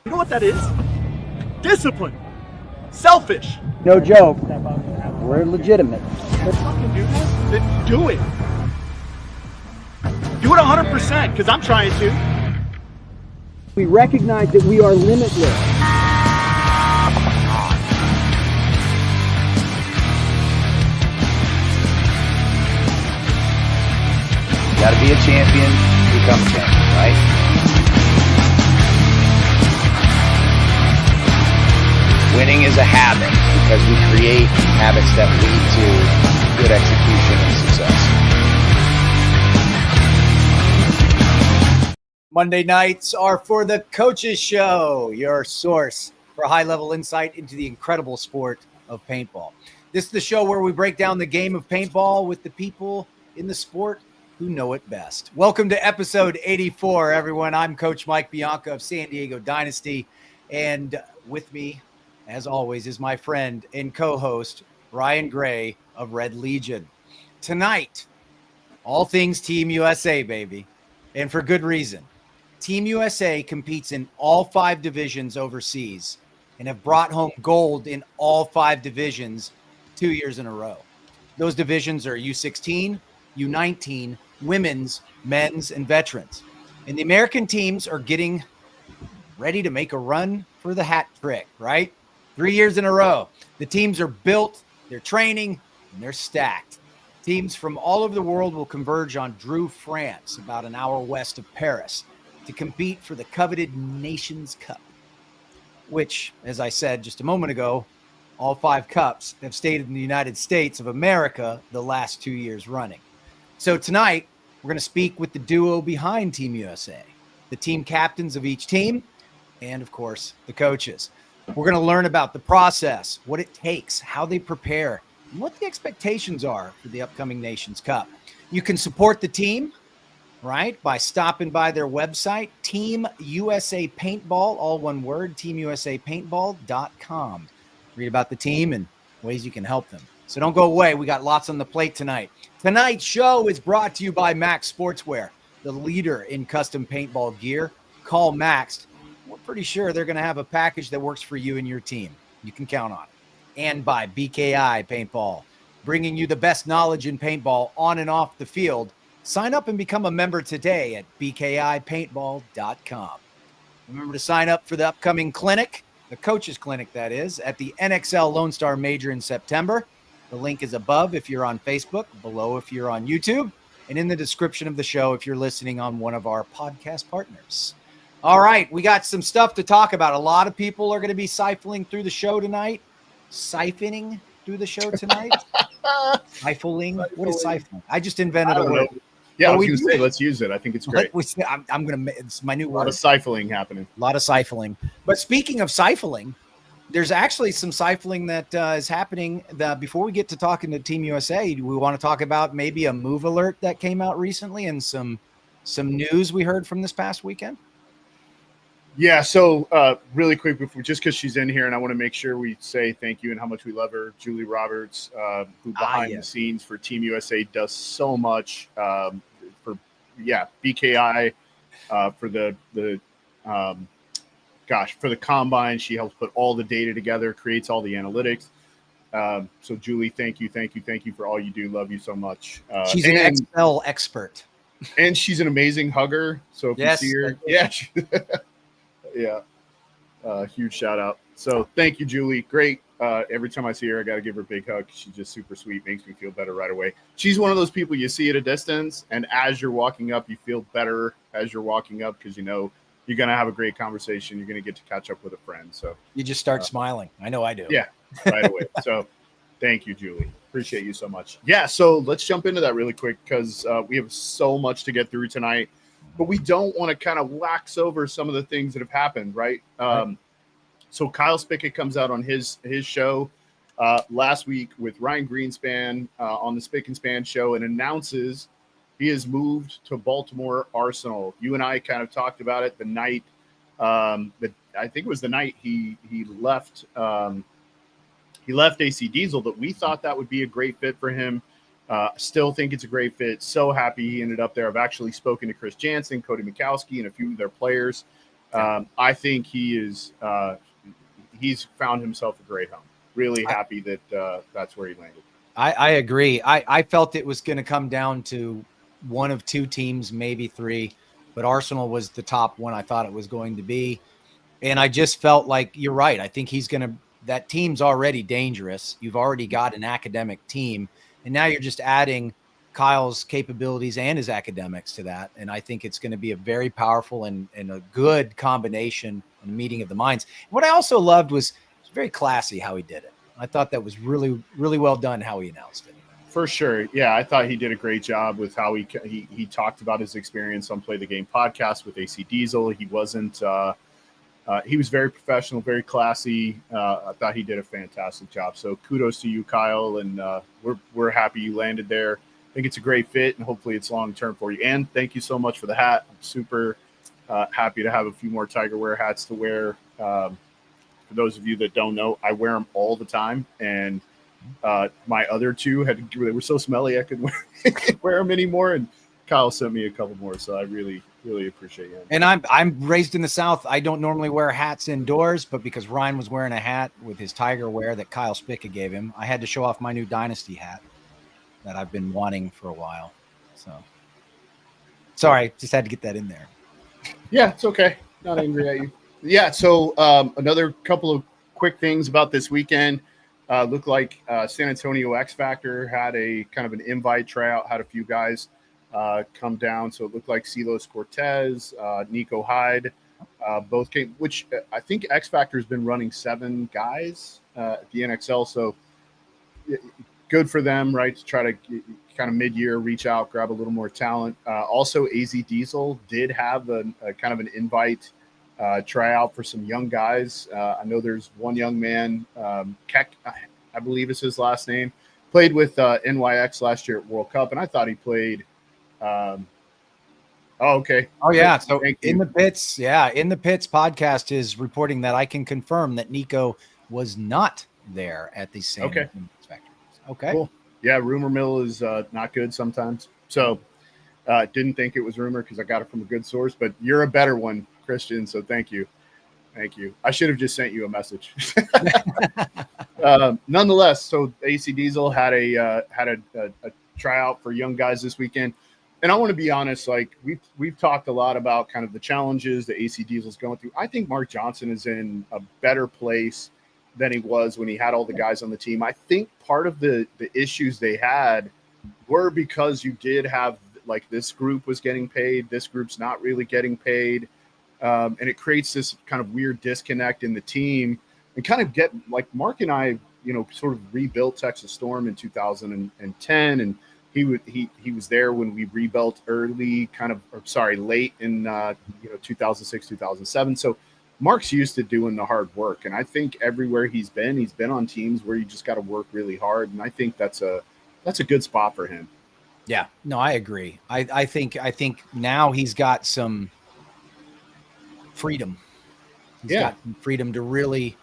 You know what that is? Discipline. Selfish. No joke. We're legitimate. Fucking do this, then do it. Do it 100%, because I'm trying to. We recognize that we are limitless. You gotta be a champion to become a champion, right? Winning is a habit because we create habits that lead to good execution and success. Monday nights are for the Coaches Show, your source for high-level insight into the incredible sport of paintball. This is the show where we break down the game of paintball with the people in the sport who know it best. Welcome to episode 84, everyone. I'm Coach Mike Bianca of San Diego Dynasty, and with me, as always, is my friend and co-host, Ryan Gray of Red Legion. Tonight, all things Team USA, baby, and for good reason. Team USA competes in all 5 divisions overseas and have brought home gold in all 5 divisions 2 years in a row. Those divisions are U16, U19, women's, men's, and veterans. And the American teams are getting ready to make a run for the hat trick, right? 3 years in a row. The teams are built, they're training, and they're stacked. Teams from all over the world will converge on Dreux, France, about an hour west of Paris, to compete for the coveted Nations Cup, which, as I said just a moment ago, all 5 cups have stayed in the United States of America the last 2 years running. So tonight, we're going to speak with the duo behind Team USA, the team captains of each team, and of course, the coaches. We're going to learn about the process, what it takes, how they prepare, and what the expectations are for the upcoming Nations Cup. You can support the team, right, by stopping by their website, Team USA Paintball, all one word, teamusapaintball.com. Read about the team and ways you can help them. So don't go away. We got lots on the plate tonight. Tonight's show is brought to you by Max Sportswear, the leader in custom paintball gear. Call Max. We're pretty sure they're going to have a package that works for you and your team. You can count on it. And by BKI Paintball, bringing you the best knowledge in paintball on and off the field. Sign up and become a member today at bkipaintball.com. Remember to sign up for the upcoming clinic, the coaches clinic that is, at the NXL Lone Star Major in September. The link is above if you're on Facebook, below if you're on YouTube, and in the description of the show if you're listening on one of our podcast partners. All right, we got some stuff to talk about. A lot of people are going to be siphoning through the show tonight. Siphoning through the show tonight? Siphoning? What is siphoning? I just invented a word. Yeah, I was going to say, let's use it. I think it's great. I'm going to, it's my new word. A lot of siphoning happening. A lot of siphoning. But speaking of siphoning, there's actually some siphoning that is happening. Before we get to talking to Team USA, we want to talk about maybe a move alert that came out recently and some news we heard from this past weekend. Yeah, so really quick, just because she's in here, and I want to make sure we say thank you and how much we love her, Julie Roberts, who behind the scenes for Team USA does so much for BKI, for the for the combine. She helps put all the data together, creates all the analytics. So Julie, thank you for all you do. Love you so much. She's an Excel expert, and she's an amazing hugger. So if you see her, huge shout out. So thank you, Julie. Great. Every time I see her, I got to give her a big hug. She's just super sweet, makes me feel better right away. She's one of those people you see at a distance, and as you're walking up, you feel better as you're walking up because you know you're going to have a great conversation. You're going to get to catch up with a friend. So you just start smiling. I know I do. Yeah, right away. So thank you, Julie. Appreciate you so much. Yeah, so let's jump into that really quick because we have so much to get through tonight. But we don't want to kind of wax over some of the things that have happened, right? So Kyle Spickett comes out on his show last week with Ryan Greenspan on the Spick and Span show and announces he has moved to Baltimore Arsenal. You and I kind of talked about it the night that I think it was the night he left AC Diesel, that we thought that would be a great fit for him. Still think it's a great fit. So happy he ended up there. I've actually spoken to Chris Jansen, Cody Mikowski, and a few of their players. I think he's found himself a great home. Really happy that that's where he landed. I agree. I felt it was going to come down to one of two teams, maybe three, but Arsenal was the top one I thought it was going to be. And I just felt like you're right. I think that team's already dangerous. You've already got an academic team, and now you're just adding Kyle's capabilities and his academics to that. And I think it's going to be a very powerful and a good combination and meeting of the minds. What I also loved was very classy how he did it. I thought that was really, really well done how he announced it. For sure. Yeah, I thought he did a great job with how he talked about his experience on Play the Game podcast with AC Diesel. He wasn't he was very professional, very classy. I thought he did a fantastic job. So kudos to you, Kyle, and we're happy you landed there. I think it's a great fit, and hopefully it's long-term for you. And thank you so much for the hat. I'm super happy to have a few more Tiger Wear hats to wear. For those of you that don't know, I wear them all the time, and my other two they were so smelly I couldn't wear them anymore. And Kyle sent me a couple more, so I really, really appreciate it. And I'm raised in the South. I don't normally wear hats indoors, but because Ryan was wearing a hat with his Tiger Wear that Kyle Spica gave him, I had to show off my new Dynasty hat that I've been wanting for a while. So sorry, just had to get that in there. Yeah, it's okay. Not angry at you. Yeah, so another couple of quick things about this weekend. Looked like San Antonio X Factor had a kind of an invite tryout, had a few guys come down. So it looked like Silos Cortez, Nico Hyde, both came, which I think X Factor has been running 7 guys at the NXL. So good for them, right, to try to kind of mid-year reach out, grab a little more talent. Also, AZ Diesel did have a kind of an invite tryout for some young guys. I know there's one young man, Keck, I believe is his last name, played with NYX last year at World Cup, and I thought he played. Okay. Oh yeah. So in the pits podcast is reporting that I can confirm that Nico was not there at the same. Okay. Okay. Cool. Yeah. Rumor mill is not good sometimes. So didn't think it was rumor because I got it from a good source, but you're a better one, Christian. So thank you. Thank you. I should have just sent you a message. Nonetheless, so AC Diesel had a tryout for young guys this weekend. And I want to be honest, like we've talked a lot about kind of the challenges that AC Diesel's going through. I think Mark Johnson is in a better place than he was when he had all the guys on the team. I think part of the issues they had were because you did have, like, this group was getting paid, this group's not really getting paid. And it creates this kind of weird disconnect in the team, and kind of get, like, Mark and I, sort of rebuilt Texas Storm in 2010. And he was there when we rebuilt late in 2006, 2007. So Mark's used to doing the hard work, and I think everywhere he's been on teams where you just got to work really hard, and I think that's a good spot for him. Yeah, no, I agree. I think now he's got some freedom. He's got some freedom to really,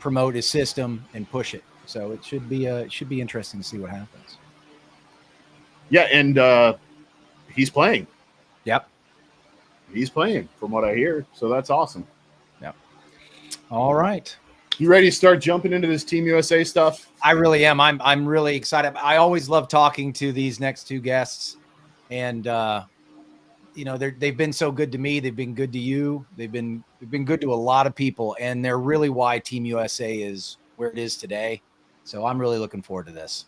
promote his system and push it. So it should be interesting to see what happens. Yeah, and he's playing. Yep. He's playing from what I hear. So that's awesome. Yep. All right. You ready to start jumping into this Team USA stuff? I really am. I'm really excited. I always love talking to these next two guests, and they've been so good to me. They've been good to you. They've been good to a lot of people, and they're really why Team USA is where it is today. So I'm really looking forward to this.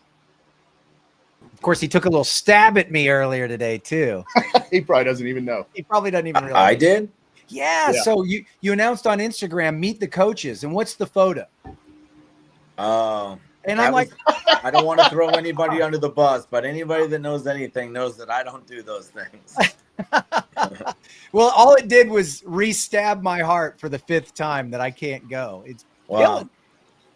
Of course, he took a little stab at me earlier today too. He probably doesn't even know. He probably doesn't even realize. I did. Yeah. So you announced on Instagram, meet the coaches, and what's the photo? And I'm like, I don't want to throw anybody under the bus, but anybody that knows anything knows that I don't do those things. Well, all it did was re-stab my heart for the 5th time that I can't go. It's killing.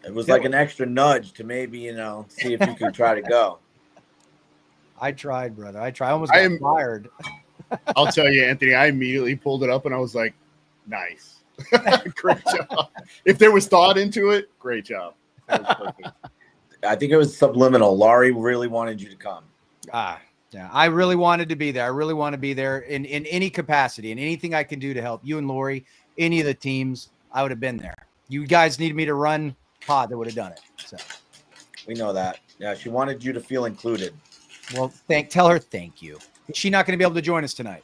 It was like an extra nudge to maybe, see if you can try to go. I tried, brother. I almost got fired. I'll tell you, Anthony, I immediately pulled it up and I was like, nice. Great job. If there was thought into it, great job. That was perfect. I think it was subliminal. Laurie really wanted you to come. Yeah, I really wanted to be there. I really want to be there in any capacity and anything I can do to help you and Lori, any of the teams. I would have been there. You guys needed me to run pod, that would have done it. So We know that. Yeah, she wanted you to feel included. well, tell her thank you. Is she not going to be able to join us tonight?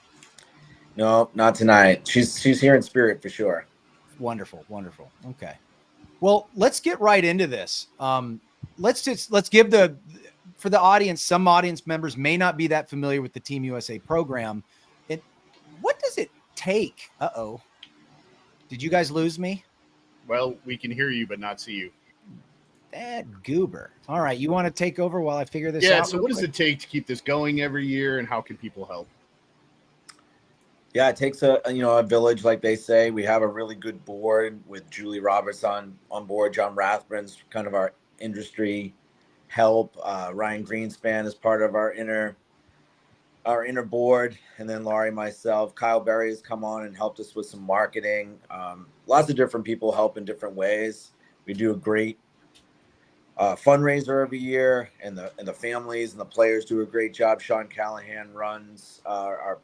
No, not tonight. She's here in spirit for sure. Wonderful, wonderful. Okay. Well, let's get right into this. Let's give for the audience, some audience members may not be that familiar with the Team USA program. What does it take? Uh-oh. Did you guys lose me? Well, we can hear you, but not see you. That goober. All right. You want to take over while I figure this out? Yeah. So what does it take to keep this going every year, and how can people help? Yeah, it takes a village, like they say. We have a really good board with Julie Roberts on board. John Rathbun's kind of our industry help. Ryan Greenspan is part of our inner board, and then Laurie, myself, Kyle Berry has come on and helped us with some marketing. Lots of different people help in different ways. We do a great fundraiser every year, and the families and the players do a great job. Sean Callahan runs our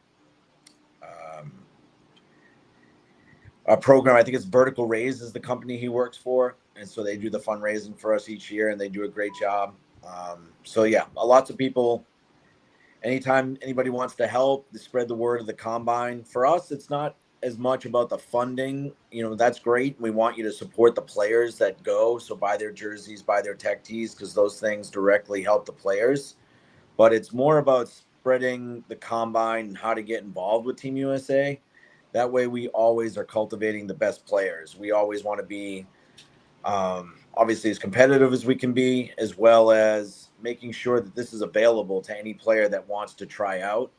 program. I think it's Vertical Raise is the company he works for, and so they do the fundraising for us each year, and they do a great job. So yeah, lots of people. Anytime anybody wants to help, to spread the word of the combine. For us, it's not as much about the funding. That's great. We want you to support the players that go. So buy their jerseys, buy their tech tees, because those things directly help the players. But it's more about spreading the combine and how to get involved with Team USA. That way we always are cultivating the best players. We always want to be obviously as competitive as we can be, as well as making sure that this is available to any player that wants to try out.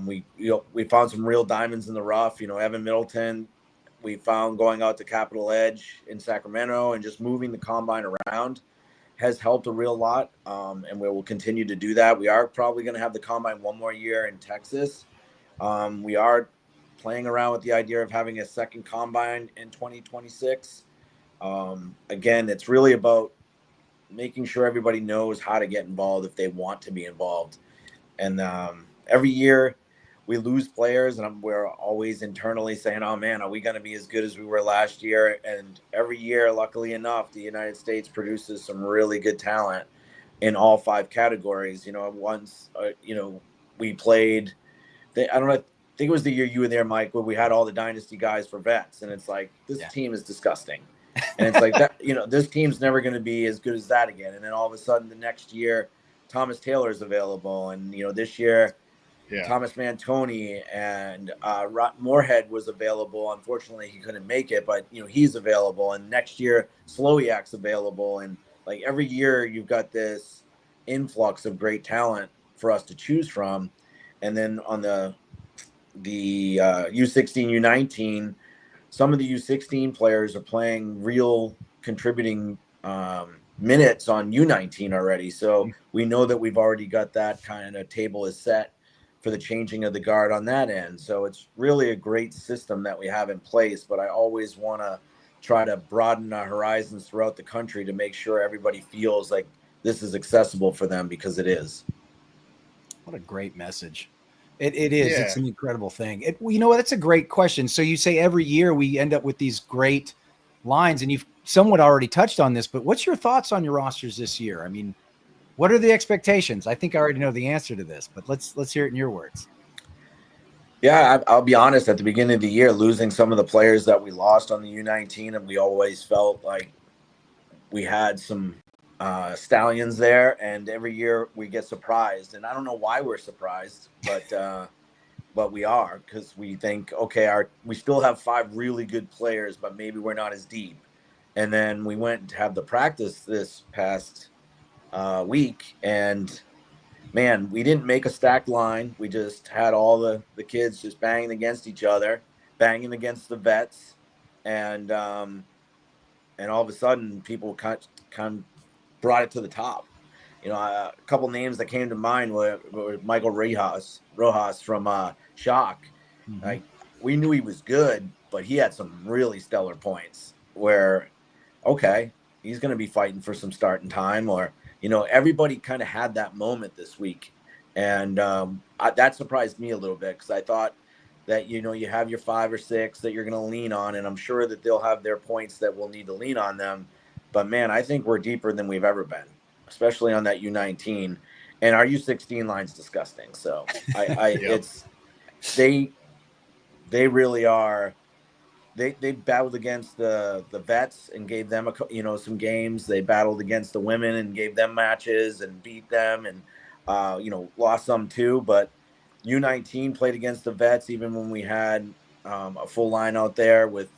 We found some real diamonds in the rough. Evan Middleton, we found going out to Capitol Edge in Sacramento and just moving the combine around has helped a real lot. And we will continue to do that. We are probably going to have the combine one more year in Texas. We are playing around with the idea of having a second combine in 2026. Again, it's really about making sure everybody knows how to get involved if they want to be involved. And every year we lose players, and we're always internally saying, oh man, are we going to be as good as we were last year? And every year, luckily enough, the United States produces some really good talent in all 5 categories. Once, we played, I don't know, I think it was the year you were there, Mike, where we had all the dynasty guys for vets. And it's like, this team is disgusting. And it's like that, this team's never going to be as good as that again. And then all of a sudden the next year, Thomas Taylor's available. And, this year, Thomas Mantoni and Moorhead was available. Unfortunately, he couldn't make it, but, he's available. And next year, Slowiak's available. And like every year, you've got this influx of great talent for us to choose from. And then on the U16, U19, some of the U16 players are playing real contributing minutes on U19 already. So we know that we've already got that kind of table is set for the changing of the guard on that end. So it's really a great system that we have in place, but I always want to try to broaden our horizons throughout the country to make sure everybody feels like this is accessible for them, because it is. What a great message. It is. Yeah. It's an incredible thing. That's a great question. So you say every year we end up with these great lines, and you've somewhat already touched on this, but what's your thoughts on your rosters this year? I mean, what are the expectations? I think I already know the answer to this, but let's hear it in your words. Yeah, I'll be honest. At the beginning of the year, losing some of the players that we lost on the U19, and we always felt like we had some stallions there, and every year we get surprised, and I don't know why we're surprised, but we are, because we think, okay, we still have 5 really good players, but maybe we're not as deep. And then we went to have the practice this past week, and man, we didn't make a stacked line. We just had all the kids just banging against each other, banging against the vets, and all of a sudden people kind of brought it to the top. A couple names that came to mind were Michael Rojas from Shock. Mm-hmm. Like, we knew he was good, but he had some really stellar points where, okay, he's going to be fighting for some starting time. Or, everybody kind of had that moment this week. And that surprised me a little bit, because I thought that, you know, you have your 5 or 6 that you're going to lean on, and I'm sure that they'll have their points that we'll need to lean on them. But man, I think we're deeper than we've ever been, especially on that U19, and our U16 line's disgusting. So Yep. they really are. They battled against the vets and gave them some games. They battled against the women and gave them matches and beat them, and lost some too. But U19 played against the vets even when we had a full line out there with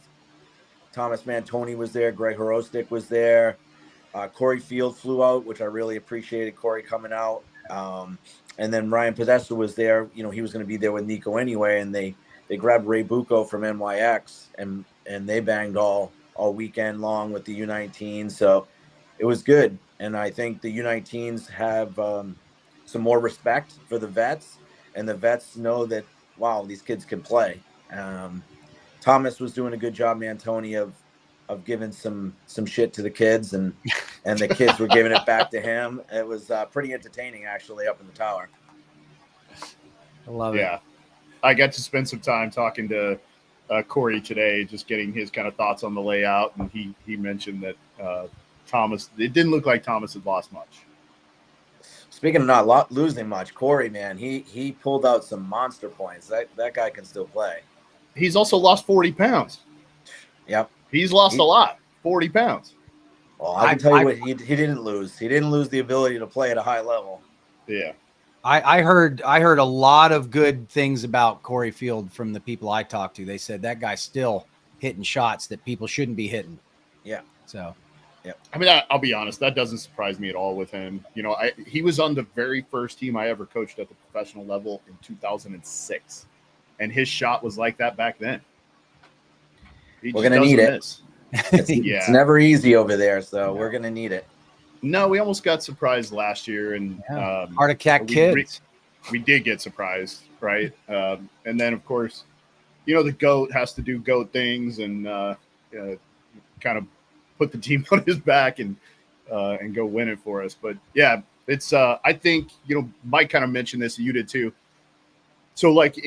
Thomas Mantoni was there, Greg Horostik was there, Corey Field flew out, which I really appreciated Corey coming out. And then Ryan Podesta was there. You know, he was going to be there with Nico anyway, and they grabbed Ray Bucco from NYX, and they banged all weekend long with the U19. So it was good, and I think the U19s have some more respect for the vets, and the vets know that, wow, these kids can play. Thomas was doing a good job, Mantoni, of giving some shit to the kids, and the kids were giving it back to him. It was pretty entertaining, actually, up in the tower. I love it. Yeah. I got to spend some time talking to Corey today, just getting his kind of thoughts on the layout. And he mentioned that Thomas, it didn't look like Thomas had lost much. Speaking of not losing much, Corey, man, he pulled out some monster points. That guy can still play. He's also lost 40 pounds. Yep. He's lost a lot, 40 pounds. Well, I can tell you what he didn't lose. He didn't lose the ability to play at a high level. Yeah. I heard a lot of good things about Corey Field from the people I talked to. They said that guy's still hitting shots that people shouldn't be hitting. Yeah. So, yeah. I mean, I'll be honest, that doesn't surprise me at all with him. You know, he was on the very first team I ever coached at the professional level in 2006, and his shot was like that back then. We're gonna need it. It's never easy over there, so we're gonna need it. No, we almost got surprised last year, and heart attack kids. We did get surprised, right? And then, of course, you know, the GOAT has to do GOAT things and kind of put the team on his back and go win it for us. But yeah, it's I think, you know, Mike kind of mentioned this, you did too. So like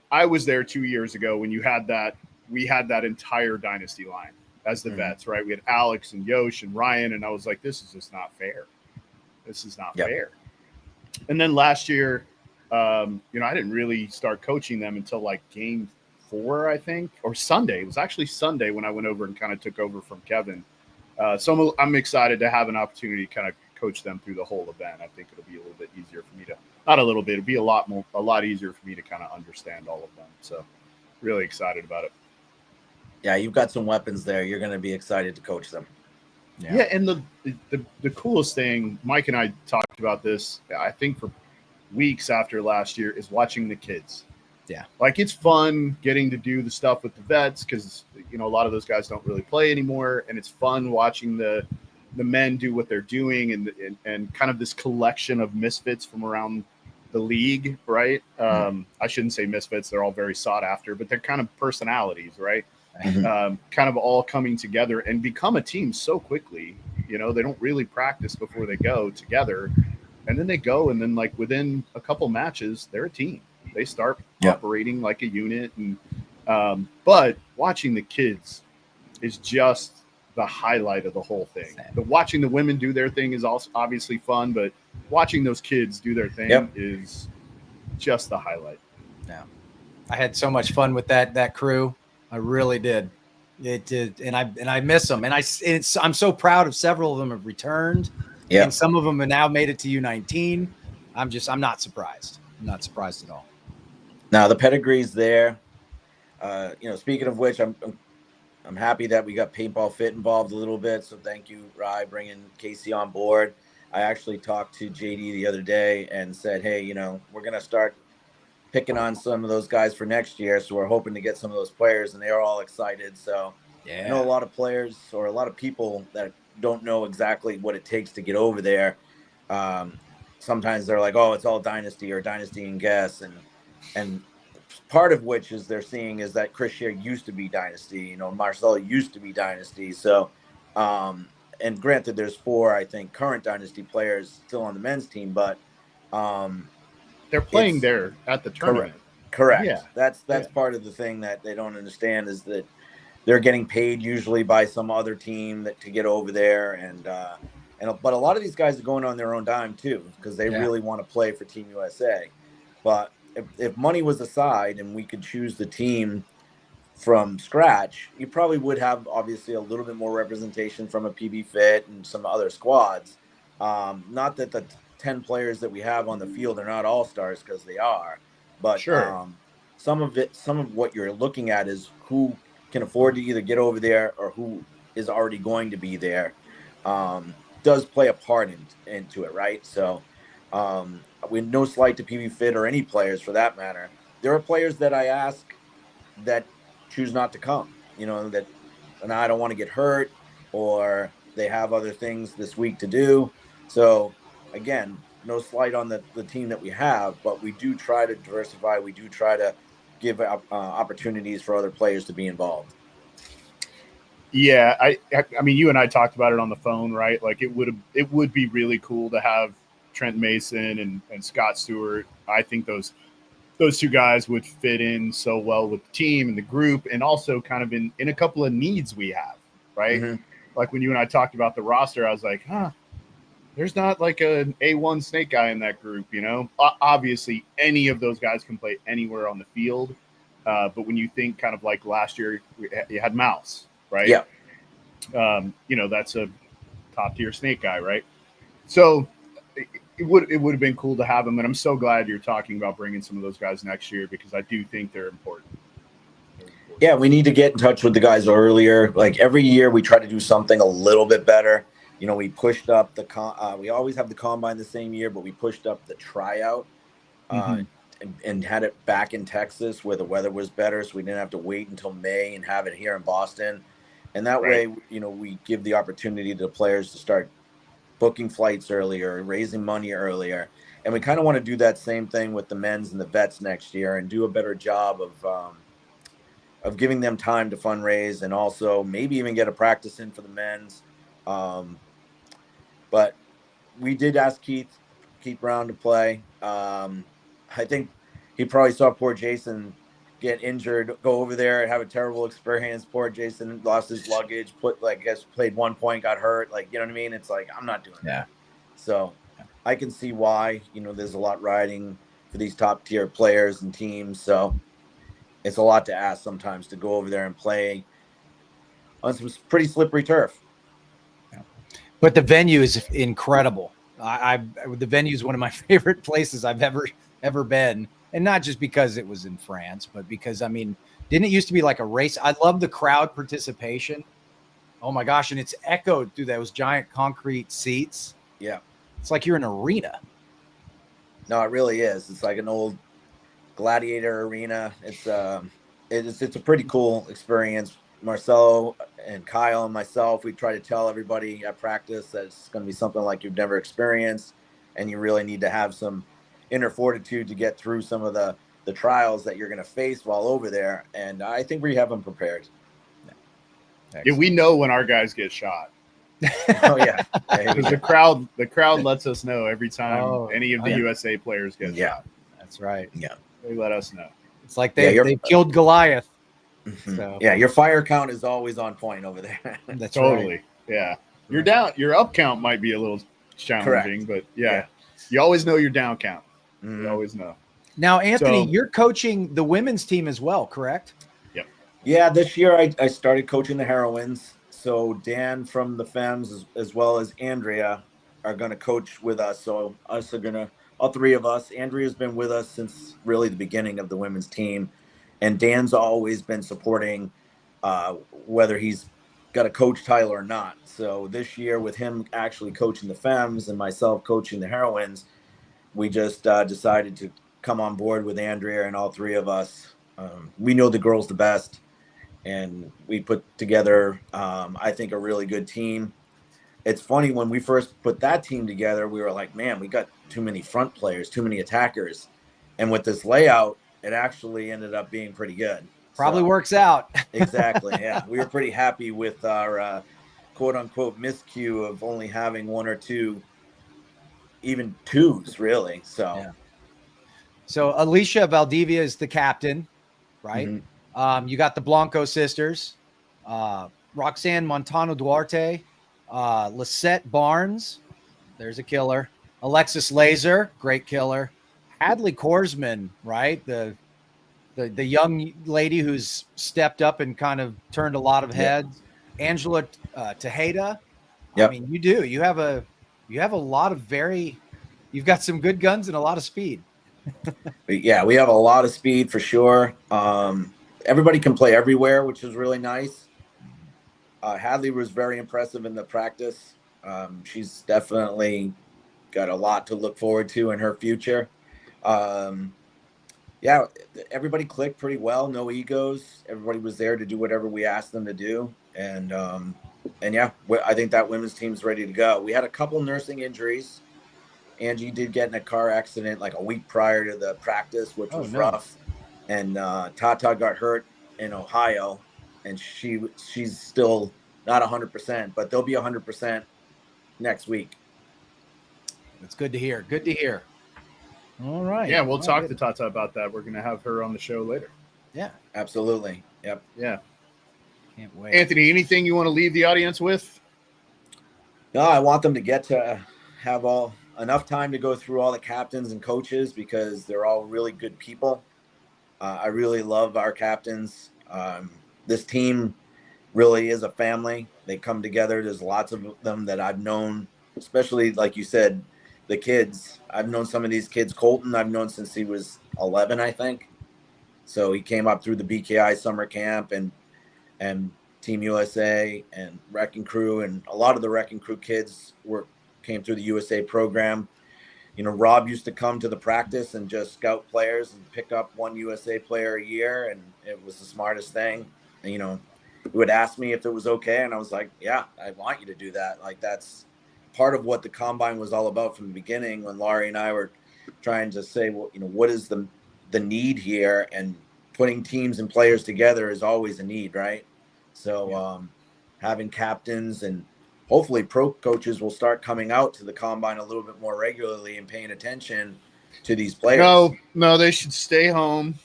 I was there 2 years ago when we had that entire dynasty line as the vets, right? We had Alex and Yosh and Ryan, and I was like, this is just not fair. This is not fair. And then last year, I didn't really start coaching them until like game 4, I think, or Sunday. It was actually Sunday when I went over and kind of took over from Kevin. So I'm excited to have an opportunity to kind of coach them through the whole event. I think it'll be a little bit easier for me to, not a little bit, it'll be a lot easier for me to kind of understand all of them. So really excited about it. Yeah, you've got some weapons there. You're going to be excited to coach them. Yeah, and the coolest thing, Mike and I talked about this, I think for weeks after last year, is watching the kids. Yeah. Like, it's fun getting to do the stuff with the vets because, you know, a lot of those guys don't really play anymore. And it's fun watching the men do what they're doing and kind of this collection of misfits from around the league, right? I shouldn't say misfits. They're all very sought after, but they're kind of personalities, right? Kind of all coming together and become a team so quickly. You know, they don't really practice before they go together, and then they go, and then like within a couple matches, they're a team. They start operating like a unit. And but watching the kids is just the highlight of the whole thing. Watching the women do their thing is also obviously fun, but watching those kids do their thing is just the highlight. Yeah, I had so much fun with that crew. I really did. It did, and I miss them. And I'm so proud of several of them have returned. Yeah, and some of them have now made it to U19. I'm not surprised. I'm not surprised at all. Now the pedigree's there. Speaking of which, I'm happy that we got Paintball Fit involved a little bit. So thank you, Rye, bringing Casey on board. I actually talked to JD the other day and said, hey, we're gonna start picking on some of those guys for next year. So we're hoping to get some of those players, and they are all excited. So I know a lot of players or a lot of people that don't know exactly what it takes to get over there. Sometimes they're like, oh, it's all dynasty or dynasty and guess. And part of which is they're seeing is that Chris Scheer used to be dynasty, Marcelo used to be dynasty. So, and granted, there's 4, I think, current dynasty players still on the men's team, but they're playing there at the tournament. Correct. Yeah. That's part of the thing that they don't understand is that they're getting paid usually by some other team to get over there, but a lot of these guys are going on their own dime too because they really want to play for Team USA. But if money was aside and we could choose the team from scratch, you probably would have obviously a little bit more representation from a PB Fit and some other squads. Not that the 10 players that we have on the field are not all-stars, because they are, but some of what you're looking at is who can afford to either get over there or who is already going to be there, does play a part into it, right? So with no slight to PB Fit or any players for that matter, there are players that I ask that choose not to come, that and I don't want to get hurt or they have other things this week to do. So again, no slight on the team that we have, but we do try to diversify. We do try to give opportunities for other players to be involved. Yeah, I mean, you and I talked about it on the phone, right? Like it would be really cool to have Trent Mason and Scott Stewart. I think those two guys would fit in so well with the team and the group, and also kind of in a couple of needs we have, right? Mm-hmm. Like when you and I talked about the roster, I was like, there's not like an A1 snake guy in that group, Obviously, any of those guys can play anywhere on the field. But when you think kind of like last year, you had Mouse, right? Yeah. That's a top tier snake guy, right? So it would have been cool to have him. And I'm so glad you're talking about bringing some of those guys next year, because I do think they're important. Yeah, we need to get in touch with the guys earlier. Like every year we try to do something a little bit better. We pushed up we always have the combine the same year, but we pushed up the tryout and had it back in Texas where the weather was better. So we didn't have to wait until May and have it here in Boston. And that way, we give the opportunity to the players to start booking flights earlier, raising money earlier. And we kind of want to do that same thing with the men's and the vets next year and do a better job of giving them time to fundraise and also maybe even get a practice in for the men's. But we did ask Keith Brown to play. I think he probably saw poor Jason get injured, go over there and have a terrible experience. Poor Jason lost his luggage, played 1 point, got hurt. Like, you know what I mean? It's like, I'm not doing that. So I can see why, there's a lot riding for these top tier players and teams. So it's a lot to ask sometimes to go over there and play on some pretty slippery turf. But the venue is incredible. The venue is one of my favorite places I've ever been. And not just because it was in France, but because, didn't it used to be like a race? I love the crowd participation. Oh my gosh. And it's echoed through those giant concrete seats. Yeah. It's like you're in an arena. No, it really is. It's like an old gladiator arena. It's a pretty cool experience. Marcelo and Kyle and myself, we try to tell everybody at practice that it's going to be something like you've never experienced, and you really need to have some inner fortitude to get through some of the trials that you're going to face while over there. And I think we have them prepared. Yeah, we know when our guys get shot. Oh yeah, because the crowd lets us know every time any of the USA players get shot. That's right. Yeah, they let us know. It's like they killed Goliath. Mm-hmm. So. Yeah, your fire count is always on point over there. That's totally. Right. Yeah, your your up count might be a little challenging, but yeah, you always know your down count. Mm-hmm. You always know. Now, Anthony, you're coaching the women's team as well, correct? Yep. Yeah, this year I started coaching the Heroines. So Dan from the Femmes as well as Andrea are going to coach with us. So all three of us. Andrea's been with us since really the beginning of the women's team. And Dan's always been supporting whether he's got a coach title or not. So this year with him actually coaching the Femmes and myself coaching the Heroines, we just decided to come on board with Andrea and all three of us. We know the girls the best, and we put together, I think, a really good team. It's funny, when we first put that team together, we were like, man, we got too many front players, too many attackers. And with this layout, it actually ended up being pretty good. Probably works out. Exactly. Yeah. We were pretty happy with our quote unquote miscue of only having one or two, even twos, really. So So Alicia Valdivia is the captain, right? You got the Blanco sisters, Roxanne Montano Duarte, Lisette Barnes, there's a killer. Alexis Laser, great killer. Hadley Korsman, right? The young lady who's stepped up and kind of turned a lot of heads. Angela Tejeda. I mean, you have a lot of you've got some good guns and a lot of speed. Yeah, we have a lot of speed for sure. Everybody can play everywhere, which is really nice. Hadley was very impressive in the practice. She's definitely got a lot to look forward to in her future. Yeah, everybody clicked pretty well. No egos. Everybody was there to do whatever we asked them to do. And yeah, I think that women's team's ready to go. We had a couple nursing injuries. Angie did get in a car accident like a week prior to the practice, which was rough. And Tata got hurt in Ohio, and she's still not 100%, but they'll be 100% next week. That's good to hear. Good to hear. All right. Yeah, we'll talk to Tata about that. We're going to have her on the show later. Yeah, absolutely. Yep. Yeah. Can't wait. Anthony, anything you want to leave the audience with? No, I want them to get to have enough time to go through all the captains and coaches because they're all really good people. I really love our captains. This team really is a family. They come together. There's lots of them that I've known, especially like you said, the kids. I've known some of these kids. Colton, I've known since he was 11, I think. So he came up through the BKI summer camp and Team USA and Wrecking Crew, and a lot of the Wrecking Crew kids came through the USA program. You know, Rob used to come to the practice and just scout players and pick up one USA player a year, and it was the smartest thing. And, you know, he would ask me if it was okay, and I was like, yeah, I want you to do that. Like, that's part of what the Combine was all about from the beginning when Laurie and I were trying to say, well, you know, what is the need here? And putting teams and players together is always a need, right? So having captains and hopefully pro coaches will start coming out to the Combine a little bit more regularly and paying attention to these players. No, they should stay home.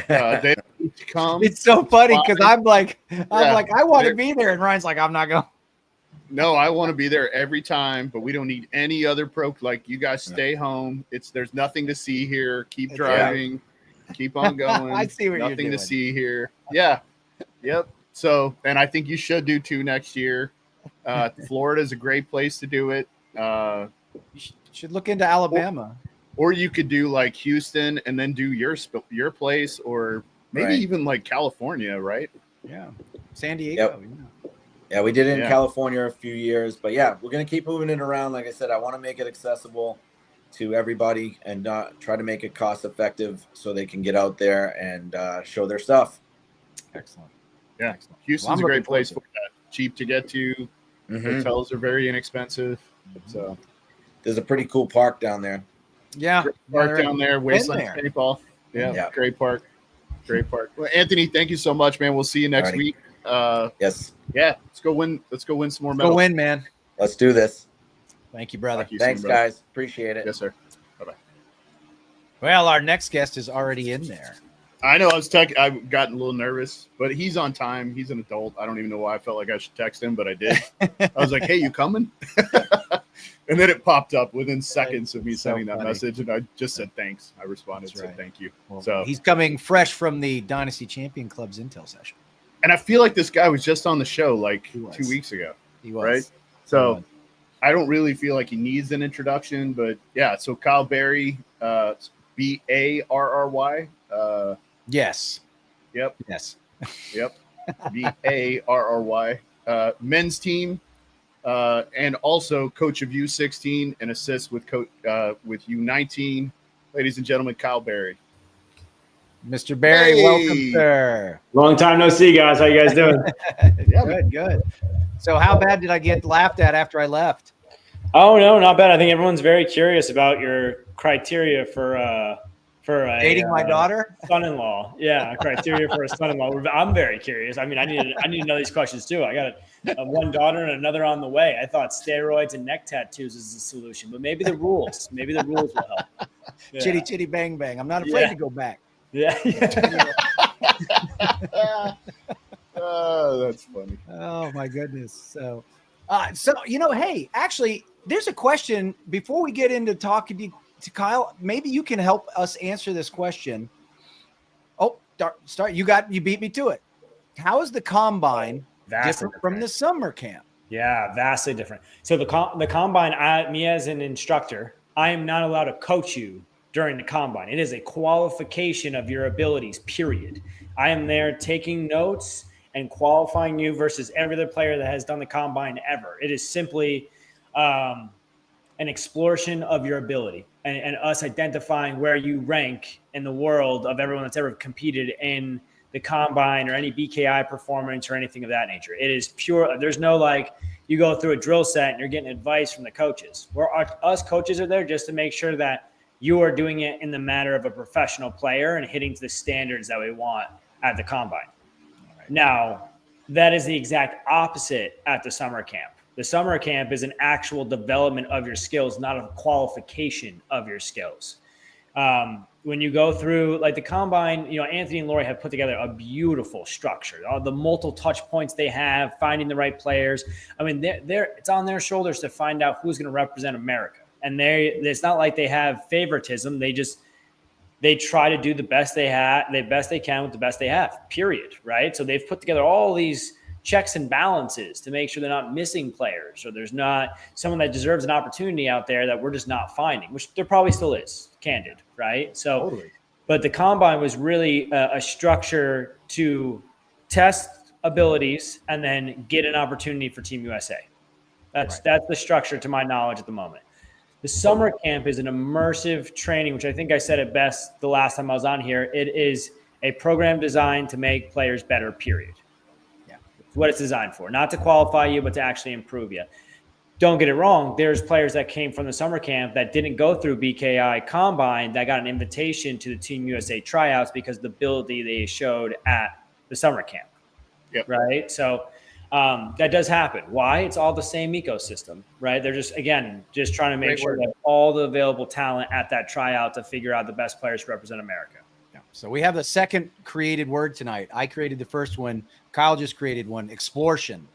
They need to come. It's so funny because I'm like, I want to be there, and Ryan's like, I'm not going. No, I want to be there every time, but we don't need any other pro. Like, you guys stay home. There's nothing to see here. Keep driving. Keep on going. I see what you're nothing doing. to see here. Yeah. Yep. So, and I think you should do 2 next year. Florida is a great place to do it. You should look into Alabama. Or you could do like Houston and then do your place, or maybe even like California, right? Yeah. San Diego. Yep. Yeah, we did it in California a few years. But, yeah, we're going to keep moving it around. Like I said, I want to make it accessible to everybody and try to make it cost effective so they can get out there and show their stuff. Excellent. Yeah. Excellent. Houston's a great place for that. Cheap to get to. Hotels are very inexpensive. So there's a pretty cool park down there. Yeah. Park down there. Wasteland Paintball. Yeah. Great park. Great park. Well, Anthony, thank you so much, man. We'll see you next week. Yes. Yeah. Let's go win some more Go medals. win, man. Let's do this. Thank you, brother. Thanks, guys. Appreciate it. Yes, sir. Bye-bye. Well, our next guest is already in there. I know. I've gotten a little nervous, but he's on time. He's an adult. I don't even know why I felt like I should text him, but I did. I was like, hey, you coming? And then it popped up within seconds of me sending that message, and I just said thanks. I responded, said thank you. Well, so he's coming fresh from the Dynasty Champion Club's Intel session. And I feel like this guy was just on the show like 2 weeks ago. He was. Right? So I don't really feel like he needs an introduction, but yeah. So Kyle Barry, Barry. Yes. Yep. Yes. Yep. Barry. Men's team, and also coach of U16 and assist with U19. Ladies and gentlemen, Kyle Barry. Mr. Barry, welcome, sir. Long time no see, guys. How you guys doing? Good. So how bad did I get laughed at after I left? Oh, no, not bad. I think everyone's very curious about your criteria for dating my daughter, son-in-law. Yeah, criteria for a son-in-law. I'm very curious. I mean, I need to know these questions too. I got one daughter and another on the way. I thought steroids and neck tattoos is the solution, but maybe the rules will help. Yeah. Chitty chitty bang bang. I'm not afraid to go back. Yeah. Oh, that's funny. Oh my goodness. So hey, actually, there's a question before we get into talking to Kyle. Maybe you can help us answer this question. Oh, start. You beat me to it. How is the combine different from the summer camp? Yeah, vastly different. So the combine, me as an instructor, I am not allowed to coach you during the combine. It is a qualification of your abilities, period. I am there taking notes and qualifying you versus every other player that has done the combine ever. It is simply an exploration of your ability and us identifying where you rank in the world of everyone that's ever competed in the combine or any BKI performance or anything of that nature. It is pure. There's no like you go through a drill set and you're getting advice from the coaches. Us coaches are there just to make sure that you are doing it in the manner of a professional player and hitting to the standards that we want at the combine. Now, that is the exact opposite at the summer camp. The summer camp is an actual development of your skills, not a qualification of your skills. When you go through like the combine, Anthony and Lori have put together a beautiful structure. All the multiple touch points they have, finding the right players. I mean, it's on their shoulders to find out who's going to represent America. And it's not like they have favoritism. They try to do the best they can with the best they have, period. Right. So they've put together all these checks and balances to make sure they're not missing players or there's not someone that deserves an opportunity out there that we're just not finding, which there probably still is, candid, right? So, totally. But the combine was really a structure to test abilities and then get an opportunity for Team USA. That's the structure to my knowledge at the moment. The summer camp is an immersive training, which I think I said it best the last time I was on here. It is a program designed to make players better, period. What it's designed for, not to qualify you, but to actually improve you. Don't get it wrong. There's players that came from the summer camp that didn't go through BKI combine that got an invitation to the Team USA tryouts because of the ability they showed at the summer camp. Yep. Right. So that does happen. Why? It's all the same ecosystem, right? They're just trying to make sure that all the available talent at that tryout to figure out the best players to represent America. So we have the second created word tonight. I created the first one. Kyle just created one. Exploration.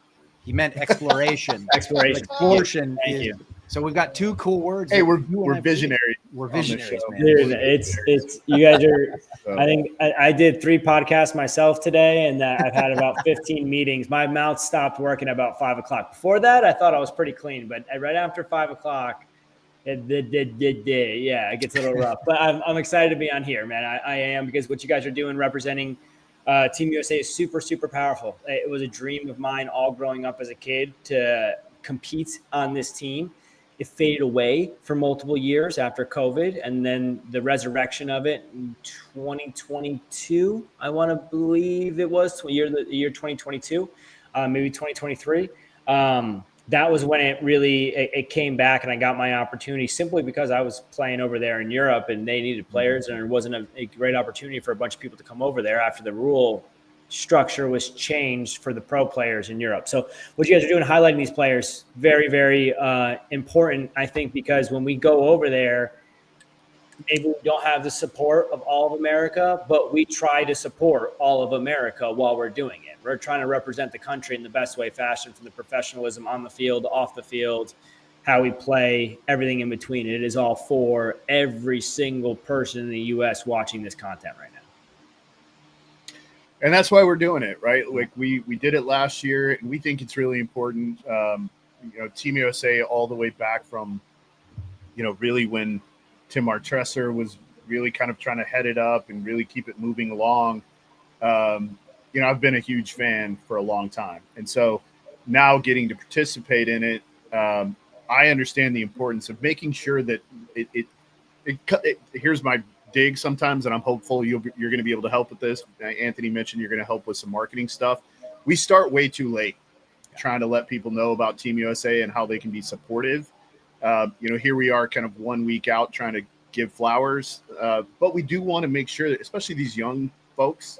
He meant exploration. Exploration. Thank you. So we've got two cool words. Hey, we're visionaries. We're visionaries, man. Dude, it's you guys are. I think I did 3 podcasts myself today, and I've had about 15 meetings. My mouth stopped working about 5 o'clock. Before that, I thought I was pretty clean, but right after 5 o'clock. It gets a little rough, but I'm excited to be on here, man. I am, because what you guys are doing representing Team USA is super, super powerful. It was a dream of mine all growing up as a kid to compete on this team. It faded away for multiple years after COVID, and then the resurrection of it in 2022. I want to believe it was the year 2022, maybe 2023. That was when it came back, and I got my opportunity simply because I was playing over there in Europe and they needed players, and it wasn't a great opportunity for a bunch of people to come over there after the rule structure was changed for the pro players in Europe. So what you guys are doing, highlighting these players, very, very important, I think, because when we go over there, maybe we don't have the support of all of America, but we try to support all of America while we're doing it. We're trying to represent the country in the best way fashion, from the professionalism on the field, off the field, how we play, everything in between. It is all for every single person in the U.S. watching this content right now. And that's why we're doing it, right? Like we did it last year, and we think it's really important. Team USA all the way back from, really when Tim Artresser was really kind of trying to head it up and really keep it moving along. I've been a huge fan for a long time. And so now getting to participate in it, I understand the importance of making sure that here's my dig sometimes, and I'm hopeful you're going to be able to help with this. Anthony mentioned you're going to help with some marketing stuff. We start way too late trying to let people know about Team USA and how they can be supportive. Here we are kind of 1 week out trying to give flowers, but we do want to make sure that, especially these young folks,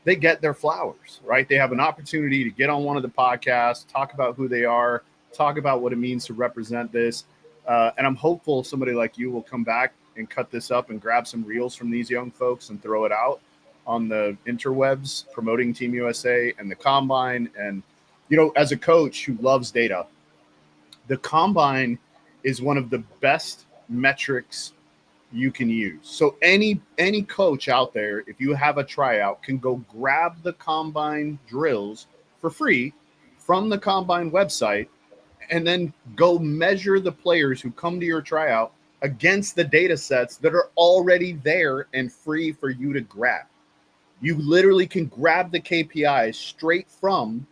they get their flowers, right? They have an opportunity to get on one of the podcasts, talk about who they are, talk about what it means to represent this. And I'm hopeful somebody like you will come back and cut this up and grab some reels from these young folks and throw it out on the interwebs promoting Team USA and the Combine. And, you know, as a coach who loves data, the Combine is one of the best metrics you can use. So any coach out there, if you have a tryout, can go grab the Combine drills for free from the Combine website and then go measure the players who come to your tryout against the data sets that are already there and free for you to grab. You literally can grab the KPIs straight from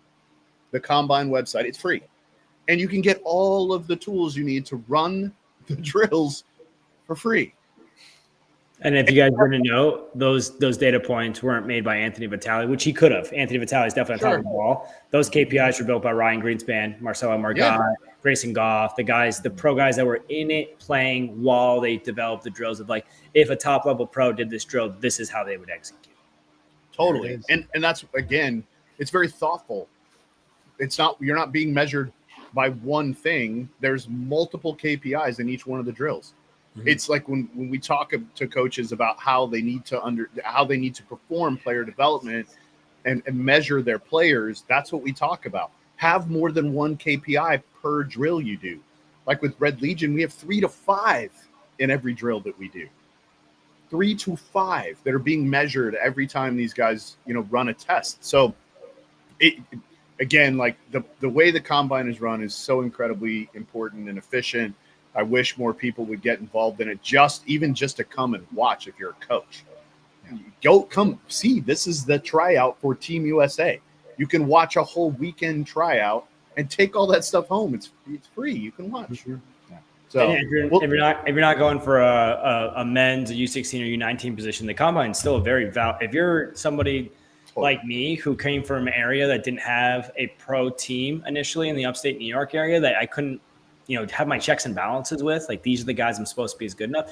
the Combine website. It's free. And you can get all of the tools you need to run the drills for free. And if you guys didn't know, those data points weren't made by Anthony Vitale, which he could have. Anthony Vitale is definitely on top of the ball. Those KPIs were built by Ryan Greenspan, Marcelo Margot, Grayson Goff, the pro guys that were in it playing while they developed the drills of, like, if a top level pro did this drill, this is how they would execute. Totally. And that's, again, it's very thoughtful. You're not being measured by one thing. There's multiple KPIs in each one of the drills. It's like when we talk to coaches about how they need to perform player development and measure their players. That's what we talk about. Have more than one KPI per drill you do. Like with Red Legion, we have 3 to 5 in every drill that we do. 3 to 5 that are being measured every time these guys, you know, run a test. So again, like the way the Combine is run is so incredibly important and efficient. I wish more people would get involved in it, even just to come and watch if you're a coach. Go come see. This is the tryout for Team USA. You can watch a whole weekend tryout and take all that stuff home. It's free. You can watch. So if you're not going for a men's, a U16 or U19 position, the Combine is still a very if you're somebody like me who came from an area that didn't have a pro team initially in the upstate New York area, that I couldn't, you know, have my checks and balances with, like, these are the guys I'm supposed to be as good enough,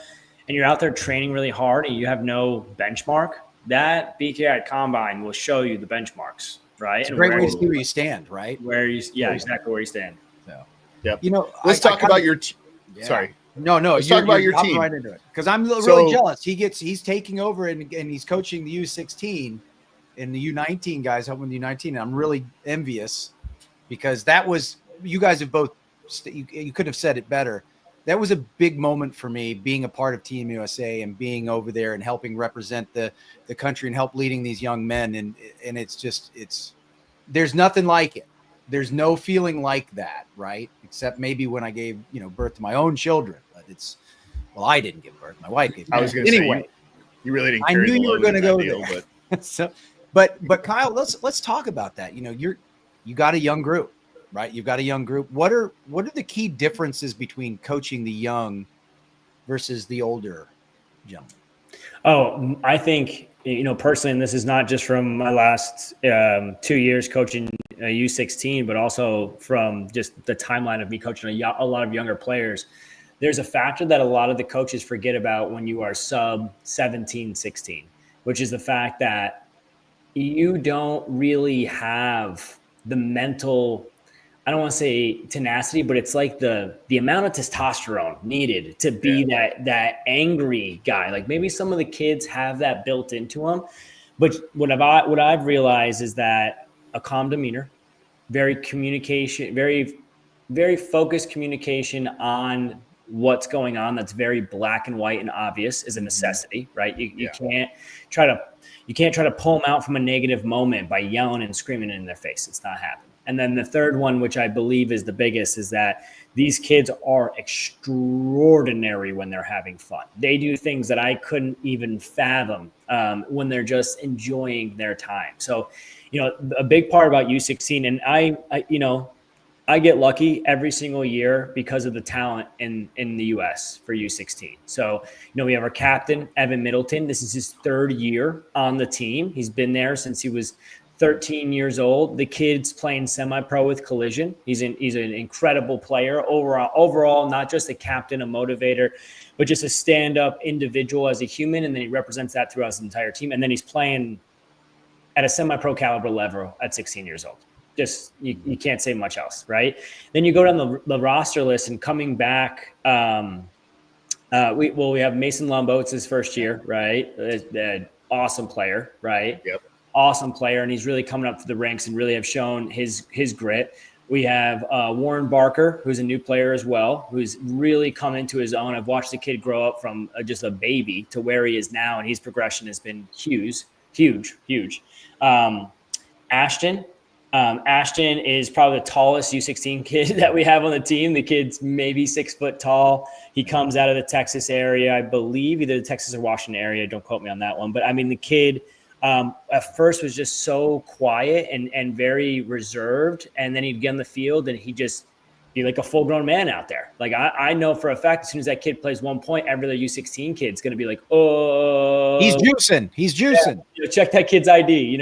and you're out there training really hard and you have no benchmark, that BKI Combine will show you the benchmarks, right? It's a great way to see where you stand, right? Exactly where you stand. So, yeah. You know, let's talk about your sorry. No, let's talk about your team. Right into it, because I'm really jealous. He's taking over and he's coaching the U16 and the U19 guys, helping the U19. And I'm really envious because that was, you guys have both, you could have said it better. That was a big moment for me, being a part of Team USA and being over there and helping represent the country and help leading these young men. And there's nothing like it. There's no feeling like that, right? Except maybe when I gave, you know, birth to my own children. But I didn't give birth. My wife gave birth. I was going to say, you really didn't. I knew you were going to go deal, there. But Kyle, let's talk about that. You know, you got a young group. Right, you've got a young group. What are the key differences between coaching the young versus the older gentlemen? Oh, I think, you know, personally, and this is not just from my last 2 years coaching U16, but also from just the timeline of me coaching a lot of younger players. There's a factor that a lot of the coaches forget about when you are sub 17, 16, which is the fact that you don't really have the mental, I don't want to say tenacity, but it's like the amount of testosterone needed to be that angry guy. Like, maybe some of the kids have that built into them, but what I've realized is that a calm demeanor, very very focused communication on what's going on, that's very black and white and obvious, is a necessity, right? You can't try to pull them out from a negative moment by yelling and screaming in their face. It's not happening. And then the third one, which I believe is the biggest, is that these kids are extraordinary when they're having fun. They do things that I couldn't even fathom when they're just enjoying their time. So, you know, a big part about U16, and I get lucky every single year because of the talent in the U.S. for U16. So, you know, we have our captain, Evan Middleton. This is his third year on the team. He's been there since he was 13 years old. The kid's playing semi-pro with Collision. He's an incredible player overall, not just a captain, a motivator, but just a stand-up individual as a human. And then he represents that throughout his entire team. And then he's playing at a semi-pro caliber level at 16 years old. Just, you can't say much else, right? Then you go down the roster list, and coming back We have Mason Lumbo. It's his first year, right? Awesome player, right? Yep. Awesome player, and he's really coming up to the ranks and really have shown his grit. We have Warren Barker, who's a new player as well, who's really come into his own. I've watched the kid grow up from just a baby to where he is now, and his progression has been huge. Ashton. Ashton is probably the tallest U16 kid that we have on the team. The kid's maybe 6 foot tall. He comes out of the Texas area, I believe, either the Texas or Washington area. Don't quote me on that one. But I mean, the kid at first was just so quiet and very reserved. And then he'd get on the field and he'd just be like a full grown man out there. Like I know for a fact, as soon as that kid plays 1 point, every other U16 kid's going to be like, oh, He's juicing. Yeah, check that kid's ID,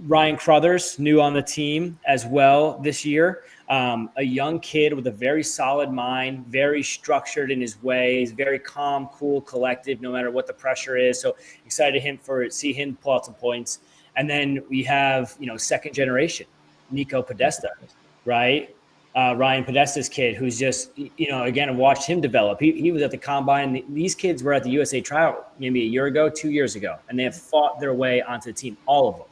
Ryan Crothers, new on the team as well this year. A young kid with a very solid mind, very structured in his ways, very calm, cool, collective, no matter what the pressure is. So excited to see him pull out some points. And then we have, second generation, Nico Podesta, right? Ryan Podesta's kid, who's just, again, watched him develop. He was at the combine. These kids were at the USA tryout maybe a year ago, 2 years ago, and they have fought their way onto the team, all of them.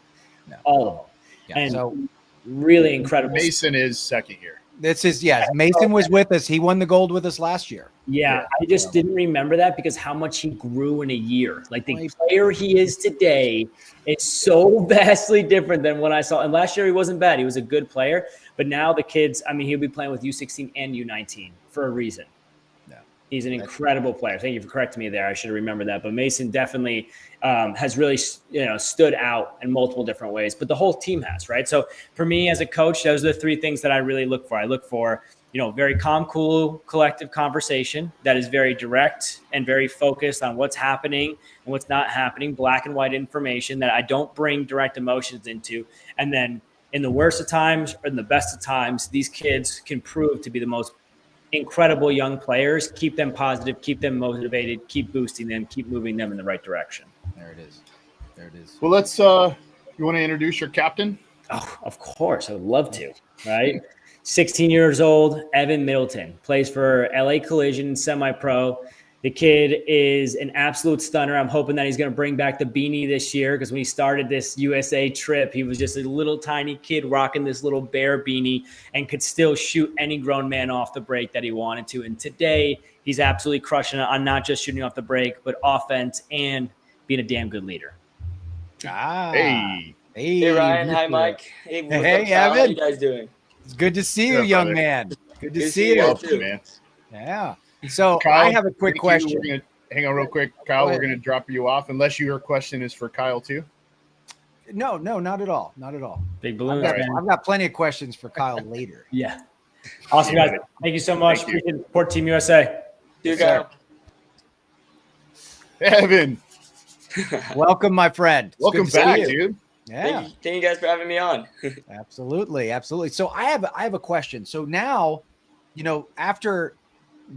No. All of them. Yeah, and so really incredible. Mason is second year. this is Mason was with us. He won the gold with us last year. Yeah, I just didn't remember that because how much he grew in a year. Like the player he is today is so vastly different than when I saw. And last year he wasn't bad. He was a good player. But now the kids, he'll be playing with U16 and U19 for a reason. He's an incredible player. Thank you for correcting me there. I should have remembered that. But Mason definitely has really, stood out in multiple different ways. But the whole team has, right? So for me as a coach, those are the three things that I really look for. I look for, very calm, cool, collective conversation that is very direct and very focused on what's happening and what's not happening, black and white information that I don't bring direct emotions into. And then in the worst of times or in the best of times, these kids can prove to be the most incredible young players. Keep them positive, keep them motivated, keep boosting them, keep moving them in the right direction. There it is. Well, let's you want to introduce your captain? Oh, of course. I would love to, right? 16 years old, Evan Middleton, plays for LA Collision, semi-pro. The kid is an absolute stunner. I'm hoping that he's going to bring back the beanie this year because when he started this USA trip, he was just a little tiny kid rocking this little bear beanie and could still shoot any grown man off the break that he wanted to. And today, he's absolutely crushing it on not just shooting off the break, but offense and being a damn good leader. Hey, Ryan. Hi, Mike. Hey, what's up, Evan. How you guys doing? It's good to see you, young man. Good to see you you. too. man. Yeah. So Kyle, I have a quick question. Hang on real quick. Kyle, we're going to drop you off unless your question is for Kyle too. No, not at all. Not at all. Big balloons, I've got plenty of questions for Kyle later. Yeah. Awesome, guys. Thank you so much. Thank you. Support Team USA. See you, Kyle. Evan, Welcome, my friend. It's welcome good to see back, you. dude. Yeah, Thank you guys for having me on. absolutely. So I have a question. So now, after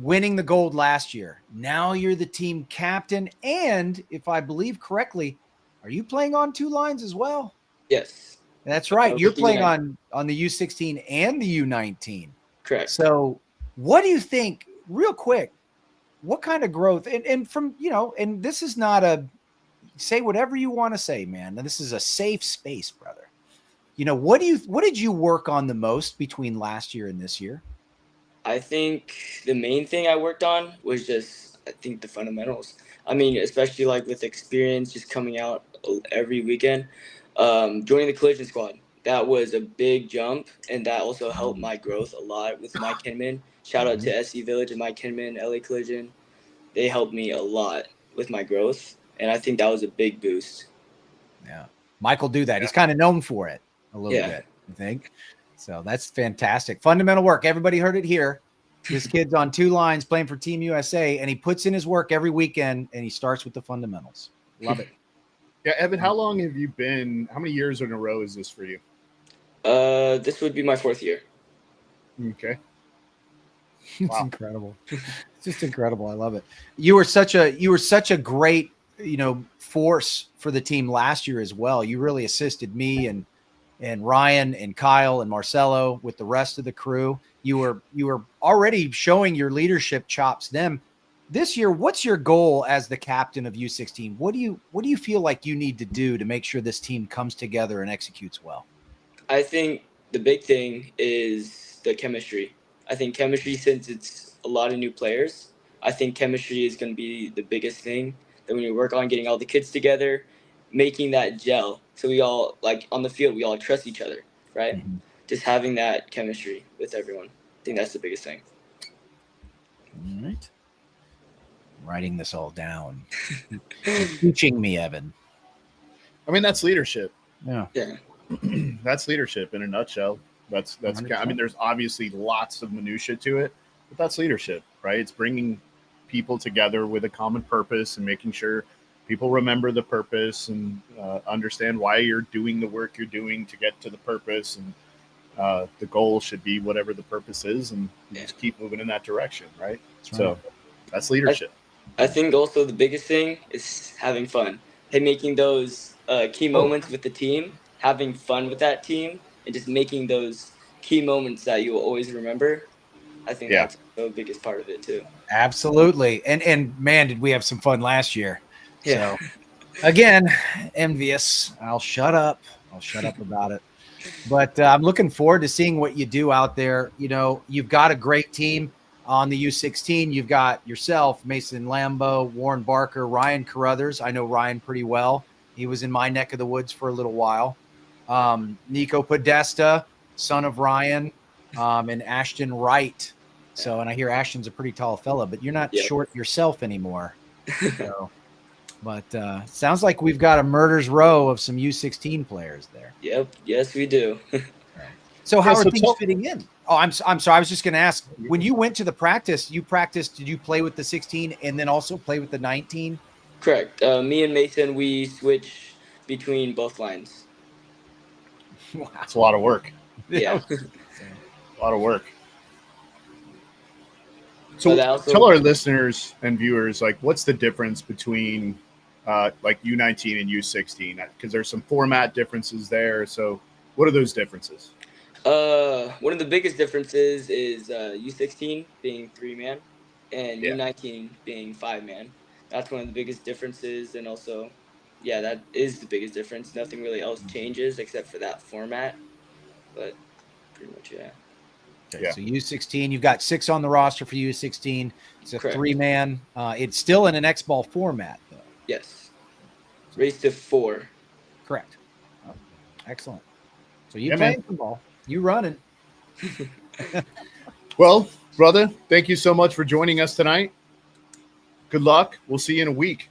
winning the gold last year, now you're the team captain, and if I believe correctly, are you playing on two lines as well? Yes. That's right. You're playing U19. on the U16 and the U19. Correct. So what do you think, real quick, what kind of growth and from, and this is not say whatever you want to say, man. Now, this is a safe space, brother. What did you work on the most between last year and this year? I think the main thing I worked on was the fundamentals. Especially like with experience, just coming out every weekend, joining the collision squad. That was a big jump, and that also helped my growth a lot with Mike Kinman. Shout out to SC Village and Mike Kinman, LA Collision. They helped me a lot with my growth, and I think that was a big boost. Yeah. Mike will do that. He's kind of known for it a little bit, I think. So that's fantastic. Fundamental work. Everybody heard it here. This kid's on two lines playing for Team USA, and he puts in his work every weekend, and he starts with the fundamentals. Love it. Yeah, Evan, how long have you been? How many years in a row is this for you? This would be my 4th year. Okay. It's incredible. It's just incredible. I love it. You were such a great, force for the team last year as well. You really assisted me and and Ryan and Kyle and Marcelo with the rest of the crew. You were already showing your leadership chops then. This year, what's your goal as the captain of U16? What do you feel like you need to do to make sure this team comes together and executes well? I think the big thing is the chemistry. I think chemistry, since it's a lot of new players, I think chemistry is going to be the biggest thing that we need to work on, getting all the kids together, making that gel. So we all, like on the field, we all trust each other, right? Mm-hmm. Just having that chemistry with everyone. I think that's the biggest thing. All right. Writing this all down. You're teaching me, Evan. I mean, that's leadership. Yeah. That's leadership in a nutshell. That's 100%. I mean, there's obviously lots of minutia to it, but that's leadership, right? It's bringing people together with a common purpose and making sure people remember the purpose and understand why you're doing the work you're doing to get to the purpose. And the goal should be whatever the purpose is, and you just keep moving in that direction, right? So that's leadership. I think also the biggest thing is having fun. And making those key moments with the team, having fun with that team, and just making those key moments that you will always remember. I think that's the biggest part of it too. Absolutely. And man, did we have some fun last year. Yeah. So again, envious. I'll shut up about it. But I'm looking forward to seeing what you do out there. You know, you've got a great team on the U16. You've got yourself, Mason Lambo, Warren Barker, Ryan Carruthers. I know Ryan pretty well. He was in my neck of the woods for a little while. Nico Podesta, son of Ryan, and Ashton Wright. So, and I hear Ashton's a pretty tall fella, but you're not short yourself anymore. So, but sounds like we've got a murder's row of some U16 players there. Yep. Yes, we do. So how are things fitting in? Oh, I'm sorry. I was just going to ask, when you went to the practice, did you play with the 16 and then also play with the 19? Correct. Me and Mason, we switch between both lines. Wow. It's a lot of work. Yeah. A lot of work. So tell our listeners and viewers, like, what's the difference between like U19 and U16? Because there's some format differences there. So what are those differences? One of the biggest differences is U16 being 3-man and U19 being 5-man. That's one of the biggest differences. And also, that is the biggest difference. Nothing really else changes except for that format. But pretty much, Okay, so U16, you've got 6 on the roster for U16. It's a Correct. 3-man. It's still in an X-ball format, though. Yes. Raised to 4. Correct. Oh, excellent. So you playing football. You running. Well, brother, thank you so much for joining us tonight. Good luck. We'll see you in a week.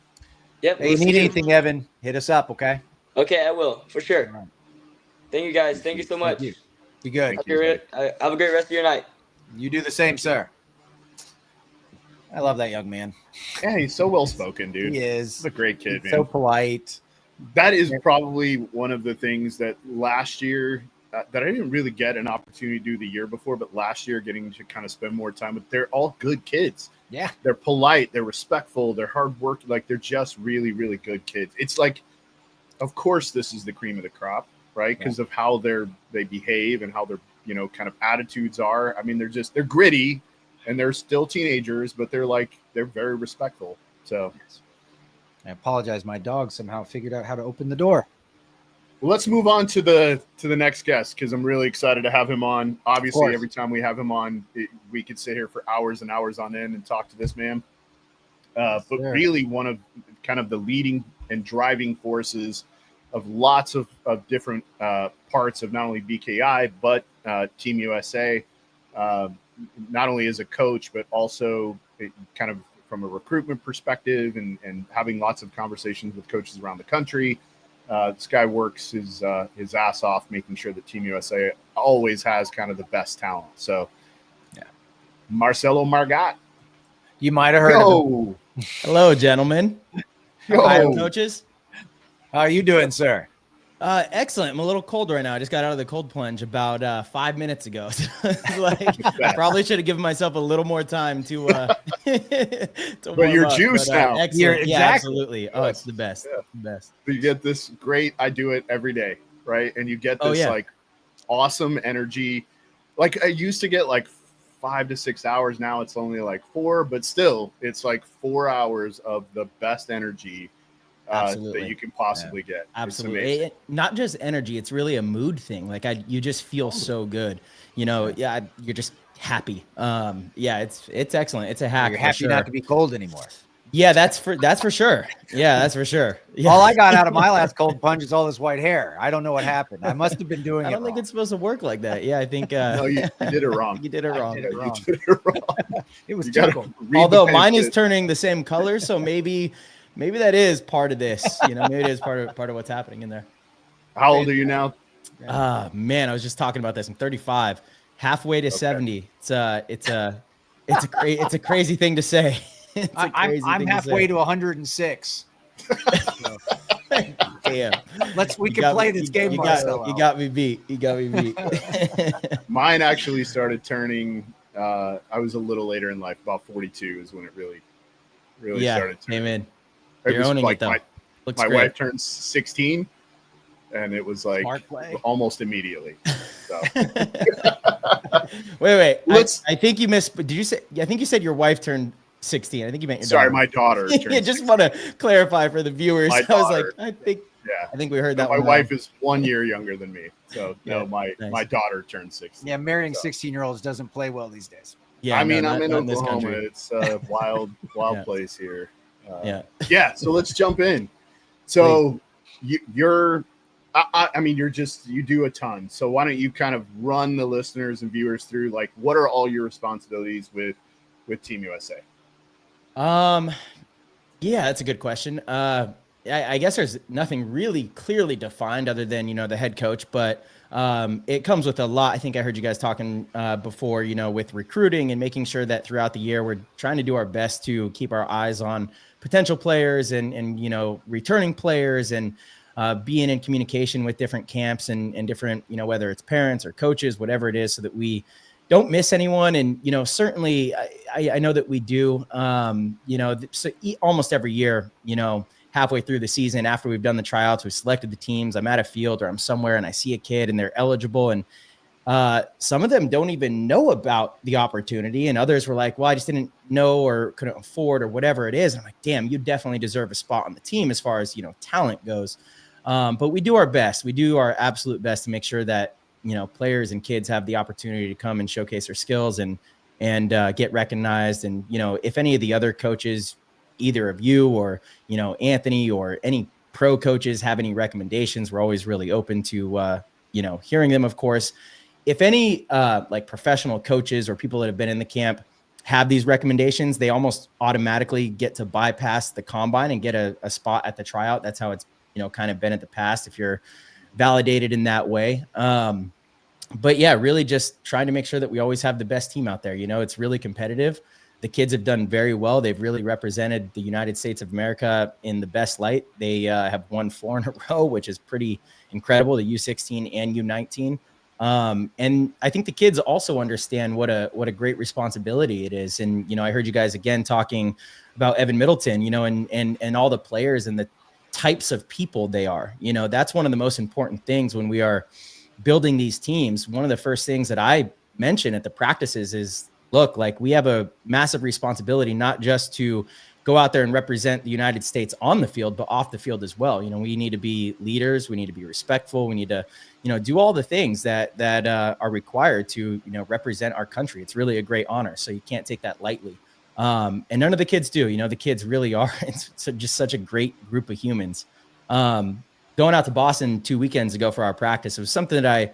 Yep. Hey, you need anything, Evan, hit us up, okay? Okay, I will, for sure. Right. Thank you, guys. Thank you so much. Thank you. Be good. Have a great rest of your night. You do the same, sir. I love that young man. Yeah, he's so well-spoken, dude. He is. He's a great kid, man. So polite. That is probably one of the things that last year that I didn't really get an opportunity to do the year before, but last year getting to kind of spend more time with. They're all good kids. Yeah. They're polite. They're respectful. They're hard work. Like, they're just really, really good kids. It's like, of course, this is the cream of the crop, right? Because of how they behave and how their, kind of attitudes are. I mean, they're gritty and they're still teenagers, but they're very respectful. So I apologize. My dog somehow figured out how to open the door. well, let's move on to the next guest, because I'm really excited to have him on. Obviously, every time we have him on, we could sit here for hours and hours on end and talk to this man. But really one of kind of the leading and driving forces of lots of different parts of not only BKI, but Team USA, not only as a coach, but also kind of from a recruitment perspective and having lots of conversations with coaches around the country. This guy works his ass off, making sure that Team USA always has kind of the best talent. So, Marcelo Margat. You might have heard of him. Hello, gentlemen. Hi, coaches. How are you doing, sir? Excellent. I'm a little cold right now. I just got out of the cold plunge about 5 minutes ago. So I probably should have given myself a little more time to but you're juiced now. Excellent. Yeah, absolutely. Oh, it's the best. Yeah. The best. You get this great. I do it every day. right? And you get this like awesome energy. Like I used to get like 5 to 6 hours. Now it's only like 4, but still it's like 4 hours of the best energy that you can possibly get. Absolutely. Not just energy. It's really a mood thing. Like you just feel so good, you know, you're just happy. It's excellent. It's a hack. You're happy not to be cold anymore. Yeah, that's for sure. Yeah, that's for sure. Yeah. All I got out of my last cold plunge is all this white hair. I don't know what happened. I must have been doing it. I don't think it's supposed to work like that. Yeah, I think no, you did it wrong. You did it wrong. It was typical. Although mine is turning the same color, so maybe that is part of this. You know, maybe it is part of what's happening in there. How old are you now? Man, I was just talking about this. I'm 35, halfway to 70. It's a crazy thing to say. I'm halfway to 106. Damn. We can play this game. You got me beat. Mine actually started turning. I was a little later in life. About 42 is when it really started turning. Amen. You're owning like it, though. My wife turned 16, and it was like almost immediately. So. Wait. I think you missed. Did you say? I think you said your wife turned 16. I think you meant your daughter. My daughter. I just want to clarify for the viewers. I was like, I think we heard that. My wife is 1 year younger than me. So my daughter turned 16. Yeah, marrying 16-year-olds doesn't play well these days. Yeah, I'm in Oklahoma. It's a wild place here. So let's jump in. So you're you do a ton. So why don't you kind of run the listeners and viewers through like what are all your responsibilities with Team USA? That's a good question. I guess there's nothing really clearly defined other than, the head coach, but it comes with a lot. I think I heard you guys talking before, with recruiting and making sure that throughout the year, we're trying to do our best to keep our eyes on potential players and returning players and being in communication with different camps and different, whether it's parents or coaches, whatever it is, so that we don't miss anyone. And, certainly I know that we do, so almost every year, halfway through the season, after we've done the tryouts, we've selected the teams, I'm at a field or I'm somewhere and I see a kid and they're eligible. And some of them don't even know about the opportunity. And others were like, well, I just didn't know or couldn't afford or whatever it is. And I'm like, damn, you definitely deserve a spot on the team as far as, talent goes. But we do our best. We do our absolute best to make sure that, players and kids have the opportunity to come and showcase their skills and get recognized. And, if any of the other coaches, either of you or, Anthony or any pro coaches have any recommendations, we're always really open to, hearing them, of course. If any like professional coaches or people that have been in the camp have these recommendations, they almost automatically get to bypass the combine and get a spot at the tryout. That's how it's, kind of been in the past if you're validated in that way. But yeah, really just trying to make sure that we always have the best team out there. It's really competitive. The kids have done very well. They've really represented the United States of America in the best light. They have won 4 in a row, which is pretty incredible, the U16 and U19. And I think the kids also understand what a great responsibility it is. And, I heard you guys again talking about Evan Middleton, and all the players and the types of people they are. That's one of the most important things when we are building these teams. One of the first things that I mention at the practices is, look, like we have a massive responsibility, not just to go out there and represent the United States on the field, but off the field as well. We need to be leaders. We need to be respectful. We need to, do all the things that are required to, represent our country. It's really a great honor. So you can't take that lightly. And none of the kids do, the kids really are. It's just such a great group of humans. Going out to Boston 2 weekends ago for our practice, it was something that I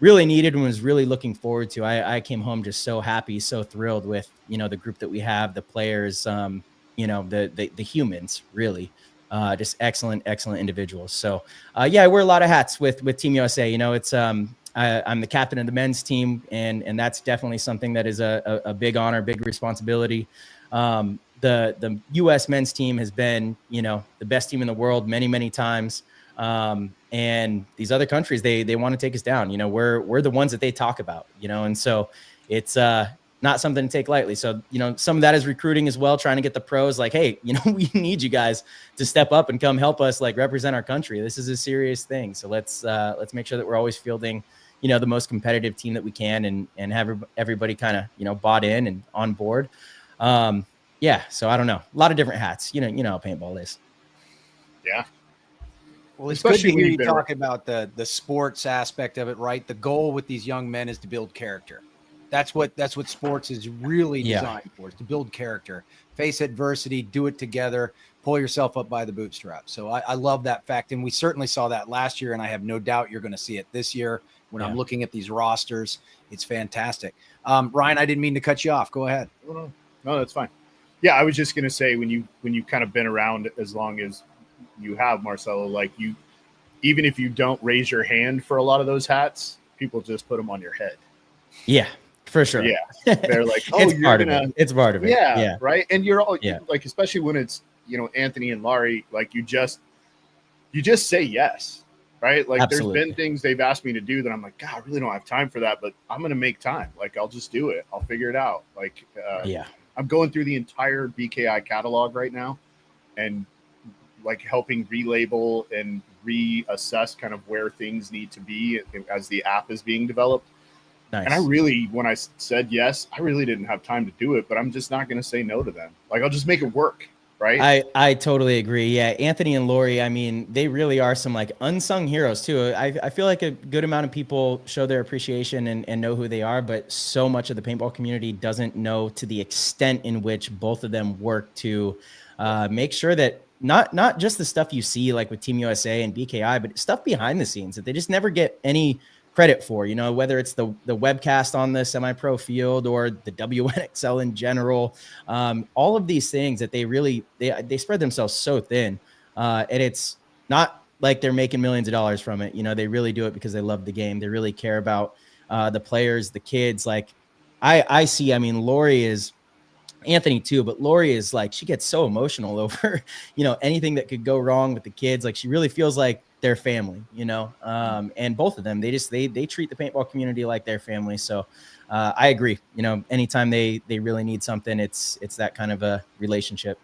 really needed and was really looking forward to. I came home just so happy, so thrilled with, the group that we have, the players, the humans, really, just excellent individuals. So, I wear a lot of hats with Team USA. It's, I'm the captain of the men's team, and that's definitely something that is a big honor, big responsibility. The U.S. men's team has been, the best team in the world many, many times. And these other countries, they want to take us down. We're the ones that they talk about, and so it's not something to take lightly. So, some of that is recruiting as well, trying to get the pros like, hey, we need you guys to step up and come help us like represent our country. This is a serious thing. So let's make sure that we're always fielding, the most competitive team that we can and have everybody kind of, bought in and on board. Yeah. So I don't know. A lot of different hats, you know how paintball is. Yeah. Well, it's especially good to hear you talk about the sports aspect of it, right? The goal with these young men is to build character. That's what sports is really designed for, is to build character, face adversity, do it together, pull yourself up by the bootstraps. So I love that fact. And we certainly saw that last year, and I have no doubt you're going to see it this year when I'm looking at these rosters. It's fantastic. Ryan, I didn't mean to cut you off. Go ahead. No, that's fine. Yeah, I was just going to say, when you kind of been around as long as you have, Marcelo, like even if you don't raise your hand for a lot of those hats, people just put them on your head. Yeah. For sure. Yeah. They're like, oh, it's part of it. It's part of it. Yeah. Right. And you're all like, especially when it's, Anthony and Laurie, like you just say yes. Right. Like Absolutely. There's been things they've asked me to do that I'm like, God, I really don't have time for that, but I'm going to make time. Like, I'll just do it. I'll figure it out. Like, I'm going through the entire BKI catalog right now and like helping relabel and reassess kind of where things need to be as the app is being developed. Nice. And I really, when I said yes, I really didn't have time to do it, but I'm just not going to say no to them. Like, I'll just make it work. Right. I totally agree. Yeah. Anthony and Laurie, I mean, they really are some like unsung heroes too. I feel like a good amount of people show their appreciation and know who they are, but so much of the paintball community doesn't know to the extent in which both of them work to make sure that not just the stuff you see like with Team USA and BKI, but stuff behind the scenes that they just never get any credit for, whether it's the webcast on the semi-pro field or the WNXL in general, all of these things that they really, they spread themselves so thin, and it's not like they're making millions of dollars from it. They really do it because they love the game. They really care about the players, the kids. Like I see, I mean, Laurie is, Anthony too, but Laurie is like, she gets so emotional over, anything that could go wrong with the kids. Like she really feels like their family, and both of them, they treat the paintball community like their family. So I agree, anytime they really need something, it's that kind of a relationship.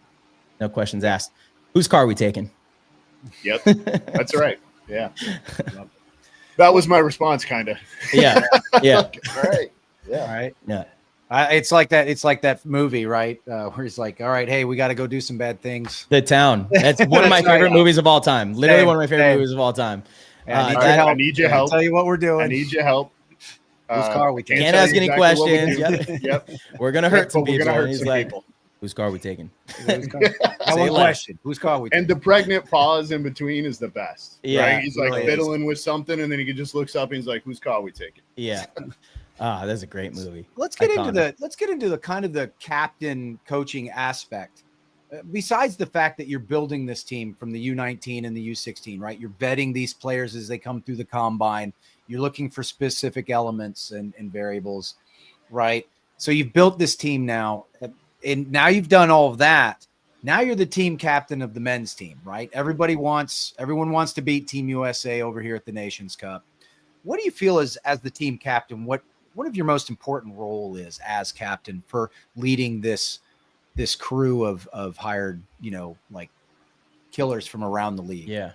No questions asked. Whose car are we taking? Yep. That's right. Yeah. That was my response. Kind of. Yeah. Yeah. All right. Yeah. All right. Yeah. It's like that movie, right? Where he's like, all right, hey, we got to go do some bad things. The Town. That's one of my favorite movies of all time. Literally one of my favorite movies of all time. I need your help. I'll tell you what we're doing. I need your help. Whose car are we taking? Can't ask any questions. Yep. We're going to hurt some people. We're going to hurt some people. Whose car are we taking? One question. Whose car are we taking? And the pregnant pause in between is the best. Yeah. Right? He's like really fiddling with something, and then he just looks up and he's like, whose car are we taking? Yeah. That's a great movie. Let's get into the kind of the captain coaching aspect. Besides the fact that you're building this team from the U19 and the U16, right? You're vetting these players as they come through the combine. You're looking for specific elements and variables, right? So you've built this team now, and now you've done all of that. Now you're the team captain of the men's team, right? Everyone wants to beat Team USA over here at the Nations Cup. What do you feel as the team captain? What of your most important role is as captain for leading this crew of hired, like killers from around the league? Yeah.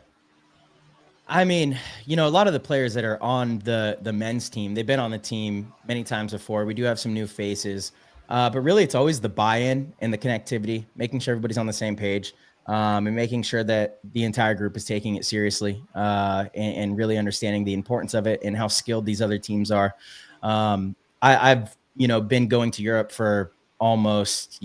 I mean, a lot of the players that are on the men's team, they've been on the team many times before. We do have some new faces, but really it's always the buy-in and the connectivity, making sure everybody's on the same page, and making sure that the entire group is taking it seriously, and really understanding the importance of it and how skilled these other teams are. I've, been going to Europe for almost,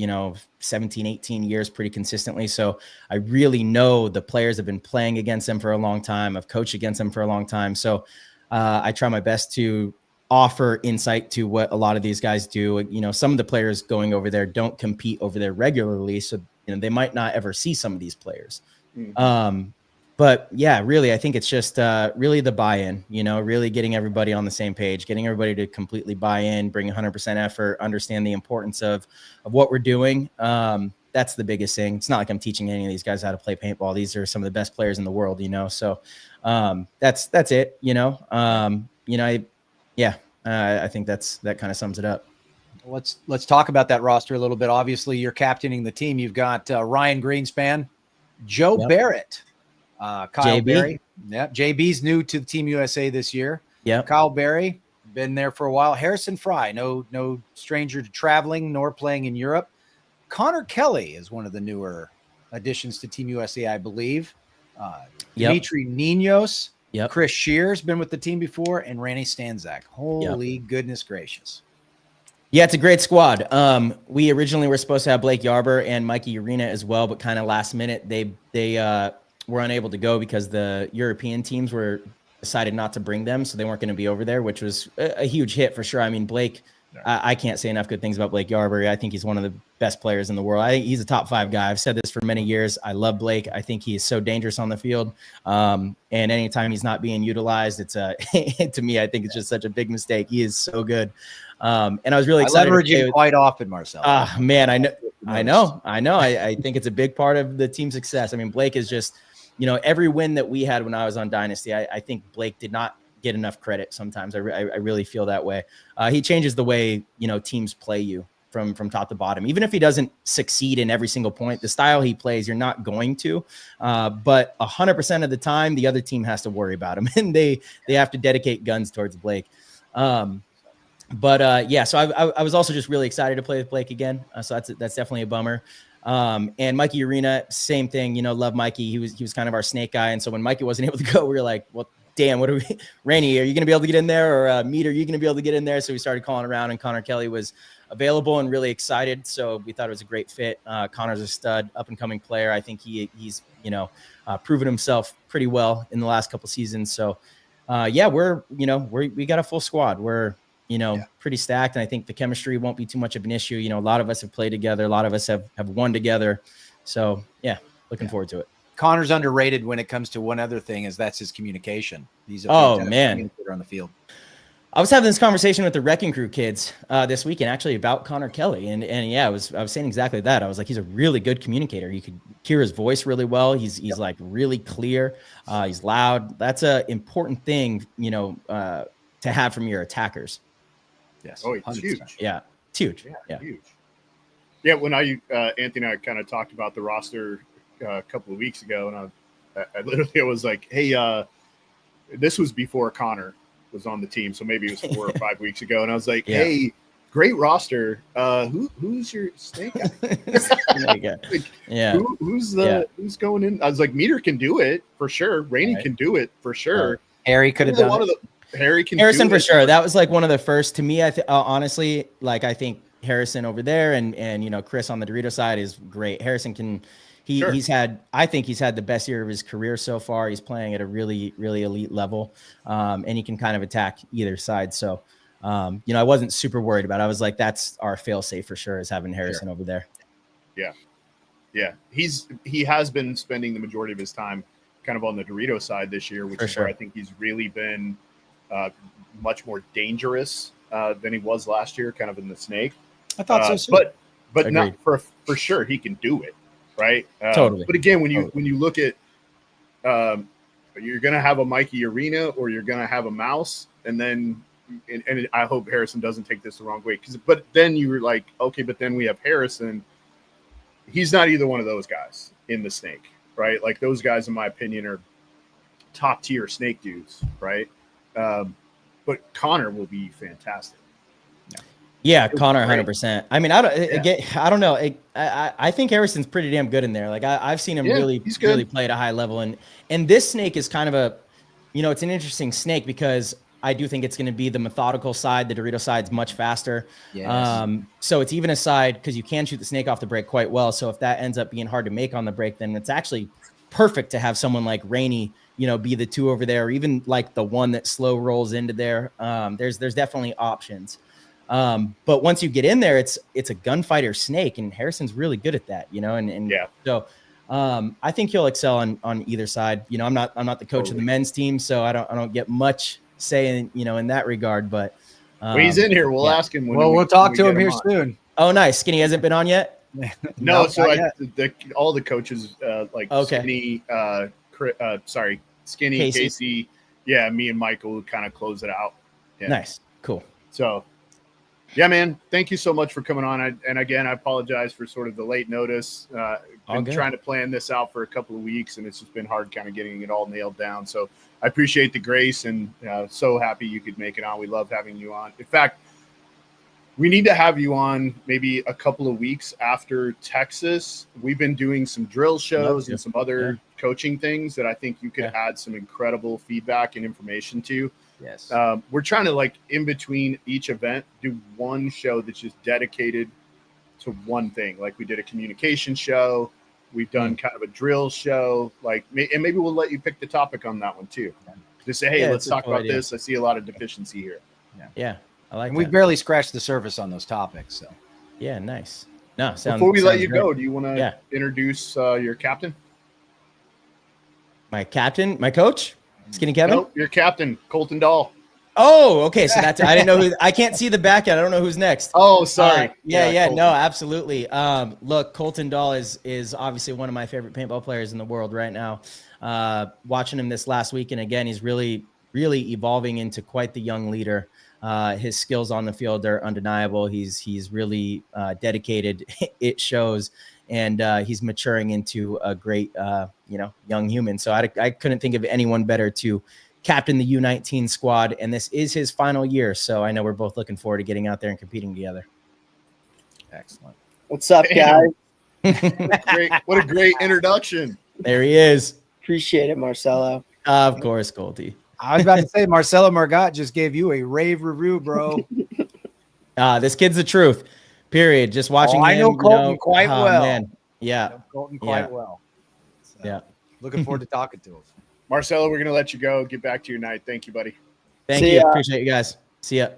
17, 18 years pretty consistently. So I really know the players have been playing against them for a long time. I've coached against them for a long time. So I try my best to offer insight to what a lot of these guys do. Some of the players going over there don't compete over there regularly. So, they might not ever see some of these players. Mm-hmm. But yeah, really, I think it's just really the buy-in, really getting everybody on the same page, getting everybody to completely buy in, bring 100% effort, understand the importance of what we're doing. That's the biggest thing. It's not like I'm teaching any of these guys how to play paintball. These are some of the best players in the world, So that's it, I think that kind of sums it up. Let's talk about that roster a little bit. Obviously, you're captaining the team. You've got Ryan Greenspan, Joe Barrett, Kyle JB. Berry. Yep, JB's new to Team USA this year. Yeah, Kyle Berry, been there for a while. Harrison Fry, no stranger to traveling nor playing in Europe. Connor Kelly is one of the newer additions to Team USA, I believe. Dimitri Ninos, Chris Shear's been with the team before, and Randy Stanzak. Holy goodness gracious. Yeah, it's a great squad. We originally were supposed to have Blake Yarber and Mikey Arena as well, but kind of last minute they were unable to go because the European teams were decided not to bring them, so they weren't going to be over there, which was a huge hit for sure. I mean, Blake, I can't say enough good things about Blake Yarber. I think he's one of the best players in the world. I think he's a top 5 guy. I've said this for many years. I love Blake. I think he is so dangerous on the field. And anytime he's not being utilized, it's to me, I think it's just such a big mistake. He is so good. And I was really excited. I leverage you quite often, Marcel. Man, I know. I think it's a big part of the team's success. I mean, Blake is just, every win that we had when I was on Dynasty, I think Blake did not get enough credit sometimes. I really feel that way. He changes the way, teams play you from top to bottom. Even if he doesn't succeed in every single point, the style he plays, you're not going to. But 100% of the time, the other team has to worry about him, and they have to dedicate guns towards Blake. So I was also just really excited to play with Blake again. So that's definitely a bummer. And Mikey Arena, same thing, love Mikey. He was kind of our snake guy. And so when Mikey wasn't able to go, we were like, well, damn, what are we, Rainey, are you going to be able to get in there? Or Meat, are you going to be able to get in there? So we started calling around, and Connor Kelly was available and really excited. So we thought it was a great fit. Connor's a stud, up and coming player. I think he's proven himself pretty well in the last couple seasons. So we got a full squad. We're, pretty stacked. And I think the chemistry won't be too much of an issue. A lot of us have played together. A lot of us have won together. So looking forward to it. Connor's underrated when it comes to one other thing, is that's his communication. He's a communicator on the field. I was having this conversation with the Wrecking Crew kids this weekend, actually, about Connor Kelly. And I was saying exactly that. I was like, he's a really good communicator. You could hear his voice really well. He's like really clear. He's loud. That's a important thing, to have from your attackers. Yes. Oh, it's huge. Yeah. It's huge. Yeah. Huge. Yeah. When Anthony and I kind of talked about the roster a couple of weeks ago, and I literally was like, hey, this was before Connor was on the team. So maybe it was 4 or 5 weeks ago. And I was like, hey, great roster. Who's your snake guy? Who's going in? I was like, Meter can do it for sure. Rainey can do it for sure. Harry could have done it. Harrison for sure. That was like one of the first to me. Honestly, like I think Harrison over there and Chris on the Dorito side is great. Harrison can. He's had the best year of his career so far. He's playing at a really, really elite level, and he can kind of attack either side. So, I wasn't super worried about it. I was like, that's our fail safe for sure, is having Harrison over there. Yeah. He has been spending the majority of his time kind of on the Dorito side this year, which is where I think he's really been much more dangerous than he was last year, kind of in the snake. I thought so too. But not for sure he can do it. Right. Totally. But again, when you look at, you're going to have a Mikey Arena or you're going to have a Mouse. And then, and I hope Harrison doesn't take this the wrong way. But then you were like, okay, but then we have Harrison. He's not either one of those guys in the snake, right? Like those guys, in my opinion, are top tier snake dudes. Right. But Connor will be fantastic. Yeah, Connor, 100%. I mean, I don't know. I think Harrison's pretty damn good in there. Like I've seen him really play at a high level, and this snake is kind of a, it's an interesting snake because I do think it's going to be the methodical side. The Dorito side's much faster. Yes. So it's even a side because you can shoot the snake off the break quite well. So if that ends up being hard to make on the break, then it's actually perfect to have someone like Rainey, be the 2 over there, or even like the 1 that slow rolls into there. There's definitely options. But once you get in there, it's a gunfighter snake, and Harrison's really good at that, So I think he'll excel on either side. I'm not the coach of the men's team, so I don't get much say in that regard. But he's in here. We'll ask him. We'll talk to him here soon. Oh, nice. Skinny hasn't been on yet. No, so all the coaches Skinny, Skinny, Casey. Yeah, me and Michael would kind of close it out. Yeah. Nice, cool. So. Yeah, man. Thank you so much for coming on. And again, I apologize for sort of the late notice. Been trying to plan this out for a couple of weeks, and it's just been hard kind of getting it all nailed down. So I appreciate the grace, and so happy you could make it on. We love having you on. In fact, we need to have you on maybe a couple of weeks after Texas. We've been doing some drill shows and some other coaching things that I think you could add some incredible feedback and information to. Yes. We're trying to, like, in between each event, do one show that's just dedicated to one thing. Like, we did a communication show. We've done kind of a drill show. Like, and maybe we'll let you pick the topic on that one too. Just say, hey, let's talk about this. I see a lot of deficiency here. Yeah. I like and we've barely scratched the surface on those topics. So yeah, nice. No, before we let you go, do you want to introduce your captain? My captain, my coach, Skinny Kevin. Nope, your captain, Colton Dahl. Oh, okay. So that's I didn't know who. I can't see the back end. I don't know who's next. Oh, sorry. Yeah. No, absolutely. Look, Colton Dahl is obviously one of my favorite paintball players in the world right now. Watching him this last week, and again, he's really evolving into quite the young leader. His skills on the field are undeniable. He's really dedicated. It shows, and he's maturing into a great, young human. So I couldn't think of anyone better to captain the U19 squad, and this is his final year. So I know we're both looking forward to getting out there and competing together. Excellent. What's up, guys? What a great introduction. There he is. Appreciate it, Marcelo. Of course, Colty. I was about to say, Marcelo Margot just gave you a rave review, bro. This kid's the truth. Period. Just watching him. I know Colton quite well. Man. Yeah. I know Colton quite well. So, yeah. Looking forward to talking to him. Marcelo, we're going to let you go. Get back to your night. Thank you, buddy. Thank you. Appreciate you guys. See ya.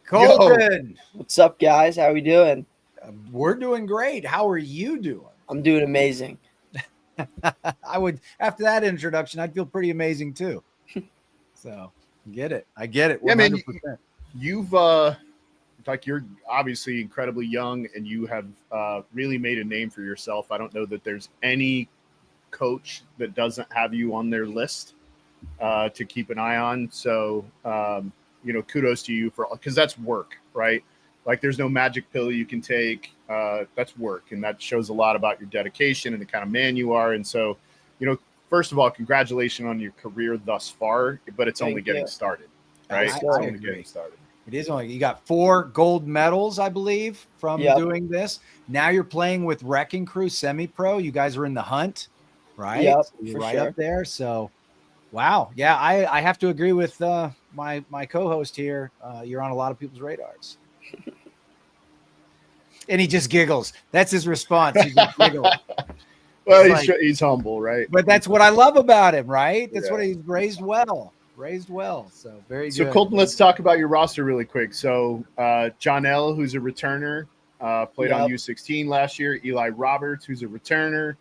Colton. What's up, guys? How we doing? We're doing great. How are you doing? I'm doing amazing. I would, after that introduction, I'd feel pretty amazing too. So get it. I get it. 100%. Yeah, man. You've you're obviously incredibly young, and you have really made a name for yourself. I don't know that there's any coach that doesn't have you on their list to keep an eye on. So, kudos to you because that's work, right? Like, there's no magic pill you can take. That's work, and that shows a lot about your dedication and the kind of man you are. And so, first of all, congratulations on your career thus far, but it's only getting started, right? It's only getting started. It is only, you got 4 gold medals, I believe, from doing this. Now you're playing with Wrecking Crew Semi-Pro. You guys are in the hunt, right? Yep, so you're right up there. So, wow. Yeah, I have to agree with my co-host here. You're on a lot of people's radars. And he just giggles. That's his response. He just giggles. Well, he's humble, right? But that's what I love about him, right? That's what he's raised well. So very good. So Colton, let's talk about your roster really quick. So John L., who's a returner, played on U16 last year. Eli Roberts, who's a returner.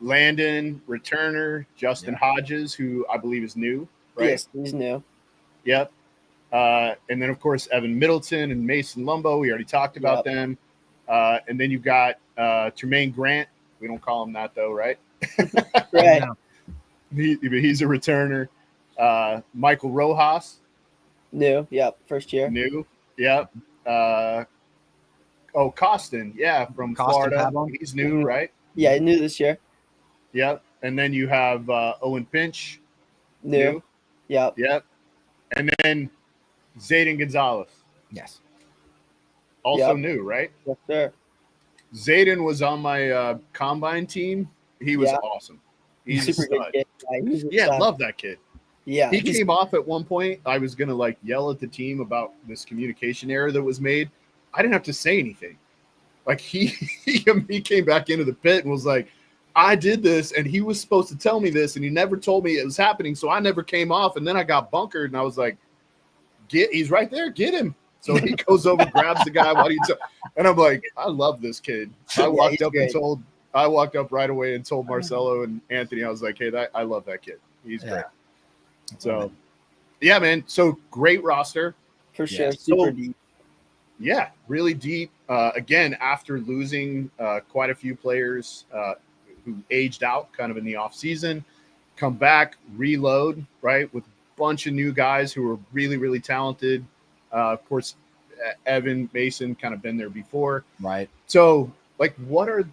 Landon, returner. Justin Hodges, who I believe is new, right? Yes, he's new. Yep. And then, of course, Evan Middleton and Mason Lumbo. We already talked about them. And then you've got Tremaine Grant. We don't call him that, though, right? Right. He's a returner. Michael Rojas. New. Yep. First year. New. Yep. Costin. Yeah, from Florida. He's new, right? Yeah, new this year. Yep. And then you have Owen Finch. New. Yep. Yep. And then Zayden Gonzalez. Yes. Also new, right? Yes, sir. Zayden was on my combine team. He was awesome. He's super good kid. Yeah, love that kid. Yeah. He came off at one point. I was going to yell at the team about this communication error that was made. I didn't have to say anything. He came back into the pit and was like, I did this, and he was supposed to tell me this, and he never told me it was happening, so I never came off, and then I got bunkered, and I was like, he's right there, get him. So he goes over, grabs the guy, and I'm like, I love this kid. I walked up right away and told Marcelo and Anthony, I was like, hey, I love that kid. He's great. So, yeah, man. So great roster. For sure. Super deep. Yeah, really deep. Again, after losing quite a few players who aged out kind of in the off season, come back, reload, right, with bunch of new guys who are really, really talented. Of course, Evan Mason kind of been there before. Right. So, like, what are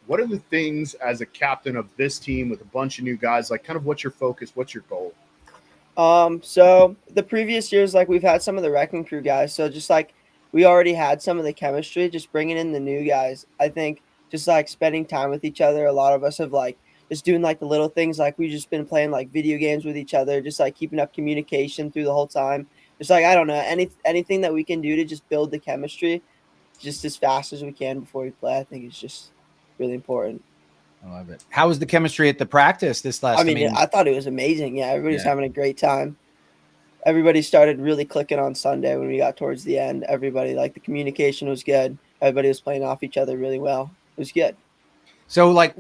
the things as a captain of this team with a bunch of new guys? Like, kind of what's your focus? What's your goal? So the previous years, like we've had some of the wrecking crew guys. So just like we already had some of the chemistry, just bringing in the new guys. I think just like spending time with each other. A lot of us have like just doing like the little things. Like we've just been playing like video games with each other, just like keeping up communication through the whole time. Just like, I don't know, anything that we can do to just build the chemistry just as fast as we can before we play, I think is just really important. I love it. How was the chemistry at the practice this last? I mean, I thought it was amazing. Yeah, everybody's having a great time. Everybody started really clicking on Sunday when we got towards the end. Everybody, like, the communication was good. Everybody was playing off each other really well. It was good. So, like,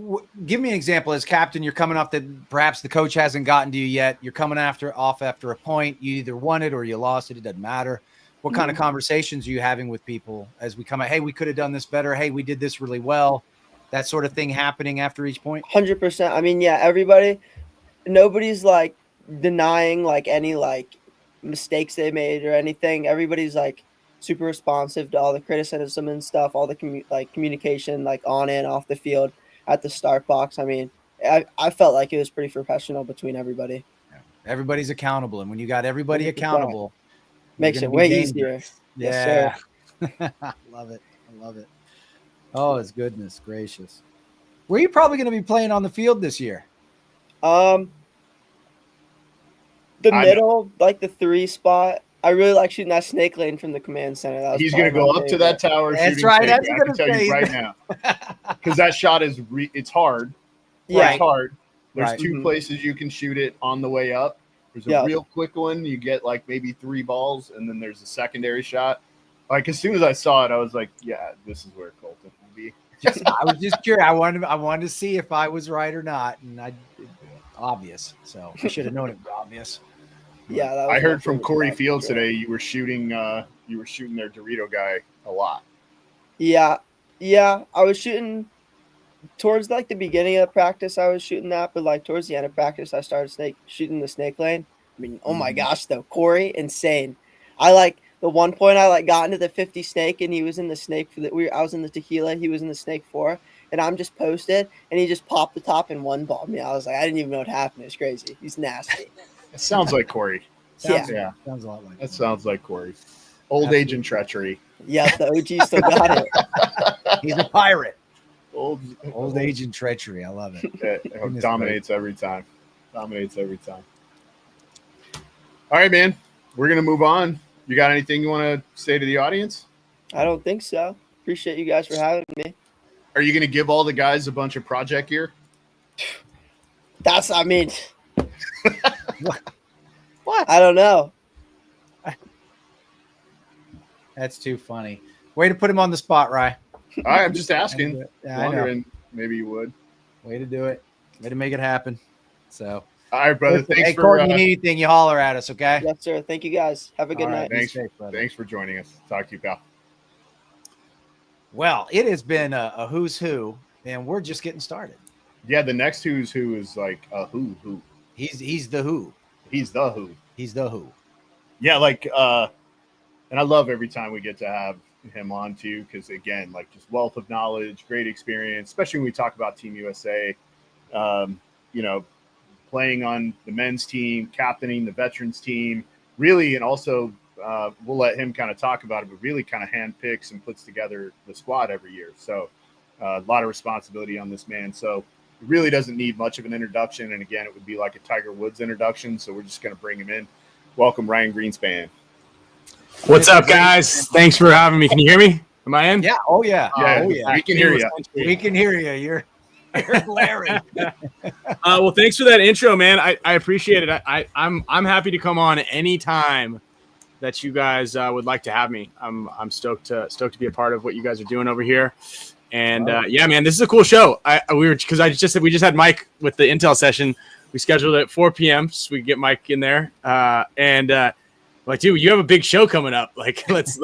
give me an example. As captain, you're coming off that perhaps the coach hasn't gotten to you yet. You're coming after a point. You either won it or you lost it. It doesn't matter. What kind of conversations are you having with people as we come out? Hey, we could have done this better. Hey, we did this really well. That sort of thing happening after each point? 100%. I mean, yeah, nobody's, like, denying, like, any, like, mistakes they made or anything. Everybody's, like, super responsive to all the criticism and stuff, all the communication, like, on and off the field at the start box. I mean, I felt like it was pretty professional between everybody. Everybody's accountable. And when you got everybody 100%. accountable, Makes it way easier. Yeah. Yes, sir. I love it. Oh, it's goodness gracious. Where are you probably going to be playing on the field this year? The middle, like the 3 spot. I really like shooting that snake lane from the command center. He's going to go up to that tower. That's right. That's what I'm going to tell you right now. Because that shot is it's hard. Yeah. It's hard. There's Right. 2 places you can shoot it on the way up. There's a real quick one. You get like maybe 3 balls, and then there's a secondary shot. Like, as soon as I saw it, I was like, yeah, this is where Colton will be. I was just curious. I wanted to see if I was right or not. And obvious. So I should have known it was obvious. Yeah. That was I my heard from favorite Corey spot, Fields for sure. today you were shooting their Dorito guy a lot. Yeah. I was shooting towards like the beginning of practice. I was shooting that, but like towards the end of practice, I started shooting the snake lane. I mean, oh my gosh, though, Corey, insane. I like the one point I like got into the 50 snake, and he was in the snake I was in the tequila, he was in the snake 4, and I'm just posted, and he just popped the top and one balled me. I was like, I didn't even know what happened. It was crazy. He's nasty. It sounds like Corey. Sounds a lot like That sounds like Corey. Old age and treachery. Yeah, the OG still got it. He's a pirate. Old age and treachery. I love it. It dominates every time. All right, man. We're going to move on. You got anything you want to say to the audience? I don't think so. Appreciate you guys for having me. Are you going to give all the guys a bunch of project gear? What? What? I don't know. That's too funny. Way to put him on the spot, Rye. All right, I'm just asking. Yeah, I know. Wondering, maybe you would. Way to do it. Way to make it happen. So, all right, brother. Thanks for Courtney, you need anything, you holler at us, okay? Yes, sir. Thank you guys. Have a good night. Thanks for joining us. Talk to you, pal. Well, it has been a who's who, and we're just getting started. Yeah, the next who's who is like a who. He's the who. He's the who. He's the who. Yeah, like and I love every time we get to have him on too, because again, like, just wealth of knowledge, great experience, especially when we talk about Team USA. Playing on the men's team, captaining the veterans team, really, and also we'll let him kind of talk about it, but really kind of handpicks and puts together the squad every year. So a lot of responsibility on this man. So it really doesn't need much of an introduction. And again, it would be like a Tiger Woods introduction. So we're just going to bring him in. Welcome, Ryan Greenspan. What's up, guys? Thanks for having me. Can you hear me? Am I in? Yeah. Oh, yeah. We can hear you. We can hear you. You're Larry. Well, thanks for that intro, man. I appreciate it. I'm happy to come on anytime that you guys would like to have me. I'm stoked to be a part of what you guys are doing over here. And yeah, man, this is a cool show. We just had Mike with the Intel session. We scheduled it at 4 p.m. so we could get Mike in there. Like, dude, you have a big show coming up. Like, let's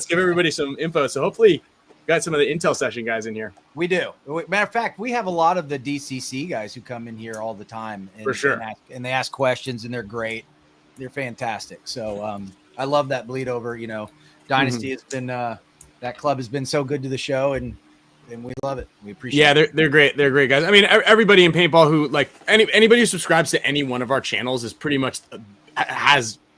give everybody some info. So hopefully got some of the Intel session guys in here. We do. Matter of fact, we have a lot of the DCC guys who come in here all the time. And, For sure. And they ask questions, and they're great. They're fantastic. So I love that bleed over. Dynasty has been that club has been so good to the show, and we love it. We appreciate it. Yeah, they're great. They're great guys. I mean, everybody in paintball who like anybody who subscribes to any one of our channels is pretty much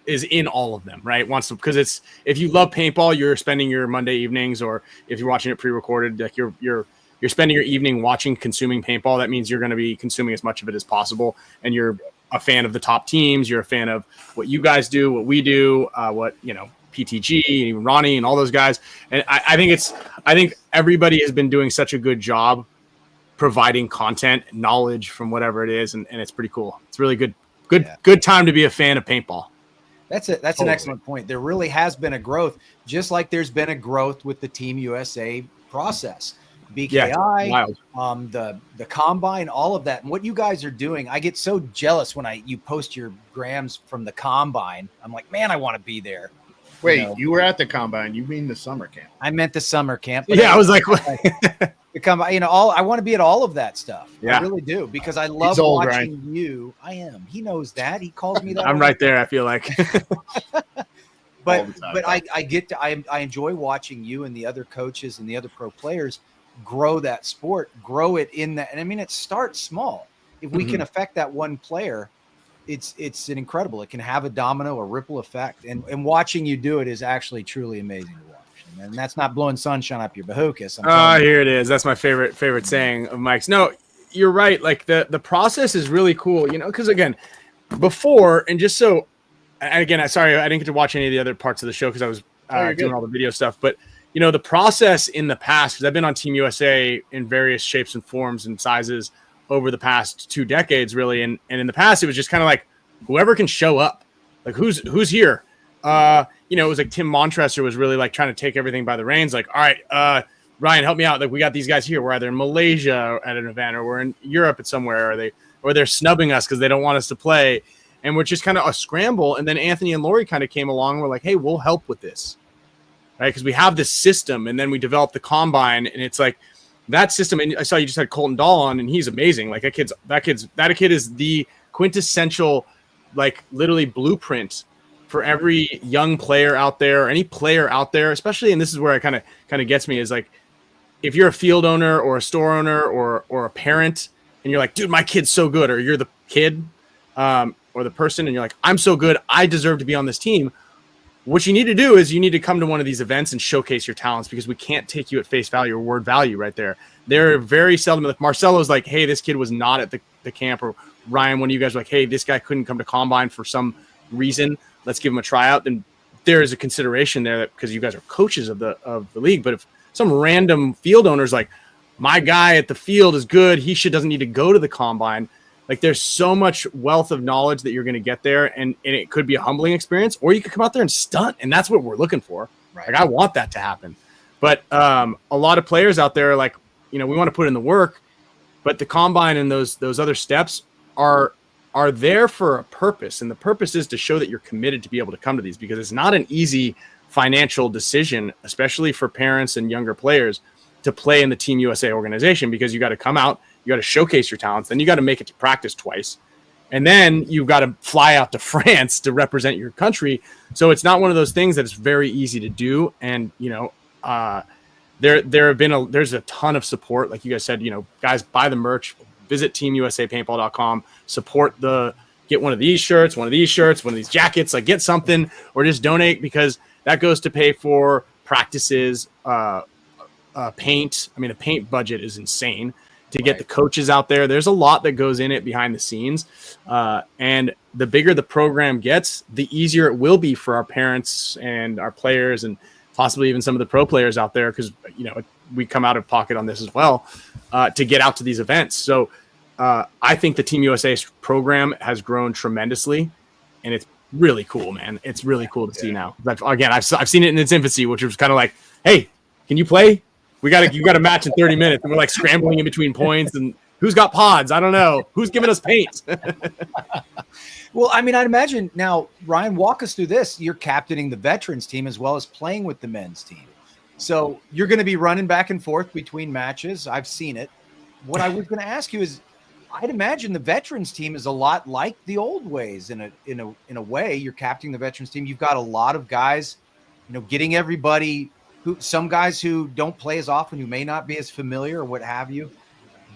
is in all of them, right? Because it's, if you love paintball, you're spending your Monday evenings, or if you're watching it pre-recorded, like you're spending your evening consuming paintball. That means you're going to be consuming as much of it as possible, and you're a fan of the top teams. You're a fan of what you guys do, what we do, PTG, and even Ronnie and all those guys. And I think everybody has been doing such a good job providing content, knowledge from whatever it is, and it's pretty cool. It's really good time to be a fan of paintball. That's an excellent point. There really has been a growth, just like there's been a growth with the Team USA process. BKI, the combine, all of that. And what you guys are doing, I get so jealous when you post your grams from the combine. I'm like, man, I want to be there. Wait, you were at the combine. You mean the summer camp? I meant the summer camp. Yeah, I was like, the combine, I want to be at all all stuff. Yeah. I really do, because I love watching you. I am. He knows that. He calls me that. I'm right there, I feel like. But I enjoy watching you and the other coaches and the other pro players grow that sport, grow it in that. And I mean, it starts small. If we can affect that one player, it's an incredible. It can have a domino, a ripple effect. And watching you do it is actually truly amazing to watch. And that's not blowing sunshine up your bahookus. Here it is. That's my favorite saying of Mike's. No, you're right. Like the process is really cool, because again, before, and just so, and again, sorry, I didn't get to watch any of the other parts of the show because I was doing all the video stuff. But the process in the past, because I've been on Team USA in various shapes and forms and sizes over the past 2 decades, really. And in the past, it was just kind of like whoever can show up, like who's here. It was like Tim Montresor was really like trying to take everything by the reins. Like, all right, Ryan, help me out. Like, we got these guys here. We're either in Malaysia at an event, or we're in Europe at somewhere, or they're snubbing us because they don't want us to play. And we're just kind of a scramble. And then Anthony and Lori kind of came along. And we're like, hey, we'll help with this. Right. Because we have this system, and then we developed the combine, and it's like that system. And I saw you just had Colton Dahl on, and he's amazing. Like that kid is the quintessential, like literally blueprint for every young player out there, or any player out there, especially. And this is where it kind of gets me, is like, if you're a field owner or a store owner or a parent, and you're like, dude, my kid's so good, or you're the kid or the person, and you're like, I'm so good, I deserve to be on this team. What you need to do is you need to come to one of these events and showcase your talents, because we can't take you at face value or word value right there. They're very seldom, like Marcelo's like, hey, this kid was not at the camp, or Ryan, one of you guys were like, hey, this guy couldn't come to combine for some reason, let's give him a tryout. Then there is a consideration there, that because you guys are coaches of the league. But if some random field owner's like, my guy at the field is good, he doesn't need to go to the combine. Like, there's so much wealth of knowledge that you're going to get there, and it could be a humbling experience, or you could come out there and stunt, and that's what we're looking for. Right. Like, I want that to happen. But a lot of players out there are like, we want to put in the work, but the combine and those other steps are there for a purpose, and the purpose is to show that you're committed to be able to come to these, because it's not an easy financial decision, especially for parents and younger players, to play in the Team USA organization, because you got to come out, you got to showcase your talents, then you got to make it to practice twice, and then you've got to fly out to France to represent your country. So it's not one of those things that it's very easy to do. And there's a ton of support, like you guys said. Guys, buy the merch, visit teamusapaintball.com, get one of these shirts, one of these jackets, like get something, or just donate, because that goes to pay for practices, paint. I mean, the paint budget is insane to get the coaches out there. There's a lot that goes in it behind the scenes. And the bigger the program gets, the easier it will be for our parents and our players, and possibly even some of the pro players out there, because, we come out of pocket on this as well, to get out to these events. So I think the Team USA program has grown tremendously, and it's really cool, man. It's really cool to see now. I've seen it in its infancy, which was kind of like, hey, can you play? You got a match in 30 minutes, and we're like scrambling in between points, and who's got pods? I don't know. Who's giving us paint? Well, I mean, I'd imagine now, Ryan, walk us through this. You're captaining the veterans team as well as playing with the men's team. So you're going to be running back and forth between matches. I've seen it. What I was going to ask you is, I'd imagine the veterans team is a lot like the old ways in a way. You're captaining the veterans team. You've got a lot of guys, getting everybody some guys who don't play as often, who may not be as familiar or what have you,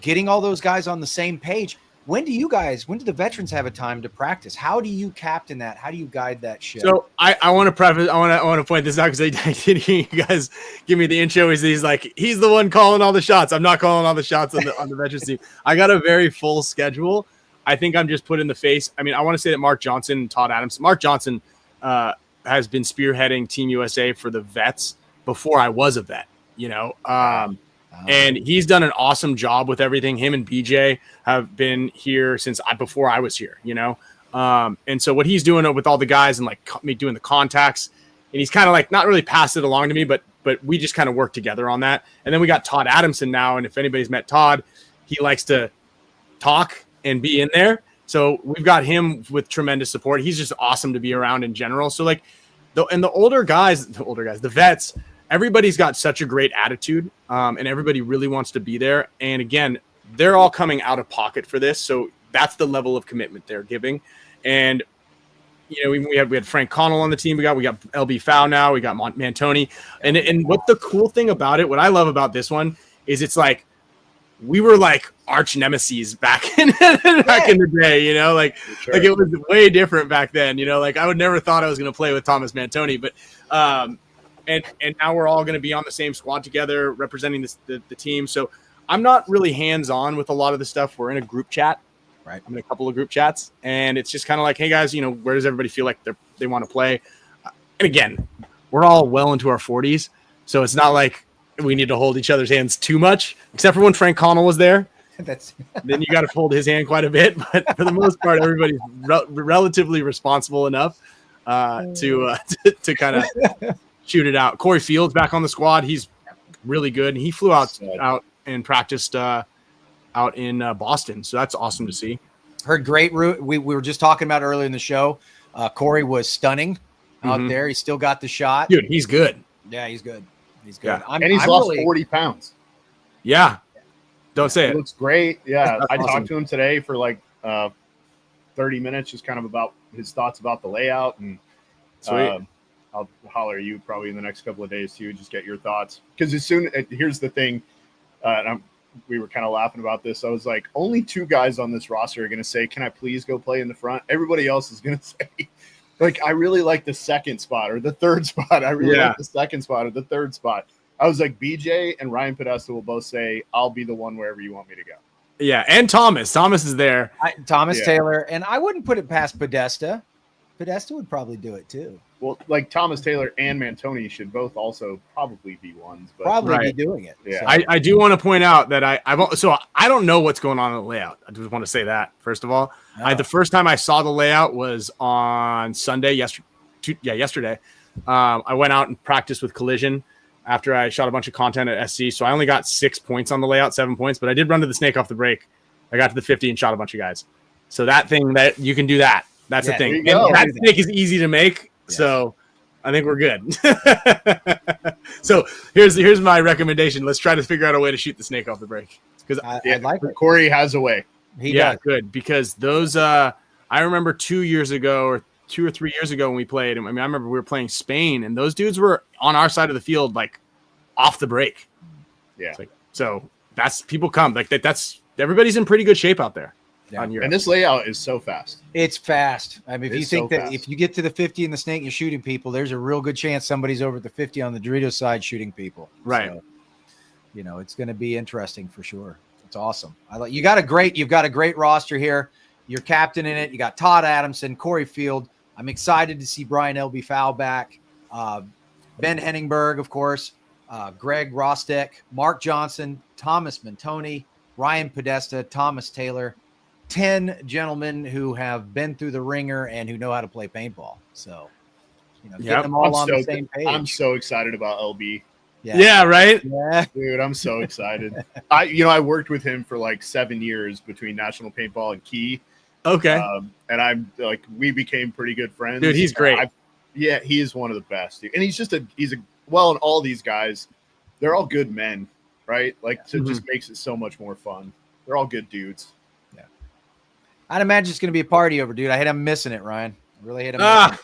getting all those guys on the same page. When do the veterans have a time to practice? How do you captain that? How do you guide that ship? So I want to preface, I want to point this out because I did hear you guys give me the intro. He's like, he's the one calling all the shots. I'm not calling all the shots on the veterans team. I got a very full schedule. I think I'm just put in the face. I mean, I want to say that Mark Johnson and Todd Adams. Mark Johnson has been spearheading Team USA for the vets before I was a vet, and he's done an awesome job with everything. Him and BJ have been here since before I was here, and so what he's doing with all the guys and like me doing the contacts, and he's kind of like not really passed it along to me, but we just kind of work together on that. And then we got Todd Adamson now, and if anybody's met Todd, he likes to talk and be in there. So we've got him with tremendous support. He's just awesome to be around in general. So like the older guys, the vets, everybody's got such a great attitude, and everybody really wants to be there. And again, they're all coming out of pocket for this. So that's the level of commitment they're giving. And, we had Frank Connell on the team. We got LB Fow now. We got Mantoni. And what the cool thing about it, what I love about this one is it's like, we were like arch nemesis back in the day, like it was way different back then, like I would never thought I was going to play with Thomas Mantoni, but, and now we're all going to be on the same squad together representing the team. So I'm not really hands-on with a lot of the stuff. We're in a group chat, right? I'm in a couple of group chats, and it's just kind of like, hey guys, where does everybody feel like they want to play? And again, we're all well into our 40s. So it's not like we need to hold each other's hands too much, except for when Frank Connell was there. Then you got to hold his hand quite a bit. But for the most part, everybody's relatively responsible enough to kind of shoot it out. Corey Fields back on the squad. He's really good. He flew out and practiced out in Boston. So that's awesome to see. Heard great. We were just talking about earlier in the show. Corey was stunning out there. He still got the shot. Dude, he's good. Yeah, he's good. He's good. Yeah. And he's lost 40 pounds. Yeah. Don't say it. Looks great. Yeah. That's I awesome. talked to him today for like 30 minutes, just kind of about his thoughts about the layout. And I'll holler at you probably in the next couple of days too. Just get your thoughts. Because here's the thing. We were kind of laughing about this. I was like, only 2 guys on this roster are going to say, can I please go play in the front? Everybody else is going to say, like, I really like the second spot or the third spot. I really like the second spot or the third spot. I was like, BJ and Ryan Podesta will both say, I'll be the one wherever you want me to go. Yeah, and Thomas. Thomas is there. Taylor. And I wouldn't put it past Podesta. Podesta would probably do it too. Well, like Thomas Taylor and Mantoni should both also probably be ones. But probably be doing it. Yeah. So. I do want to point out that I don't know what's going on in the layout. I just want to say that, first of all. The first time I saw the layout was on Sunday, yesterday. I went out and practiced with Collision after I shot a bunch of content at SC. So I only got 6 points on the layout, 7 points, but I did run to the snake off the break. I got to the 50 and shot a bunch of guys. So that thing that you can do that. That's the thing. And that snake is easy to make. Yeah. So I think we're good. So here's my recommendation. Let's try to figure out a way to shoot the snake off the break. Because I like it. Corey has a way. He does. Good. Because those I remember 2 years ago or 2 or 3 years ago when we played. I mean, I remember we were playing Spain, and those dudes were on our side of the field, like off the break. Yeah. So that's people come like that. That's everybody's in pretty good shape out there. Yeah. And this layout is so fast. It's fast. I mean, if you think that if you get to the 50 in the snake, you're shooting people, there's a real good chance somebody's over at the 50 on the Doritos side shooting people. Right. So, it's going to be interesting for sure. It's awesome. You've got a great roster here. You're captain in it. You got Todd Adamson, Corey Field. I'm excited to see Brian LB Fowl back. Ben Henningberg, of course. Greg Rostek, Mark Johnson, Thomas Mantoni, Ryan Podesta, Thomas Taylor. 10 gentlemen who have been through the ringer and who know how to play paintball. So, get them all on the same page. I'm so excited about LB. Yeah, right? Yeah. Dude, I'm so excited. I worked with him for like 7 years between National Paintball and Key. Okay. And I'm like, we became pretty good friends. Dude, he's great. He is one of the best, dude. And he's a well, and all these guys, they're all good men, right? Like, it just makes it so much more fun. They're all good dudes. Yeah. I'd imagine it's going to be a party over, dude. I hate him missing it, Ryan. I really hate him missing it.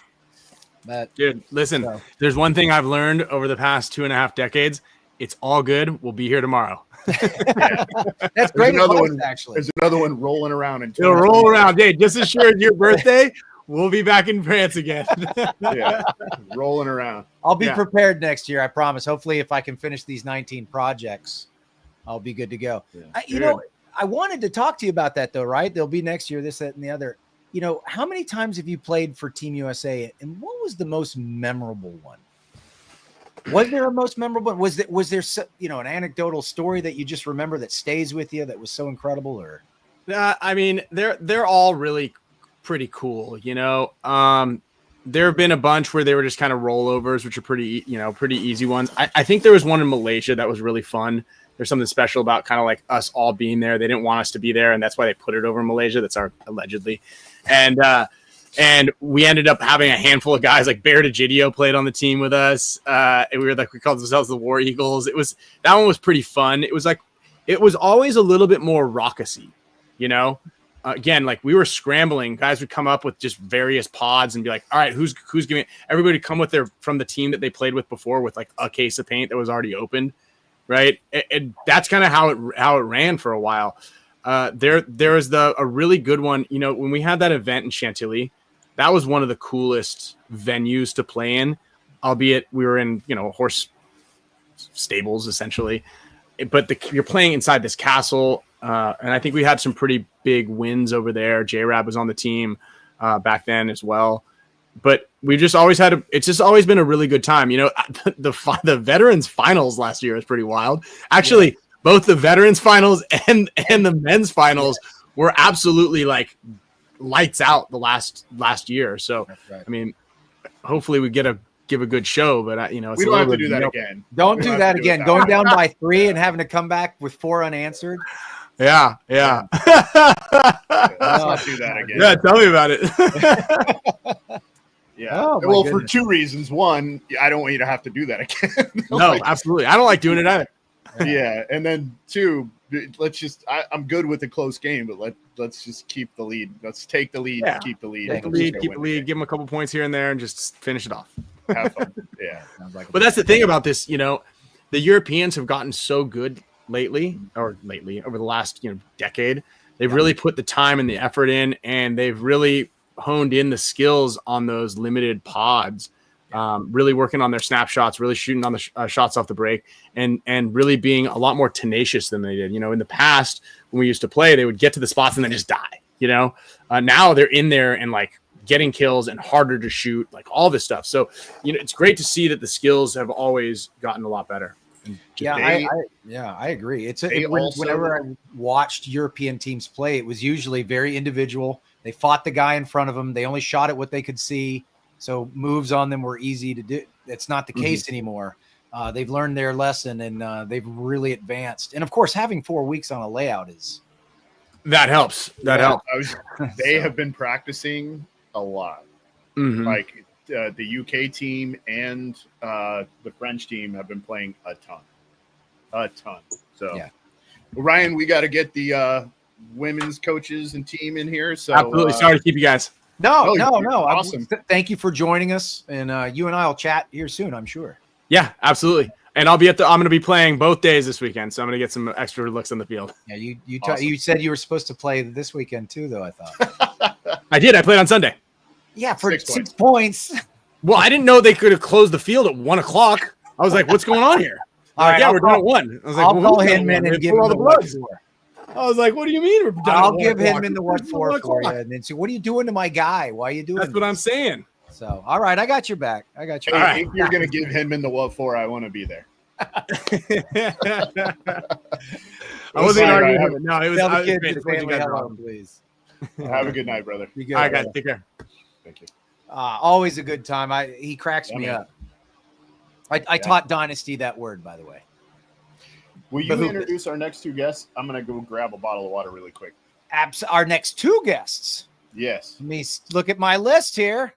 But, dude, listen, there's one thing I've learned over the past 2.5 decades. It's all good. We'll be here tomorrow. That's great. Actually, there's another one rolling around. It'll roll around. Hey, just as sure as your birthday, we'll be back in France again. Yeah, rolling around. I'll be prepared next year. I promise. Hopefully, if I can finish these 19 projects, I'll be good to go. Yeah. I wanted to talk to you about that, though, right? They'll be next year, this, that, and the other. How many times have you played for Team USA, and what was the most memorable one? Was there a most memorable? Was there an anecdotal story that you just remember that stays with you that was so incredible? Or I mean, they're all really pretty cool. There have been a bunch where they were just kind of rollovers, which are pretty easy ones. I think there was one in Malaysia that was really fun. There's something special about kind of like us all being there. They didn't want us to be there, and that's why they put it over in Malaysia. That's allegedly, and we ended up having a handful of guys like Bear DeGidio played on the team with us. And we called ourselves the War Eagles. That one was pretty fun. It was always a little bit more raucous-y, Again, like we were scrambling. Guys would come up with just various pods and be like, "All right, who's giving?" Everybody come with from the team that they played with before with like a case of paint that was already opened, right? And that's kind of how it ran for a while. There was a really good one. When we had that event in Chantilly, that was one of the coolest venues to play in, albeit we were in, horse stables essentially, but you're playing inside this castle. And I think we had some pretty big wins over there. J-Rab was on the team back then as well, but we've just always it's just always been a really good time. The veterans finals last year was pretty wild. Actually, both the veterans finals and the men's finals were absolutely like lights out the last year. So, right. I mean, hopefully we give a good show, but it's we don't have to do that again. Don't do that again. Going down by 3 and having to come back with 4 unanswered. Yeah. Let's not do that again. Yeah, tell me about it. Yeah. Oh, well, for 2 reasons. One, I don't want you to have to do that again. No, absolutely. I don't like doing it either. Yeah, and then 2, let's just I'm good with a close game, but let's just keep the lead. Let's take the lead, keep the lead. Keep the lead, give them a couple points here and there and just finish it off. Have fun. Yeah. But that's the thing about this, the Europeans have gotten so good lately over the last, decade. They've really put the time and the effort in, and they've really honed in the skills on those limited pods. Really working on their snapshots, really shooting on the shots off the break, and really being a lot more tenacious than they did. In the past when we used to play, they would get to the spots and then just die. Now they're in there and like getting kills and harder to shoot, like all this stuff. So it's great to see that the skills have always gotten a lot better. I agree. Whenever I watched European teams play, it was usually very individual. They fought the guy in front of them. They only shot at what they could see. So moves on them were easy to do. That's not the case anymore. They've learned their lesson and they've really advanced. And of course, having 4 weeks on a layout that helps. That helps. They have been practicing a lot. Like the UK team and the French team have been playing a ton. So, well, Ryan, we got to get the women's coaches and team in here. So absolutely. Sorry to keep you guys. No. Awesome. Thank you for joining us, and you and I will chat here soon, I'm sure. Yeah, absolutely. And I'm going to be playing both days this weekend, so I'm going to get some extra looks on the field. Yeah, you said you were supposed to play this weekend too, though. I thought I did. I played on Sunday. Yeah, for 6 points. Well, I didn't know they could have closed the field at 1:00. I was like, "What's going on here?" All right, we're done at 1. I was like, I'll call Hinman and give him the blood. I was like, "What do you mean we're done?" I'll give Hinman the what for you, and then say, "What are you doing to my guy? Why are you doing?" That's what I'm saying. So, all right, I got your back. If you're going to give Hinman the what for, I want to be there. I wasn't arguing. No, it was. Tell the kids hello, please. Have a good night, brother. Be good, all right, guys. Take care. Thank you. Always a good time. He cracks me up. I taught Dynasty that word, by the way. Will you introduce our next 2 guests? I'm going to go grab a bottle of water really quick. Our next 2 guests. Yes. Let me look at my list here.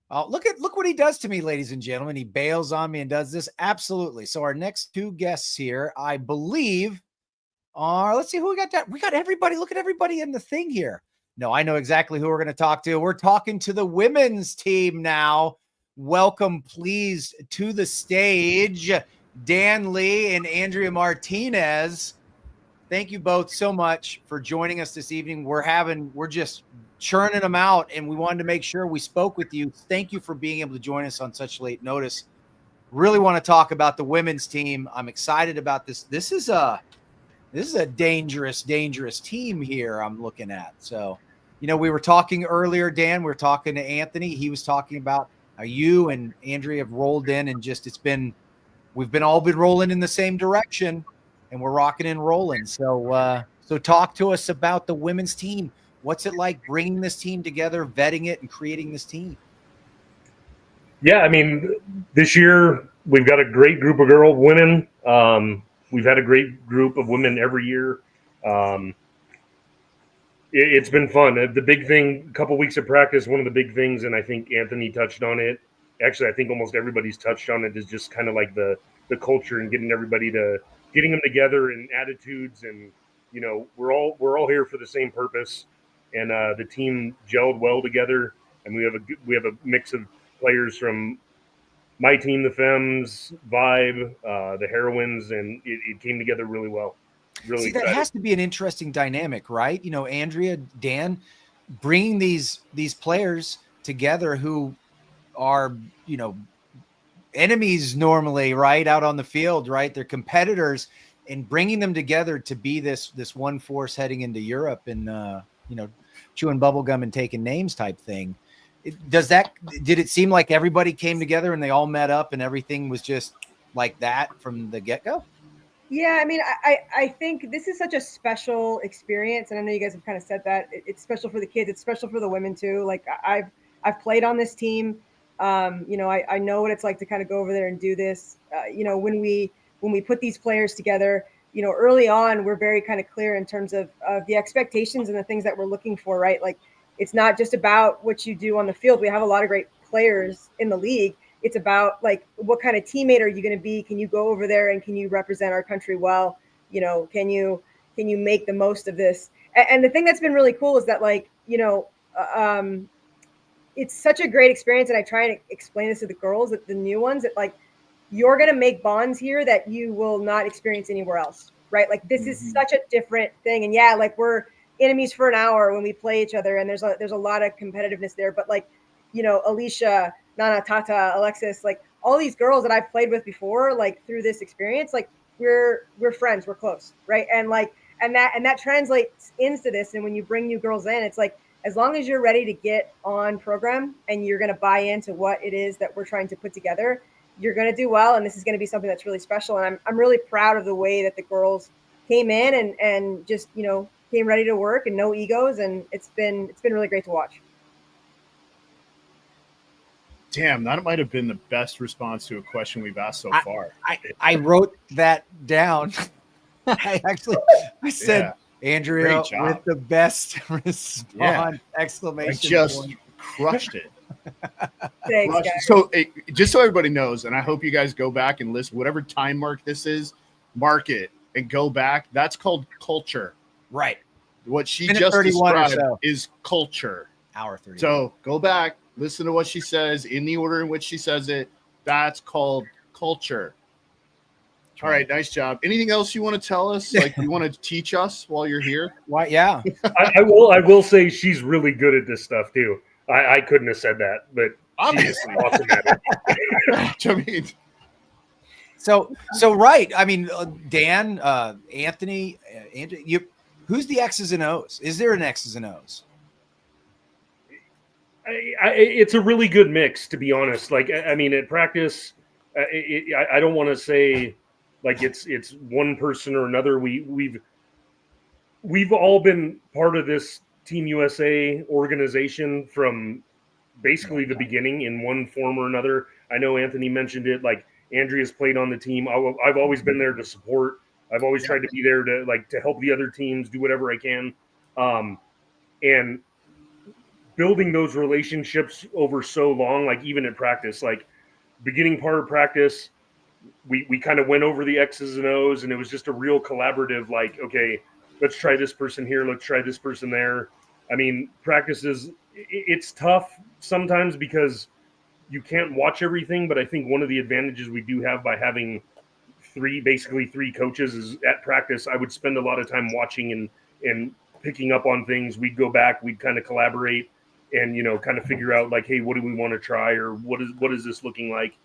Oh, look what he does to me, ladies and gentlemen. He bails on me and does this. Absolutely. So our next two guests here, I believe, are, let's see who we got. We got everybody. Look at everybody in the thing here. No, I know exactly who we're going to talk to. We're talking to the women's team now. Welcome, please, to the stage, Dan Lee and Andrea Martinez. Thank you both so much for joining us this evening. We're just churning them out, and we wanted to make sure we spoke with you. Thank you for being able to join us on such late notice. Really want to talk about the women's team. I'm excited about this. This is a dangerous team here I'm looking at. So, we were talking earlier, Dan, we were talking to Anthony. He was talking about how you and Andrea have rolled in, and just we've all been rolling in the same direction, and we're rocking and rolling. So talk to us about the women's team. What's it like bringing this team together, vetting it, and creating this team? Yeah, I mean, this year we've got a great group of women. We've had a great group of women every year. It's been fun. The big thing, a couple weeks of practice, one of the big things, and I think Anthony touched on it. Actually, I think almost everybody's touched on it, is just kind of like the culture and getting them together and attitudes, and we're all here for the same purpose, and the team gelled well together, and we have a mix of players from my team, the Femmes, Vibe, the Heroines, and it came together really well. Really See, excited. that has to be an interesting dynamic, right? Andrea, Dan, bringing these players together who are, enemies normally, right, out on the field, right? They're competitors, and bringing them together to be this one force heading into Europe and, chewing bubblegum and taking names type thing. Did it seem like everybody came together and they all met up and everything was just like that from the get-go? Yeah, I mean, I think this is such a special experience, and I know you guys have kind of said that. It's special for the kids. It's special for the women too. Like I've played on this team. I know what it's like to kind of go over there and do this. When we put these players together, early on, we're very kind of clear in terms of the expectations and the things that we're looking for, right? Like, it's not just about what you do on the field. We have a lot of great players in the league. It's about, like, what kind of teammate are you going to be? Can you go over there and can you represent our country well? Can you make the most of this? And the thing that's been really cool is that, like, it's such a great experience. And I try and explain this to the girls, that the new ones, that, like, you're going to make bonds here that you will not experience anywhere else, right? Like, this is such a different thing. And yeah, like, we're enemies for an hour when we play each other, and there's a lot of competitiveness there. But, like, Alicia, Nana, Tata, Alexis, like, all these girls that I've played with before, like, through this experience, like, we're friends, we're close, right? And, like, and that translates into this. And when you bring new girls in, it's like, as long as you're ready to get on program and you're going to buy into what it is that we're trying to put together, you're going to do well. And this is going to be something that's really special. And I'm really proud of the way that the girls came in and just, came ready to work and no egos. And it's been really great to watch. Damn, that might have been the best response to a question we've asked so far. I wrote that down. I said, yeah. Andrea with the best response! Yeah. Exclamation! I just point. Crushed it. Thanks, guys. So, just so everybody knows, and I hope you guys go back and list whatever time mark this is, mark it and go back. That's called culture, right? What she just described is culture. Hour 30. So go back, listen to what she says in the order in which she says it. That's called culture. All right, nice job. Anything else you want to tell us? Like, you want to teach us while you're here? Why? Yeah. I will say she's really good at this stuff too. I couldn't have said that, but obviously, awesome at it. I mean, so right. I mean, Dan, Anthony, Andrew, who's the X's and O's? Is there an X's and O's? It's a really good mix, to be honest. Like, I mean, at practice, I don't want to say like it's one person or another. We've all been part of this Team USA organization from basically the beginning in one form or another. I know Anthony mentioned it. Like, Andrea's played on the team. I've always been there to support. I've always tried to be there to help the other teams, do whatever I can. And building those relationships over so long, like even in practice, like beginning part of practice, we kind of went over the X's and O's, and it was just a real collaborative, like, okay, let's try this person here, let's try this person there. I mean, practices, it's tough sometimes because you can't watch everything, but I think one of the advantages we do have by having basically three coaches is at practice, I would spend a lot of time watching and picking up on things. We'd go back, we'd kind of collaborate and, you know, kind of figure out like, hey, what do we want to try? Or what is this looking like?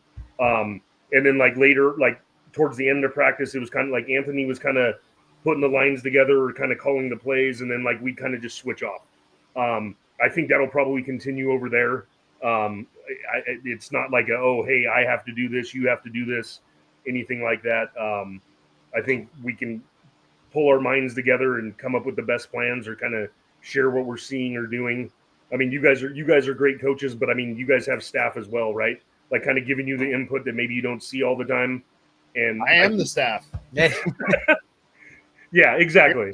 And then like later, like towards the end of practice, it was kind of like Anthony was kind of putting the lines together or kind of calling the plays. And then like, we kind of just switch off. I think that'll probably continue over there. It's not like, oh, hey, I have to do this, you have to do this, anything like that. I think we can pull our minds together and come up with the best plans or kind of share what we're seeing or doing. I mean, you guys are great coaches, but I mean, you guys have staff as well, right? Like kind of giving you the input that maybe you don't see all the time. And I am the staff. Yeah, exactly.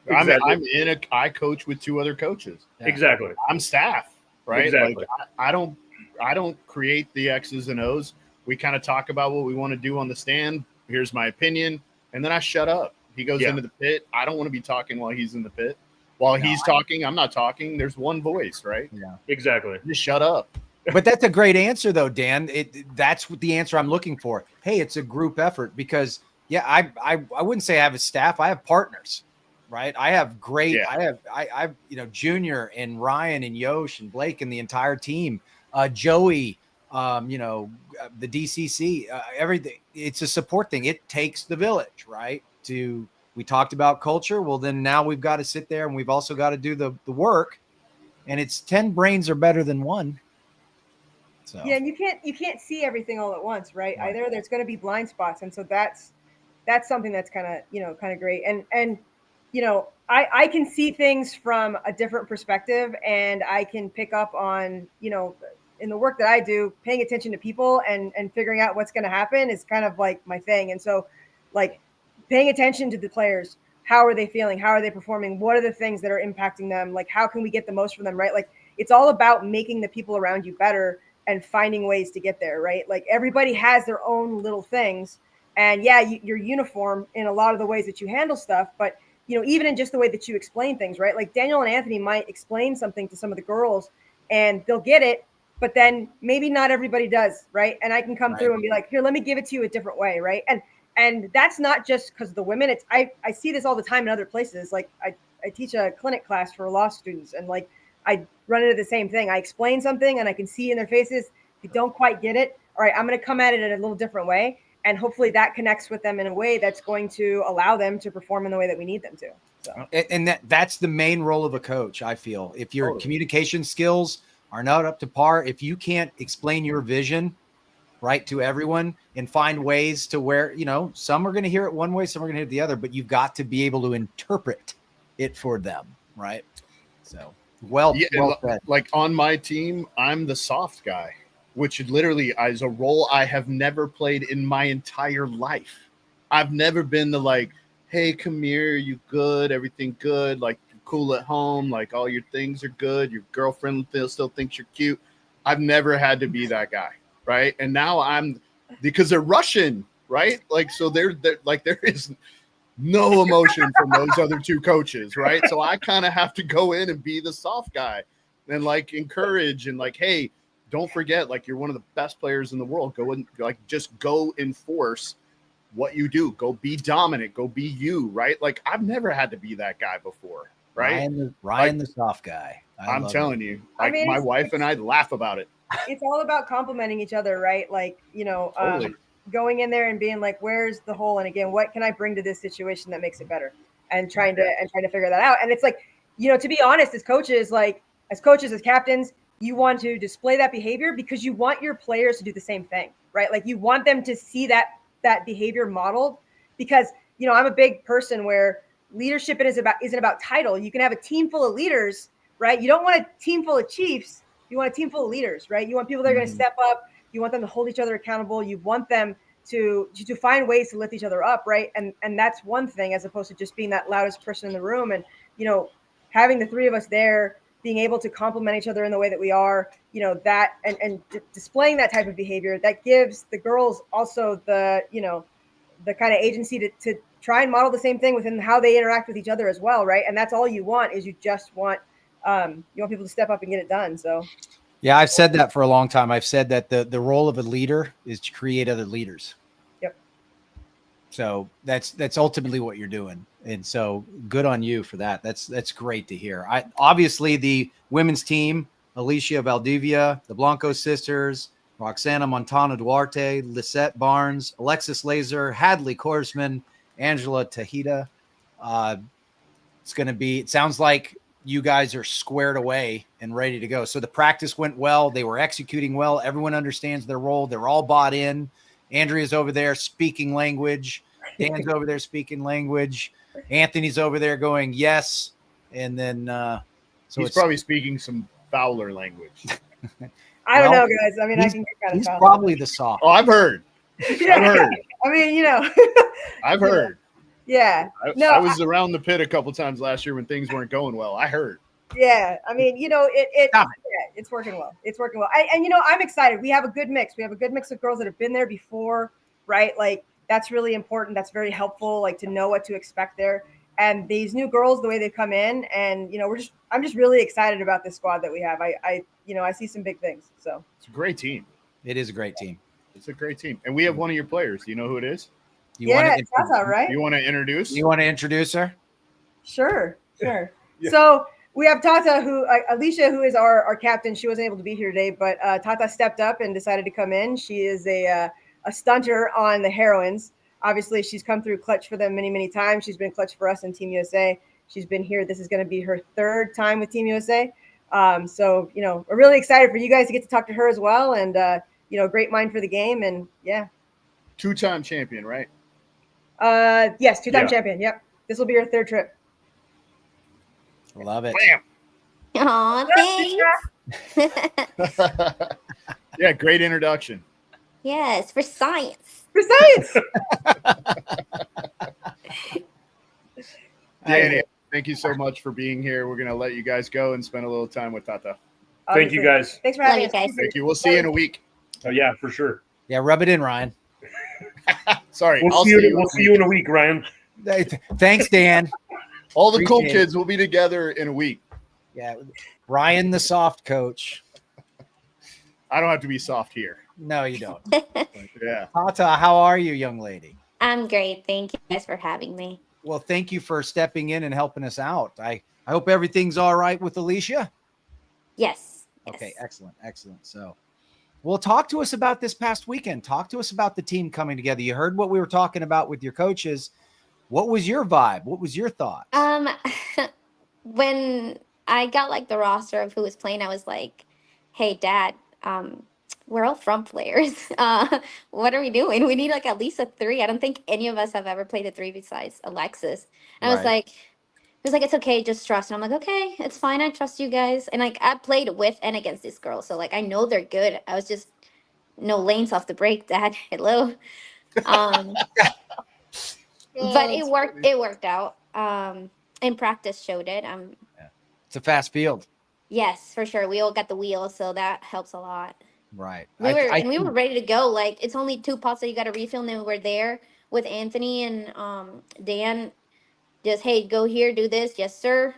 I coach with two other coaches. Exactly. I'm staff, right? Exactly. Like I don't create the X's and O's. We kind of talk about what we want to do on the stand. Here's my opinion. And then I shut up. He goes into the pit. I don't want to be talking while he's in the pit. While he's talking, I'm not talking. There's one voice, right? Yeah. Exactly. Just shut up. But that's a great answer, though, Dan. That's the answer I'm looking for. Hey, it's a group effort because, yeah, I wouldn't say I have a staff. I have partners, right? I have great. Yeah. I have Junior and Ryan and Yosh and Blake and the entire team. Joey, the DCC, everything. It's a support thing. It takes the village, right? We talked about culture. Well, then now we've got to sit there and we've also got to do the work. And it's 10 brains are better than one. So. Yeah, and you can't see everything all at once, right? Either there's going to be blind spots, and so that's something that's kind of great. And I can see things from a different perspective, and I can pick up on in the work that I do, paying attention to people and figuring out what's going to happen is kind of like my thing. And so, like paying attention to the players, how are they feeling? How are they performing? What are the things that are impacting them? Like, how can we get the most from them, right? Like, it's all about making the people around you better and finding ways to get there, right? Like everybody has their own little things, and yeah, you're uniform in a lot of the ways that you handle stuff, but even in just the way that you explain things, right? Like Daniel and Anthony might explain something to some of the girls and they'll get it, but then maybe not everybody does, right? And I can come through and be like, here, let me give it to you a different way, right? And that's not just because of the women. It's I see this all the time in other places. Like I teach a clinic class for law students, and like I run into the same thing. I explain something and I can see in their faces, they don't quite get it. All right, I'm going to come at it in a little different way. And hopefully that connects with them in a way that's going to allow them to perform in the way that we need them to. So. And that's the main role of a coach, I feel. If your communication skills are not up to par, if you can't explain your vision right to everyone and find ways to where, some are going to hear it one way, some are going to hear it the other, but you've got to be able to interpret it for them, right? So. Well said. Like on my team, I'm the soft guy, which literally is a role I have never played in my entire life. I've never been the like, hey, come here, you good, everything good, like you're cool at home, like all your things are good, your girlfriend still thinks you're cute. I've never had to be that guy, right? And now because they're Russian, right? Like so there is no emotion from those other two coaches, right? So I kind of have to go in and be the soft guy and like encourage and like, hey, don't forget, like you're one of the best players in the world. Go and like just go enforce what you do. Go be dominant. Go be you, right? Like I've never had to be that guy before, right? Ryan the soft guy. I'm telling you, like my wife and I laugh about it. It's all about complimenting each other, right? Like totally. Going in there and being like, where's the hole? And again, what can I bring to this situation that makes it better? And trying to figure that out. And it's like, to be honest, as coaches, as captains, you want to display that behavior because you want your players to do the same thing, right? Like you want them to see that behavior modeled because, I'm a big person where leadership isn't about title. You can have a team full of leaders, right? You don't want a team full of chiefs. You want a team full of leaders, right? You want people that are going to step up. You want them to hold each other accountable. You want them to find ways to lift each other up, right? And that's one thing as opposed to just being that loudest person in the room. And, having the three of us there being able to complement each other in the way that we are, that and displaying that type of behavior, that gives the girls also the, the kind of agency to try and model the same thing within how they interact with each other as well. Right. And that's all you want is you just want, you want people to step up and get it done. So. Yeah, I've said that for a long time. I've said that the role of a leader is to create other leaders. Yep. So that's ultimately what you're doing. And so good on you for that. That's great to hear. Obviously the women's team, Alicia Valdivia, the Blanco sisters, Roxana Montana Duarte, Lisette Barnes, Alexis Laser, Hadley Korsman, Angela Tahita. It's going to be, it sounds like you guys are squared away and ready to go. So the practice went well. They were executing well. Everyone understands their role. They're all bought in. Andrea's over there speaking language. Dan's over there speaking language. Anthony's over there going, yes. And then, so he's probably speaking some Fowler language. I don't know, guys. I mean, I can get kind of he's Fowler. probably the soft. Oh, I've heard. Yeah. I've heard. I mean, I've heard. Yeah. I was around the pit a couple times last year when things weren't going well. I heard. Yeah. I mean, it's working well. It's working well. And I'm excited. We have a good mix. We have a good mix of girls that have been there before, right? Like that's really important. That's very helpful, like to know what to expect there. And these new girls, the way they come in, and I'm just really excited about this squad that we have. I see some big things. So it's a great team. It is a great team. It's a great team. And we have one of your players. Do you know who it is? That's all right. You want to introduce? You want to introduce her? Sure. Yeah. So we have Tata, Alicia, who is our captain. She wasn't able to be here today, but Tata stepped up and decided to come in. She is a stunter on the heroines. Obviously, she's come through clutch for them many, many times. She's been clutch for us in Team USA. She's been here. This is going to be her third time with Team USA. So, we're really excited for you guys to get to talk to her as well. And, great mind for the game. And yeah. 2-time champion, right? Yes, 2-time champion. Yep. This will be her third trip. Love it. Bam. Aw, thanks. Yeah, great introduction. Yes, for science. For science. Danny, thank you so much for being here. We're going to let you guys go and spend a little time with Tata. Thank you, guys. Thanks for having us. Guys. Thank you. We'll see you in a week. Oh, yeah, for sure. Yeah, rub it in, Ryan. Sorry. We'll see you in a week, Ryan. Thanks, Dan. All the cool Appreciate it. kids will be together in a week. Yeah, Ryan, the soft coach. I don't have to be soft here. No, you don't. Yeah. Tata, how are you, young lady? I'm great. Thank you guys for having me. Well, thank you for stepping in and helping us out. I hope everything's all right with Alicia. Yes. Okay, excellent. So, well, talk to us about this past weekend. Talk to us about the team coming together. You heard what we were talking about with your coaches. What was your vibe? What was your thought? When I got the roster of who was playing, I was like, hey, Dad, we're all front players. What are we doing? We need at least a 3. I don't think any of us have ever played a 3 besides Alexis. And I was like, it's okay, just trust. And I'm like, okay, it's fine. I trust you guys. And I played with and against this girl. So I know they're good. I was just no lanes off the break, Dad. Hello. But it worked. It worked out. And practice showed it. It's a fast field. Yes, for sure. We all got the wheels, so that helps a lot. Right. We were ready to go. It's only 2 pots that you got to refill, and then we were there with Anthony and Dan. Just, hey, go here, do this. Yes, sir.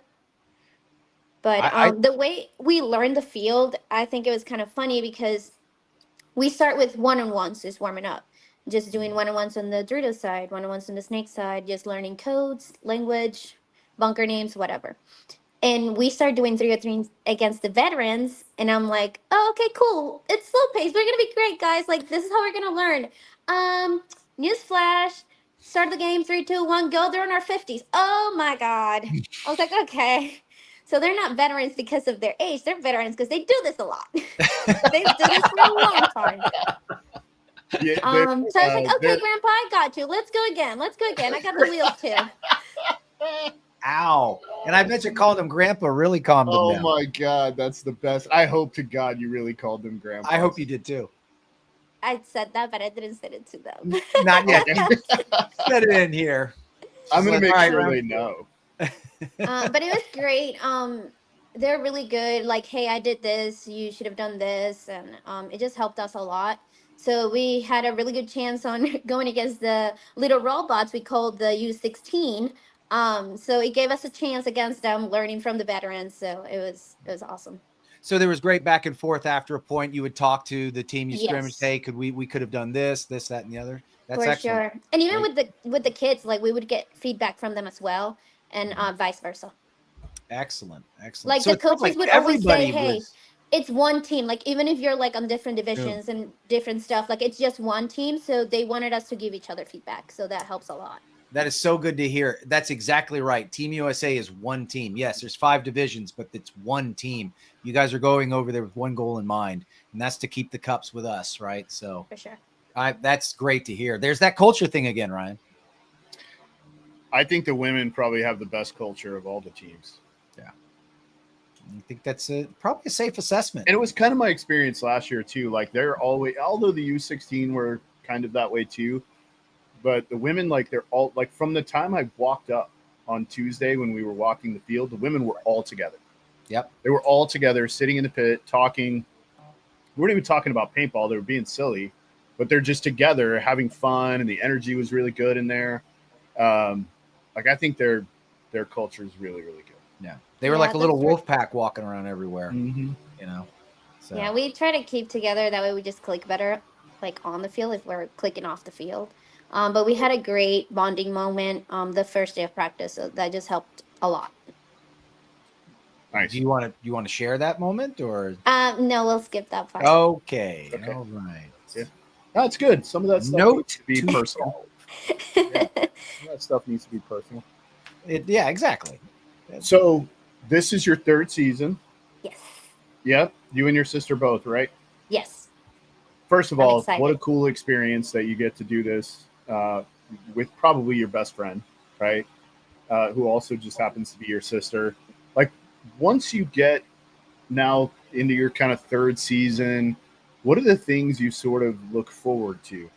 But the way we learned the field, I think it was kind of funny because we start with one-on-ones, just warming up. Just doing one-on-ones on the Dreux side, one-on-ones on the Snake side, just learning codes, language, bunker names, whatever. And we started doing 3-on-3 against the veterans. And I'm like, oh, okay, cool. It's slow paced. We're going to be great, guys. This is how we're going to learn. Newsflash. Start the game, 3, 2, 1, go. They're in our 50s. Oh, my God. I was like, okay. So they're not veterans because of their age. They're veterans because they do this a lot. They do this for a long time. Yeah, so I was like, okay, Grandpa, I got you. Let's go again. I got the wheels, too. Ow. And I bet you called him Grandpa really calmed him down. Oh, my God. That's the best. I hope to God you really called them Grandpa. I hope you did, too. I said that, but I didn't say it to them. Not yet. Set it in here. I'm going to make sure they know. But it was great. they're really good. Like, hey, I did this. You should have done this, and it just helped us a lot. So we had a really good chance on going against the little robots we called the U16. So it gave us a chance against them, learning from the veterans. So it was awesome. So there was great back and forth after a point. You would talk to the team you scrimmaged. Yes. Hey, we could have done this, that, and the other. That's For excellent. sure. And even Great. with the kids, like we would get feedback from them as well, and vice versa. Excellent. Excellent. Like So the it sounds coaches like would always say, everybody "Hey, was. it's one team." Like even if you're like on different divisions and different stuff, like it's just one team. So they wanted us to give each other feedback. So that helps a lot. That is so good to hear. That's exactly right. Team USA is one team. Yes, there's 5 divisions, but it's one team. You guys are going over there with one goal in mind, and that's to keep the cups with us, right? So For sure. that's great to hear. There's that culture thing again, Ryan. I think the women probably have the best culture of all the teams. Yeah. I think that's probably a safe assessment. And it was kind of my experience last year too. Like they're always, although the U16 were kind of that way too, but the women, like they're all like from the time I walked up on Tuesday when we were walking the field, the women were all together. Yep. They were all together sitting in the pit talking. We weren't even talking about paintball. They were being silly, but they're just together having fun, and the energy was really good in there. Like I think their culture is really, really good. Yeah. They were like a little wolf pack walking around everywhere, Mm-hmm. you know? So. Yeah, we try to keep together. That way we just click better, like on the field if we're clicking off the field. But we had a great bonding moment the first day of practice. So that just helped a lot. Nice. Do you want to share that moment or? No, we'll skip that part. Okay. All right. Yeah. That's good. Some of that stuff needs to be personal. Yeah. Some of that stuff needs to be personal. Yeah, exactly. So this is your 3rd season. Yes. Yep. You and your sister both, right? Yes. First of I'm all, excited. what a cool experience that you get to do this with probably your best friend, right? Who also just happens to be your sister. Like once you get now into your kind of 3rd season, what are the things you sort of look forward to?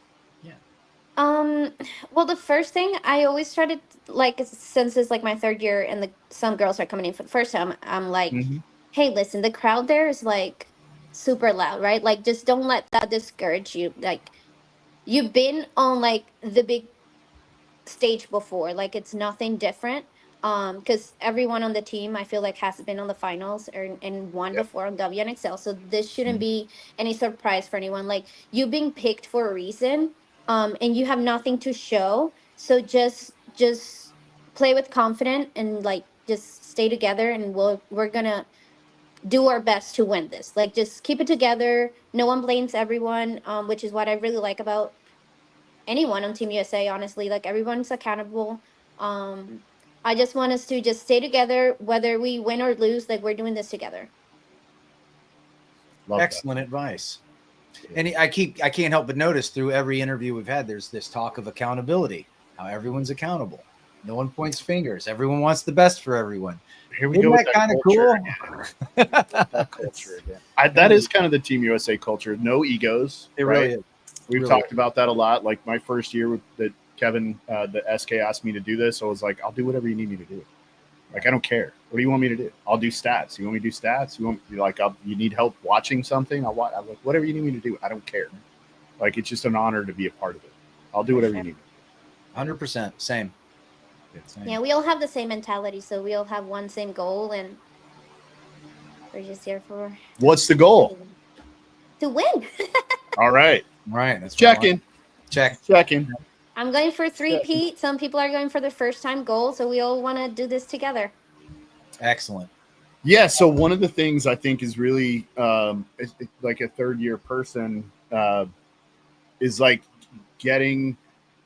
Well, the first thing I always try to like, since it's like my 3rd year and some girls are coming in for the first time, I'm like, hey, listen, the crowd there is like super loud, right? Like, just don't let that discourage you. Like, you've been on like the big stage before, like it's nothing different. Because everyone on the team I feel like has been on the finals and won before on WNXL, so this shouldn't be any surprise for anyone. Like you being picked for a reason, and you have nothing to show, so just play with confidence and like just stay together, and we're gonna do our best to win this. Like just keep it together, no one blames everyone, which is what I really like about anyone on Team USA, honestly. Like everyone's accountable. I just want us to just stay together, whether we win or lose. Like we're doing this together. Excellent advice. And I can't help but notice through every interview we've had, there's this talk of accountability, how everyone's accountable. No one points fingers. Everyone wants the best for everyone. Here we Isn't go. that kind of cool? That culture again. That is kind of the Team USA culture. No egos. It really is. We've Really talked about that a lot. Like my first year that Kevin, the SK asked me to do this, I was like, I'll do whatever you need me to do. Like, I don't care. What do you want me to do? I'll do stats. You want me to do stats? You want like, you need help watching something? I'm like, whatever you need me to do. I don't care. Like, it's just an honor to be a part of it. I'll do whatever you need. 100%. Same. Yeah, we all have the same mentality, so we all have one same goal, and we're just here for What's the goal? to win. All right. Right. That's checking. Checking. I'm going for 3-peat. Some people are going for their first time goal, so we all want to do this together. Excellent. Yeah. So one of the things I think is really like a 3rd year person is like getting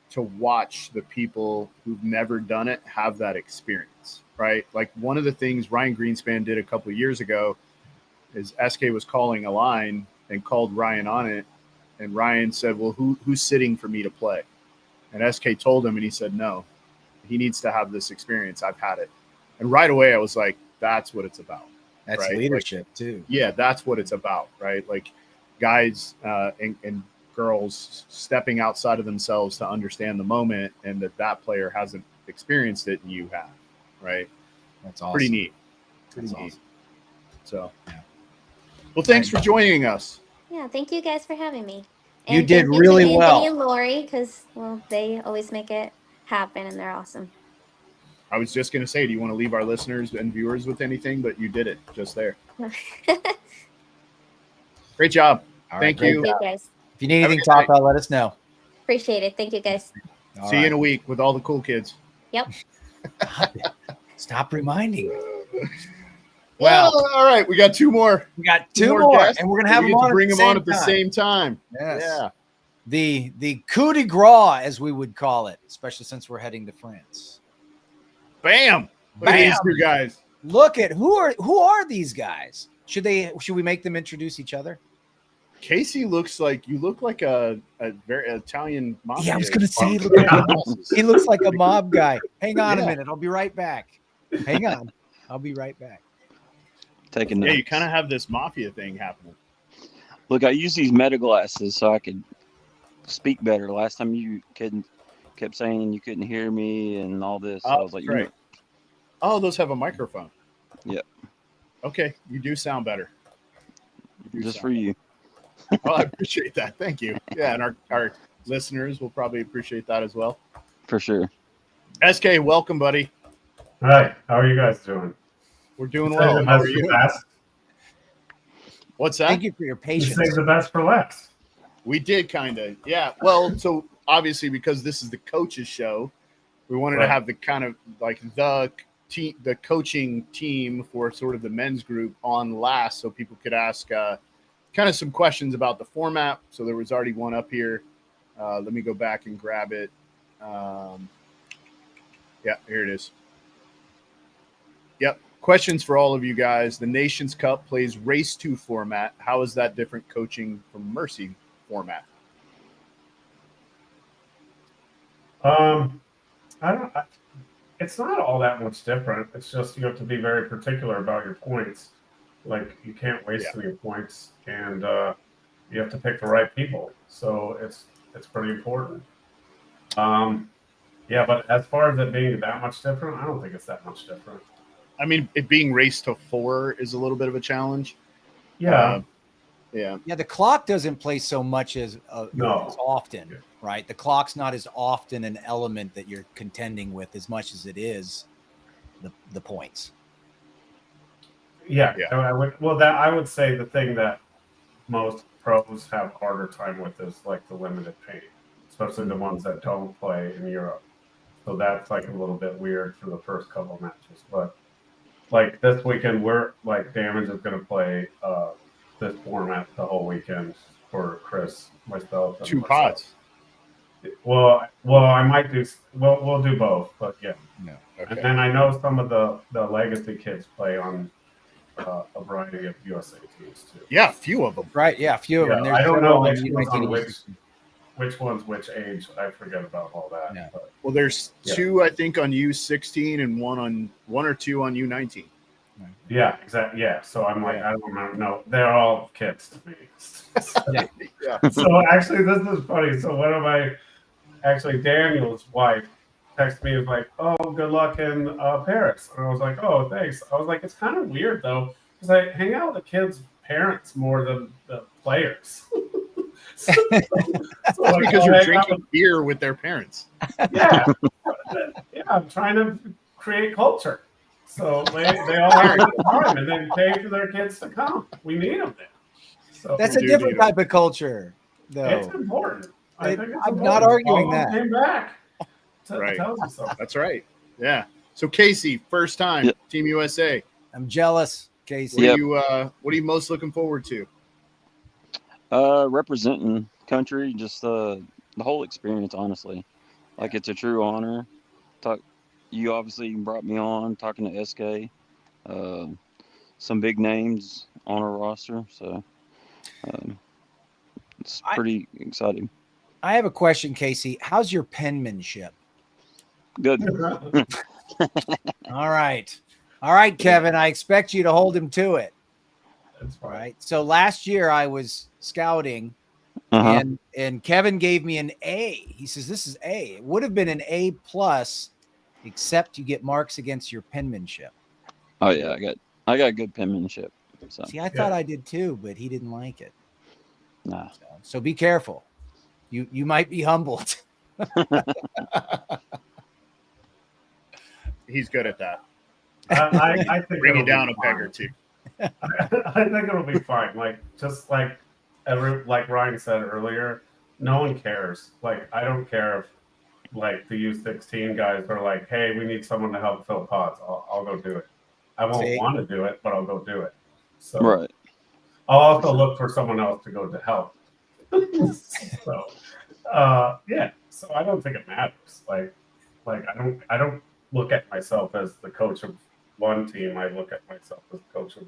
to watch the people who've never done it have that experience, right? Like one of the things Ryan Greenspan did a couple of years ago is SK was calling a line and called Ryan on it. And Ryan said, well, who's sitting for me to play? And SK told him, and he said, no, he needs to have this experience. I've had it. And right away I was like, that's what it's about. That's right? leadership like, too. Yeah, that's what it's about, right? Like guys and girls stepping outside of themselves to understand the moment, and that player hasn't experienced it and you have, right? That's awesome. Pretty neat. That's awesome. So, well, thanks for joining us. Yeah, thank you guys for having me. You And did thank you really to Anthony well. and Lori, because they always make it happen, and they're awesome. I was just going to say, do you want to leave our listeners and viewers with anything? But you did it just there. Great job. Thank you. Thank you guys. If you need Have a anything, good talk night. about, let us know. Appreciate it. Thank you guys. See you in a week with all the cool kids. Yep. Stop reminding me. Well, all right. We got two more. We got two more, guests, and we're gonna have we them get to on bring at the them on same at the time. same time. Yes. Yeah. The coup de grace, as we would call it, especially since we're heading to France. Bam. Look at these two guys. Look at who are these guys? Should we make them introduce each other? Casey looks like a very Italian mafia. Yeah, I was gonna say boss. he looks like a mob guy. Hang on a Yeah. minute, I'll be right back. Hang on, I'll be right back. Taking Yeah, notes. you kind of have this mafia thing happening. Look, I use these meta glasses so I could speak better. Last time you kept saying you couldn't hear me and all this. So I was like, right. Oh, those have a microphone. Yep. Okay, you do sound better. Just for you. Well, I appreciate that. Thank you. Yeah, and our listeners will probably appreciate that as well. For sure. SK, welcome, buddy. Hi, how are you guys doing? We're doing You well. saved the How best are for you? last. What's that? Thank you for your You patience. saved the best for last. We did kind of, yeah. Well, so obviously because this is the coaches show, we wanted to Right. have the kind of like the coaching team for sort of the men's group on last, so people could ask kind of some questions about the format. So there was already one up here. Let me go back and grab it. Yeah, here it is. Yep. Questions for all of you guys. The Nations Cup plays race 2 format. How is that different coaching from Mercy format? It's not all that much different. It's just you have to be very particular about your points. Like you can't waste any points, and you have to pick the right people. So it's pretty important. Yeah, but as far as it being that much different, I don't think it's that much different. I mean, it being race to 4 is a little bit of a challenge. Yeah. Yeah. Yeah, the clock doesn't play so much as No. as often, right? The clock's not as often an element that you're contending with as much as it is the points. Yeah. I would say the thing that most pros have harder time with is like the limited paint, especially the ones that don't play in Europe. So that's like a little bit weird for the first couple matches. But like this weekend, we're like Damage is going to play this format the whole weekend for Chris, myself, and 2 myself. pods. Well, I might do. We'll do both, but yeah. No. Okay. And then I know some of the legacy kids play on a variety of USA teams too. Yeah, a few of them. Right? Yeah, a few of them. I don't know which several one's on U19s. which one's which age. I forget about all that. Yeah. But, Well, there's Yeah. 2, I think, on U16 and one or two on U19. yeah, exactly. Yeah. So I'm like, I don't remember. No, they're all kids to me. Yeah. So actually, this is funny. So one of my Daniel's wife texted me, was like, "Oh, good luck in Paris," and I was like, "Oh, thanks." I was like, "It's kind of weird though, because I hang out with the kids' parents more than the players." So, like, Because I'll you're hang out drinking beer with their parents. yeah, yeah, I'm trying to create culture. So they all have a good time and then pay for their kids to come. We need them there. So That's a different type of culture, though. it's important. I think it's I'm important. not arguing All of them that. Came back. Right. Tells you something. That's right. Yeah. So Casey, first time Team USA. I'm jealous, Casey. What are you most looking forward to? Representing country, just the whole experience, honestly. Like it's a true honor. You obviously brought me on talking to SK. Some big names on our roster, so it's pretty exciting. I have a question, Casey. How's your penmanship? Good. All right, Kevin. I expect you to hold him to it. That's All right. So last year I was scouting, and Kevin gave me an A. He says this is A. It would have been an A+, except you get marks against your penmanship. Oh yeah, I got good penmanship. So See, I thought I did too, but he didn't like it. nah. So be careful. You might be humbled. He's good at that. I think bring you it'll down be a peg fine. or two. I think it'll be fine. Like Ryan said earlier, no one cares. Like I don't care if like the U16 guys are like, hey, we need someone to help fill pods. I'll go do it. I won't want to do it, but I'll go do it. So right. I'll also look for someone else to go to help. So yeah. So I don't think it matters. Like I don't look at myself as the coach of one team. I look at myself as the coach of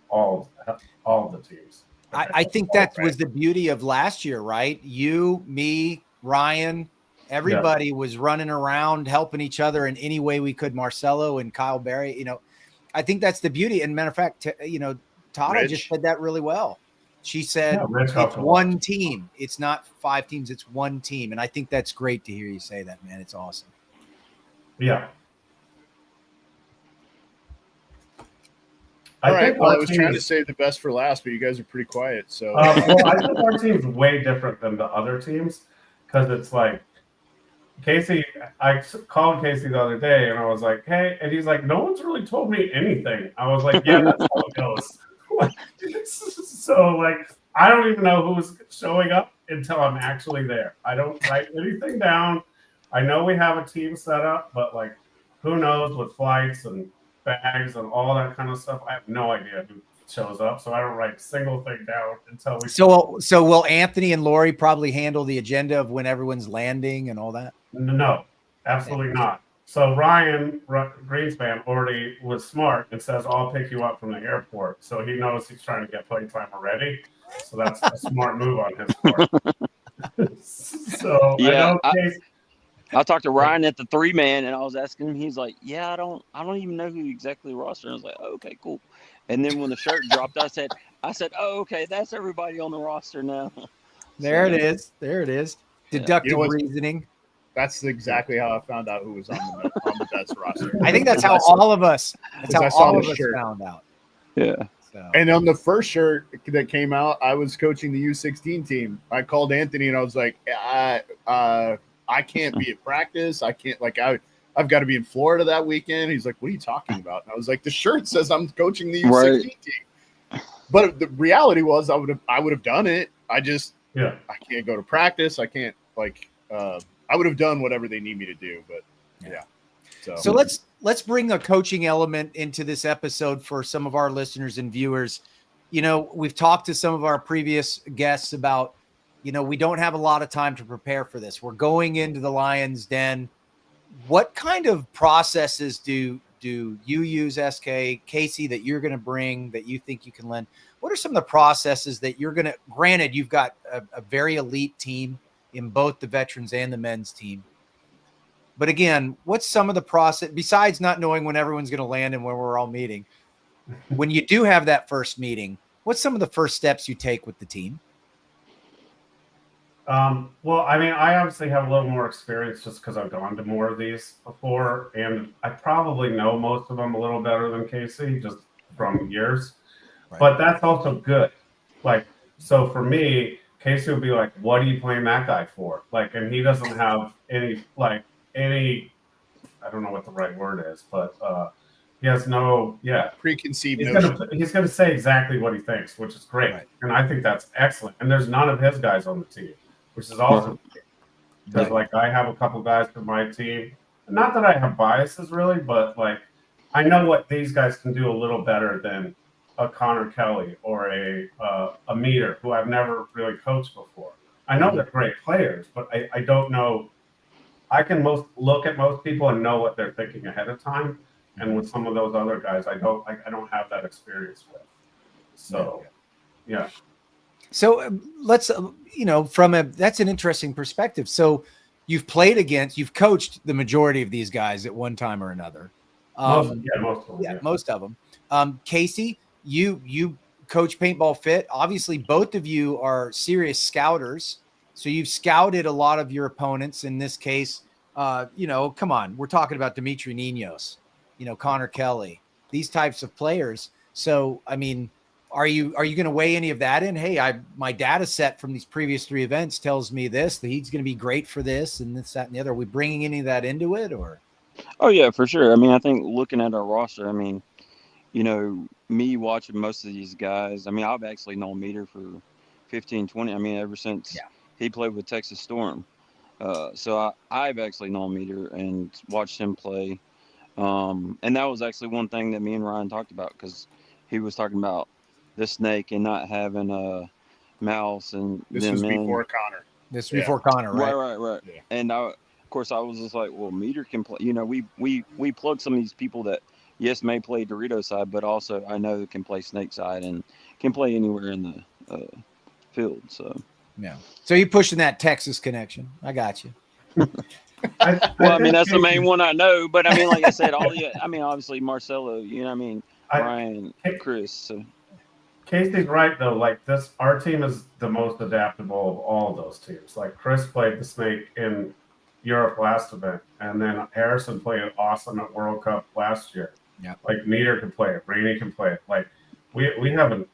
all the teams. I think that was the beauty of last year, right? You, me, Ryan, everybody was running around helping each other in any way we could. Marcelo and Kyle Berry, you know, I think that's the beauty. And matter of fact, you know, Tata just said that really well. She said it's one team. It's not 5 teams. It's one team. And I think that's great to hear you say that, man. It's awesome. Yeah. All right. Well, I was trying to save the best for last, but you guys are pretty quiet. So, well, I think our team's way different than the other teams because it's like Casey. I called Casey the other day and I was like, "Hey," and he's like, "No one's really told me anything." I was like, "Yeah, that's how it goes." So, like, I don't even know who's showing up until I'm actually there. I don't write anything down. I know we have a team set up, but like, who knows with flights and bags and all that kind of stuff. I have no idea who shows up, so I don't write a single thing down until we. So will Anthony and Lori probably handle the agenda of when everyone's landing and all that? No, absolutely not. So Ryan Greenspan already was smart and says, "I'll pick you up from the airport," so he knows he's trying to get playtime already. So that's a smart move on his part. So yeah, I know. I talked to Ryan at the 3-man and I was asking him, he's like, yeah, I don't even know who exactly roster. And I was like, oh, okay, cool. And then when the shirt dropped, I said, oh, okay, that's everybody on the roster now. There it is. There it is. Deductive reasoning. That's exactly how I found out who was on the best roster. I think that's how all of us. That's how all of us found out. Yeah. So. And on the first shirt that came out, I was coaching the U16 team. I called Anthony and I was like, I can't be at practice. I can't I've got to be in Florida that weekend. He's like, what are you talking about? And I was like, the shirt says I'm coaching the U16 team. But the reality was I would have done it. I can't go to practice. I can't I would have done whatever they need me to do, but yeah. So let's bring a coaching element into this episode for some of our listeners and viewers. You know, we've talked to some of our previous guests about, you know, we don't have a lot of time to prepare for this. We're going into the Lions' Den. What kind of processes do you use, SK, Casey, that you're going to bring that you think you can lend? What are some of the processes that you're going to, granted, you've got a very elite team in both the veterans and the men's team. But again, what's some of the process, besides not knowing when everyone's going to land and when we're all meeting, when you do have that first meeting, what's some of the first steps you take with the team? Well, I mean, I obviously have a little more experience just because I've gone to more of these before, and I probably know most of them a little better than Casey just from years. Right. But that's also good. Like, so for me, Casey would be like, "What are you playing that guy for?" Like, and he doesn't have any, I don't know what the right word is, but he has no, preconceived notion. He's going to say exactly what he thinks, which is great. Right. And I think that's excellent. And there's none of his guys on the team, which is awesome. Because, I have a couple guys from my team. Not that I have biases, really, but, I know what these guys can do a little better than a Connor Kelly or a Meter, who I've never really coached before. I know they're great players, but I don't know. I can look at most people and know what they're thinking ahead of time. And with some of those other guys, I don't have that experience with. So, yeah. So let's, that's an interesting perspective. So you've coached the majority of these guys at one time or another. Most of them. Casey, you coach Paintball Fit. Obviously, both of you are serious scouters. So you've scouted a lot of your opponents. In this case, come on, we're talking about Dimitri Ninos, Connor Kelly, these types of players. So, I mean, Are you going to weigh any of that in? Hey, my data set from these previous 3 events tells me this, that he's going to be great for this and this, that, and the other. Are we bringing any of that into it, or? Oh yeah, for sure. I mean, I think looking at our roster, I mean, me watching most of these guys, I mean, I've actually known Meter for 15, 20. I mean, ever since he played with Texas Storm. So I've actually known Meter and watched him play. And that was actually one thing that me and Ryan talked about, because he was talking about the snake and not having a mouse and This them was in. before Connor. This was before Connor, right? Right. Yeah. And of course, I was just like, well, Meter can play. We plug some of these people that, yes, may play Dorito side, but also I know can play snake side and can play anywhere in the field. So yeah. So you're pushing that Texas connection. I got you. I mean, that's the main one I know. But I mean, like I said, obviously Marcelo. Ryan, Chris. So. Casey's right though. Like this, our team is the most adaptable of all those teams. Like Chris played the snake in Europe last event, and then Harrison played it awesome at World Cup last year. Yeah. Like Meter can play it, Rainey can play it. Like we haven't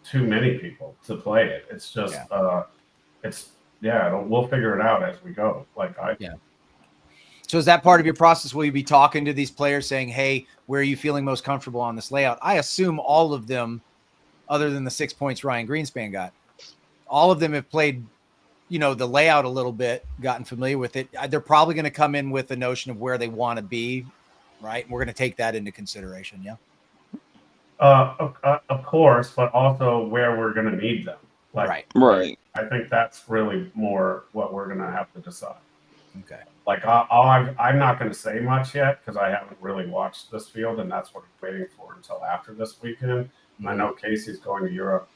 too many people to play it. It's just we'll figure it out as we go. So is that part of your process? Will you be talking to these players saying, hey, where are you feeling most comfortable on this layout? I assume all of them, other than the 6 points Ryan Greenspan got, all of them have played, the layout a little bit, gotten familiar with it. They're probably going to come in with the notion of where they want to be, right? And we're going to take that into consideration, yeah? Of course, but also where we're going to need them. Right. I think that's really more what we're going to have to decide. Okay. I'm not going to say much yet because I haven't really watched this field, and that's what I'm waiting for until after this weekend. And I know Casey's going to Europe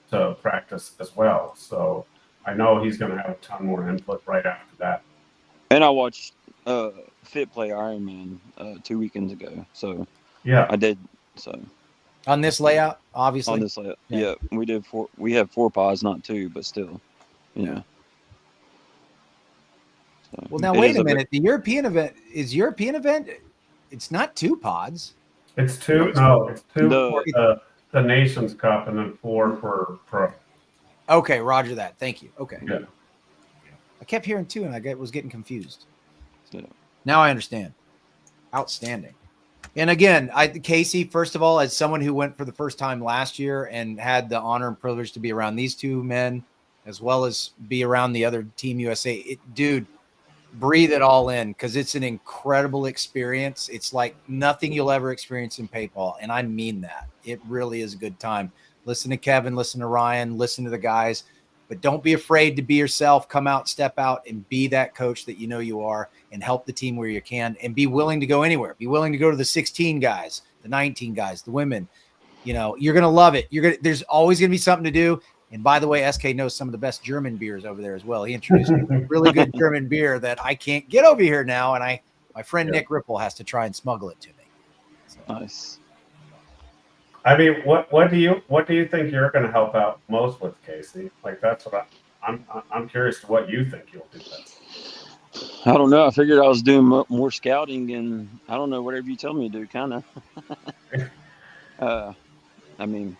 to practice as well, so I know he's going to have a ton more input right after that. And I watched Fit play Ironman 2 weekends ago, so yeah, I did. So on this layout, obviously. On this layout, yeah, we did 4. We have 4 pods, not 2, but still, So, well, now wait a minute. The European event, it's not 2 pods. It's 2. No, it's 2 for the Nations Cup, and then 4 for Pro. Okay, roger that. Thank you. Okay. Yeah. I kept hearing 2, and I was getting confused. Yeah. Now I understand. Outstanding. And again, Casey, first of all, as someone who went for the first time last year and had the honor and privilege to be around these 2 men, as well as be around the other Team USA, dude, breathe it all in, because it's an incredible experience. It's like nothing you'll ever experience in paintball, and I mean that. It really is a good time. Listen to Kevin, listen to Ryan, listen to the guys, but don't be afraid to be yourself. Come out, step out, and be that coach that you are, and help the team where you can, and be willing to go anywhere. Be willing to go to the 16 guys, the 19 guys, the women. You're going to love it. There's always going to be something to do. And by the way, SK knows some of the best German beers over there as well. He introduced me to really good German beer that I can't get over here now. And my friend Nick Ripple has to try and smuggle it to me. So. Nice. I mean, what do you think you're going to help out most with, Casey? Like, that's what I'm curious to what you think you'll do best. I don't know. I figured I was doing more scouting, and I don't know, whatever you tell me to do, kind of. I mean,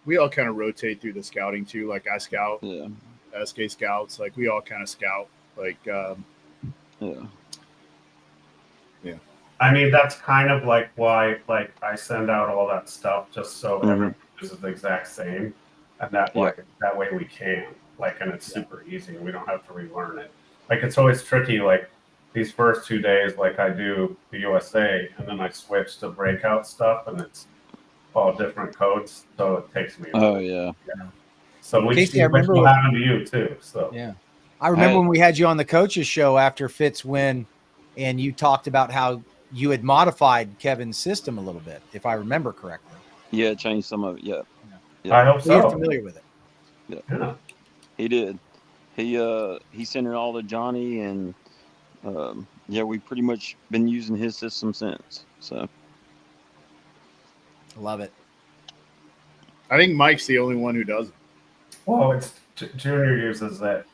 we all kind of rotate through the scouting too. Like I scout, SK scouts. Like we all kind of scout. Like, yeah. I mean, that's kind of like why, I send out all that stuff just so everyone is the exact same, and that way we can, and it's super easy and we don't have to relearn it. It's always tricky. These first 2 days, I do the USA, and then I switch to breakout stuff, and it's all different codes, so it takes me. Oh yeah. So Casey, I remember what happened to you too. So yeah, I remember when we had you on the coaches show after Fitt's win, and you talked about how you had modified Kevin's system a little bit, if I remember correctly. Yeah, changed some of it. Yeah. I hope so. You're familiar with it. Yeah. He did. He sent it all to Johnny, and we pretty much been using his system since. So. Love it. I think Mike's the only one who doesn't. Well, it's Junior uses it.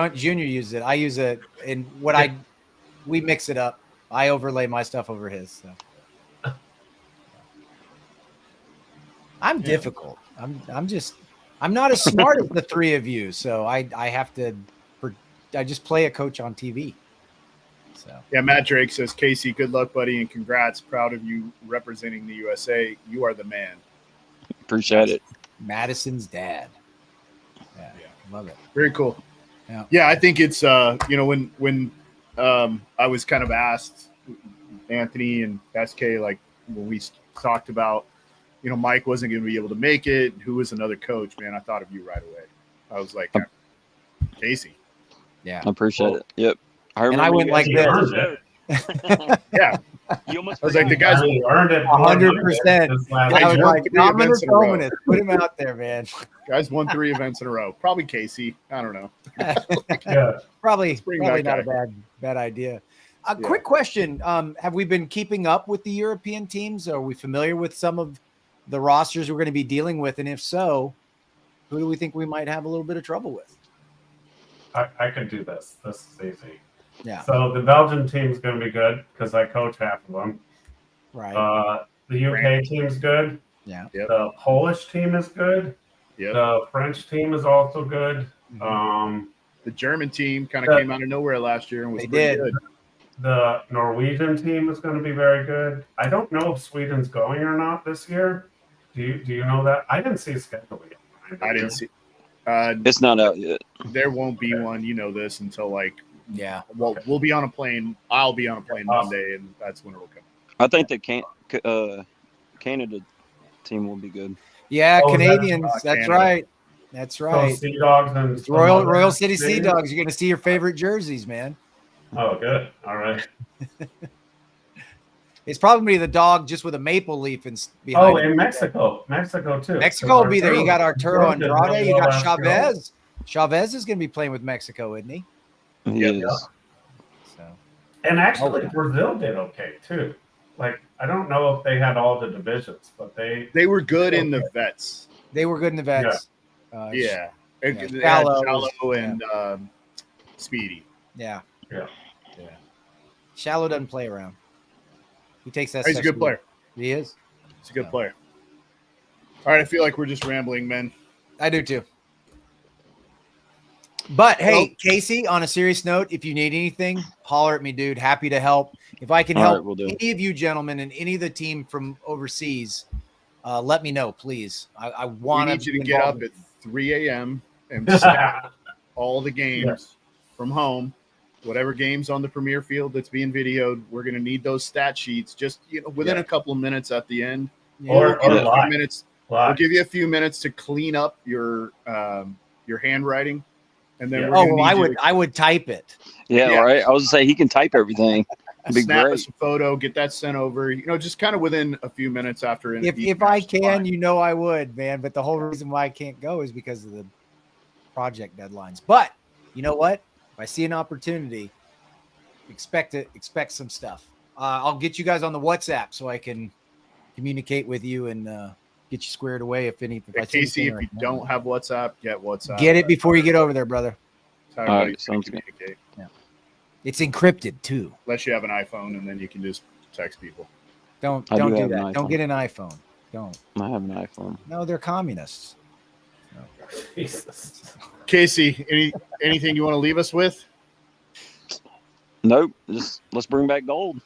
Junior uses it. I use it, and we mix it up. I overlay my stuff over his. So. I'm difficult. I'm not as smart as the three of you, so I have to. I just play a coach on TV. So yeah, Matt Drake says, Casey, good luck, buddy, and congrats. Proud of you representing the USA. You are the man. Appreciate it. Madison's dad. Yeah, love it. Very cool. Yeah, I think it's when I was kind of asked, Anthony and SK, like when we talked about, Mike wasn't going to be able to make it. Who was another coach? Man, I thought of you right away. I was like, Casey. Yeah, I appreciate it. Yep. I went like this. Yeah. You almost I was like, the guy's earned it 100%. I was like, I'm going to throw it. Put him out there, man. Guys won 3 events in a row. Probably Casey. I don't know. Probably not a bad idea. Quick question. Have we been keeping up with the European teams? Are we familiar with some of the rosters we're going to be dealing with? And if so, who do we think we might have a little bit of trouble with? I can do this. This is easy. Yeah. So the Belgian team's going to be good because I coach half of them. Right. The UK team's good. Yeah. Yep. The Polish team is good. Yep. The French team is also good. The German team kind of came out of nowhere last year and was pretty good. The Norwegian team is going to be very good. I don't know if Sweden's going or not this year. Do you know that? I didn't see a schedule yet. I didn't see. It's not out yet. There won't be one. This until Yeah. Well, we'll be on a plane. I'll be on a plane Monday, and that's when it'll come. I think the Canada team will be good. Yeah, Canadians. That's right. That's right. So Sea Dogs and Royal City Sea Dogs. You're going to see your favorite jerseys, man. Oh, good. All right. It's probably the dog just with a maple leaf behind it. In Mexico too. Mexico will be there. You got Arturo Andrade. You got Chavez. Chavez is going to be playing with Mexico, isn't he? Yes. So. And actually, Brazil did okay too. Like, I don't know if they had all the divisions, but they were good in the vets. They were good in the vets. Yeah. Shallow and Speedy. Yeah. Yeah. Shallow doesn't play around. He takes that. He's a good player. He is. He's a good player. All right, I feel like we're just rambling, man. I do too. But hey, Casey, on a serious note, if you need anything, holler at me, dude. Happy to help. If I can help any of you gentlemen and any of the team from overseas, let me know, please. I want need you to get up at 3 a.m. and snap all the games from home. Whatever game's on the premiere field that's being videoed, we're going to need those stat sheets just within a couple of minutes at the end. Or live. Minutes. We'll give you a few minutes to clean up your handwriting. And then I would type it. Yeah, right. I was gonna say he can type everything. It'd be snap great. us a photo, get that sent over. Just kind of within a few minutes after. If I can, I would, man. But the whole reason why I can't go is because of the project deadlines. But you know what? If I see an opportunity, expect some stuff. I'll get you guys on the WhatsApp so I can communicate with you and get you squared away. If Casey, if you don't have WhatsApp, get WhatsApp. Get it before you get over there, brother. All right, sounds good. Yeah. It's encrypted too. Unless you have an iPhone, and then you can just text people. Don't do that. Don't get an iPhone. Don't. I have an iPhone. No, they're communists. Jesus. Casey, anything you want to leave us with? Nope. Just let's bring back gold.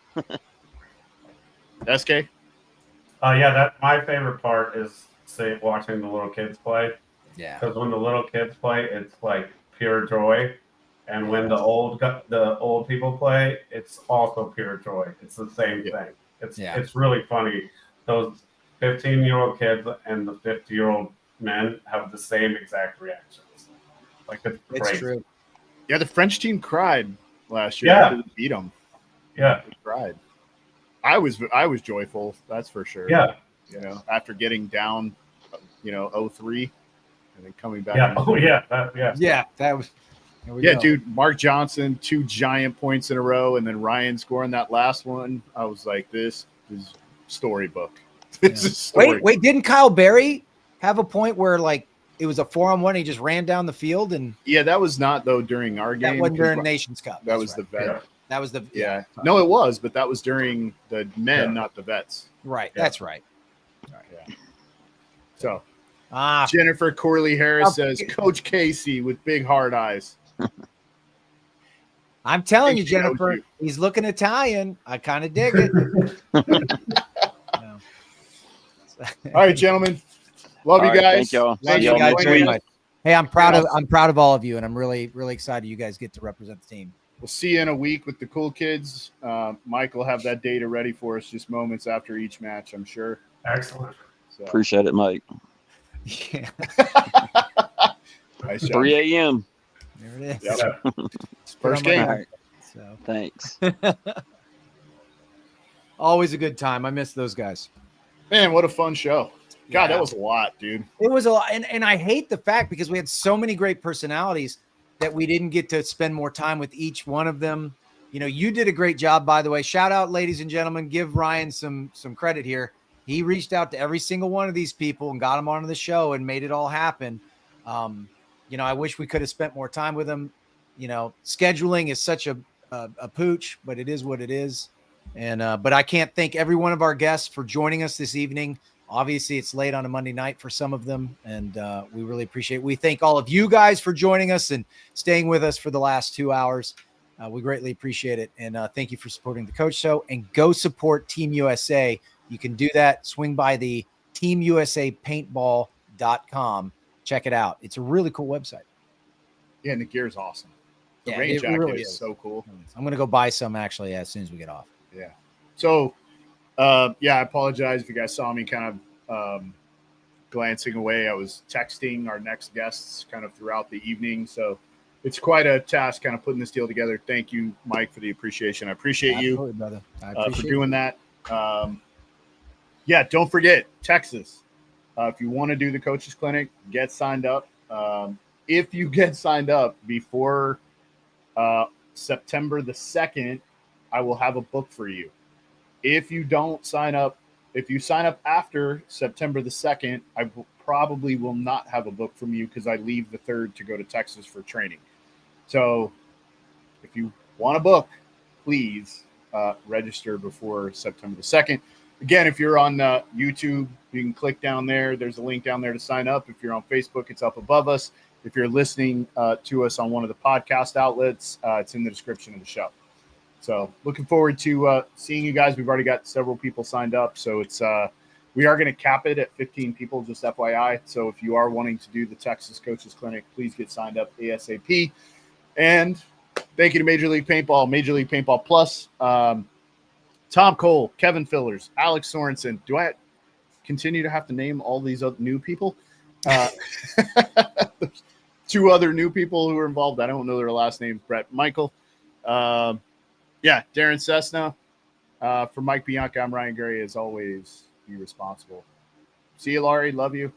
SK? My favorite part is watching the little kids play. Yeah. Because when the little kids play, it's like pure joy, and when the old people play, it's also pure joy. It's the same thing. It's really funny. Those 15-year-old kids and the 50-year-old men have the same exact reactions. Like it's true. Yeah, the French team cried last year. Yeah. They beat them. Yeah, they cried. I was joyful. That's for sure. Yeah. After getting down, 0-3, and then coming back. Yeah. That was. Dude. Mark Johnson, 2 giant points in a row, and then Ryan scoring that last one. I was like, this is storybook. This is storybook. Wait, didn't Kyle Berry have a point where it was a 4-on-1? He just ran down the field and. Yeah, that was not though during our game. That wasn't during Nations Cup. That was the vet. Yeah. That was the No, it was, but that was during the men, not the vets. Right. Yeah. That's right. So Jennifer Corley Harris says, Coach Casey with big hard eyes. I'm telling you, Think she knows Jennifer, you. he's looking Italian. I kind of dig it. All right, gentlemen. Love you All right, guys. thank y'all. Love See you y'all guys next very week. much. Hey, I'm proud of all of you, and I'm really, really excited you guys get to represent the team. We'll see you in a week with the cool kids. Mike will have that data ready for us just moments after each match, I'm sure. Excellent. So. Appreciate it, Mike. Yeah. Nice job. 3 a.m. There it is. Yep. Put First on my game. arm. All right. So. Thanks. Always a good time. I miss those guys. Man, what a fun show. God, Yeah. that was a lot, dude. It was a lot. And I hate the fact because we had so many great personalities that we didn't get to spend more time with each one of them. You know, you did a great job, by the way. Shout out, ladies and gentlemen. Give Ryan some credit here. He reached out to every single one of these people and got them onto the show and made it all happen. You know, I wish we could have spent more time with them. You know, scheduling is such a pooch, but it is what it is. And but I can't thank every one of our guests for joining us this evening. Obviously, it's late on a Monday night for some of them, and we really appreciate it. We thank all of you guys for joining us and staying with us for the last 2 hours. We greatly appreciate it, and thank you for supporting the Coach Show. And go support Team USA. You can do that. Swing by the teamusapaintball.com. Check it out. It's a really cool website. Yeah, and the gear's awesome. The Yeah, rain it jacket really is so cool. I'm going to go buy some actually as soon as we get off. Yeah. So, yeah, I apologize if you guys saw me kind of glancing away. I was texting our next guests kind of throughout the evening. So it's quite a task kind of putting this deal together. Thank you, Mike, for the appreciation. I appreciate Absolutely, you brother. I for appreciate doing that. Yeah, don't forget, Texas. If you want to do the Coaches Clinic, get signed up. If you get signed up before September the 2nd, I will have a book for you. If you don't sign up, if you sign up after September the 2nd, I probably will not have a book from you because I leave the 3rd to go to Texas for training. So if you want a book, please register before September the 2nd. Again, if you're on YouTube, you can click down there. There's a link down there to sign up. If you're on Facebook, it's up above us. If you're listening to us on one of the podcast outlets, it's in the description of the show. So looking forward to seeing you guys. We've already got several people signed up. So it's we are going to cap it at 15 people, just FYI. So if you are wanting to do the Texas Coaches Clinic, please get signed up ASAP. And thank you to Major League Paintball, Major League Paintball Plus, Tom Cole, Kevin Fillers, Alex Sorensen. Do I continue to have to name all these other new people? There's 2 other new people who are involved. I don't know their last names. Brett Michael. Yeah, Darren Cessna. For Mike Bianca, I'm Ryan Gary. As always, be responsible. See you, Laurie. Love you.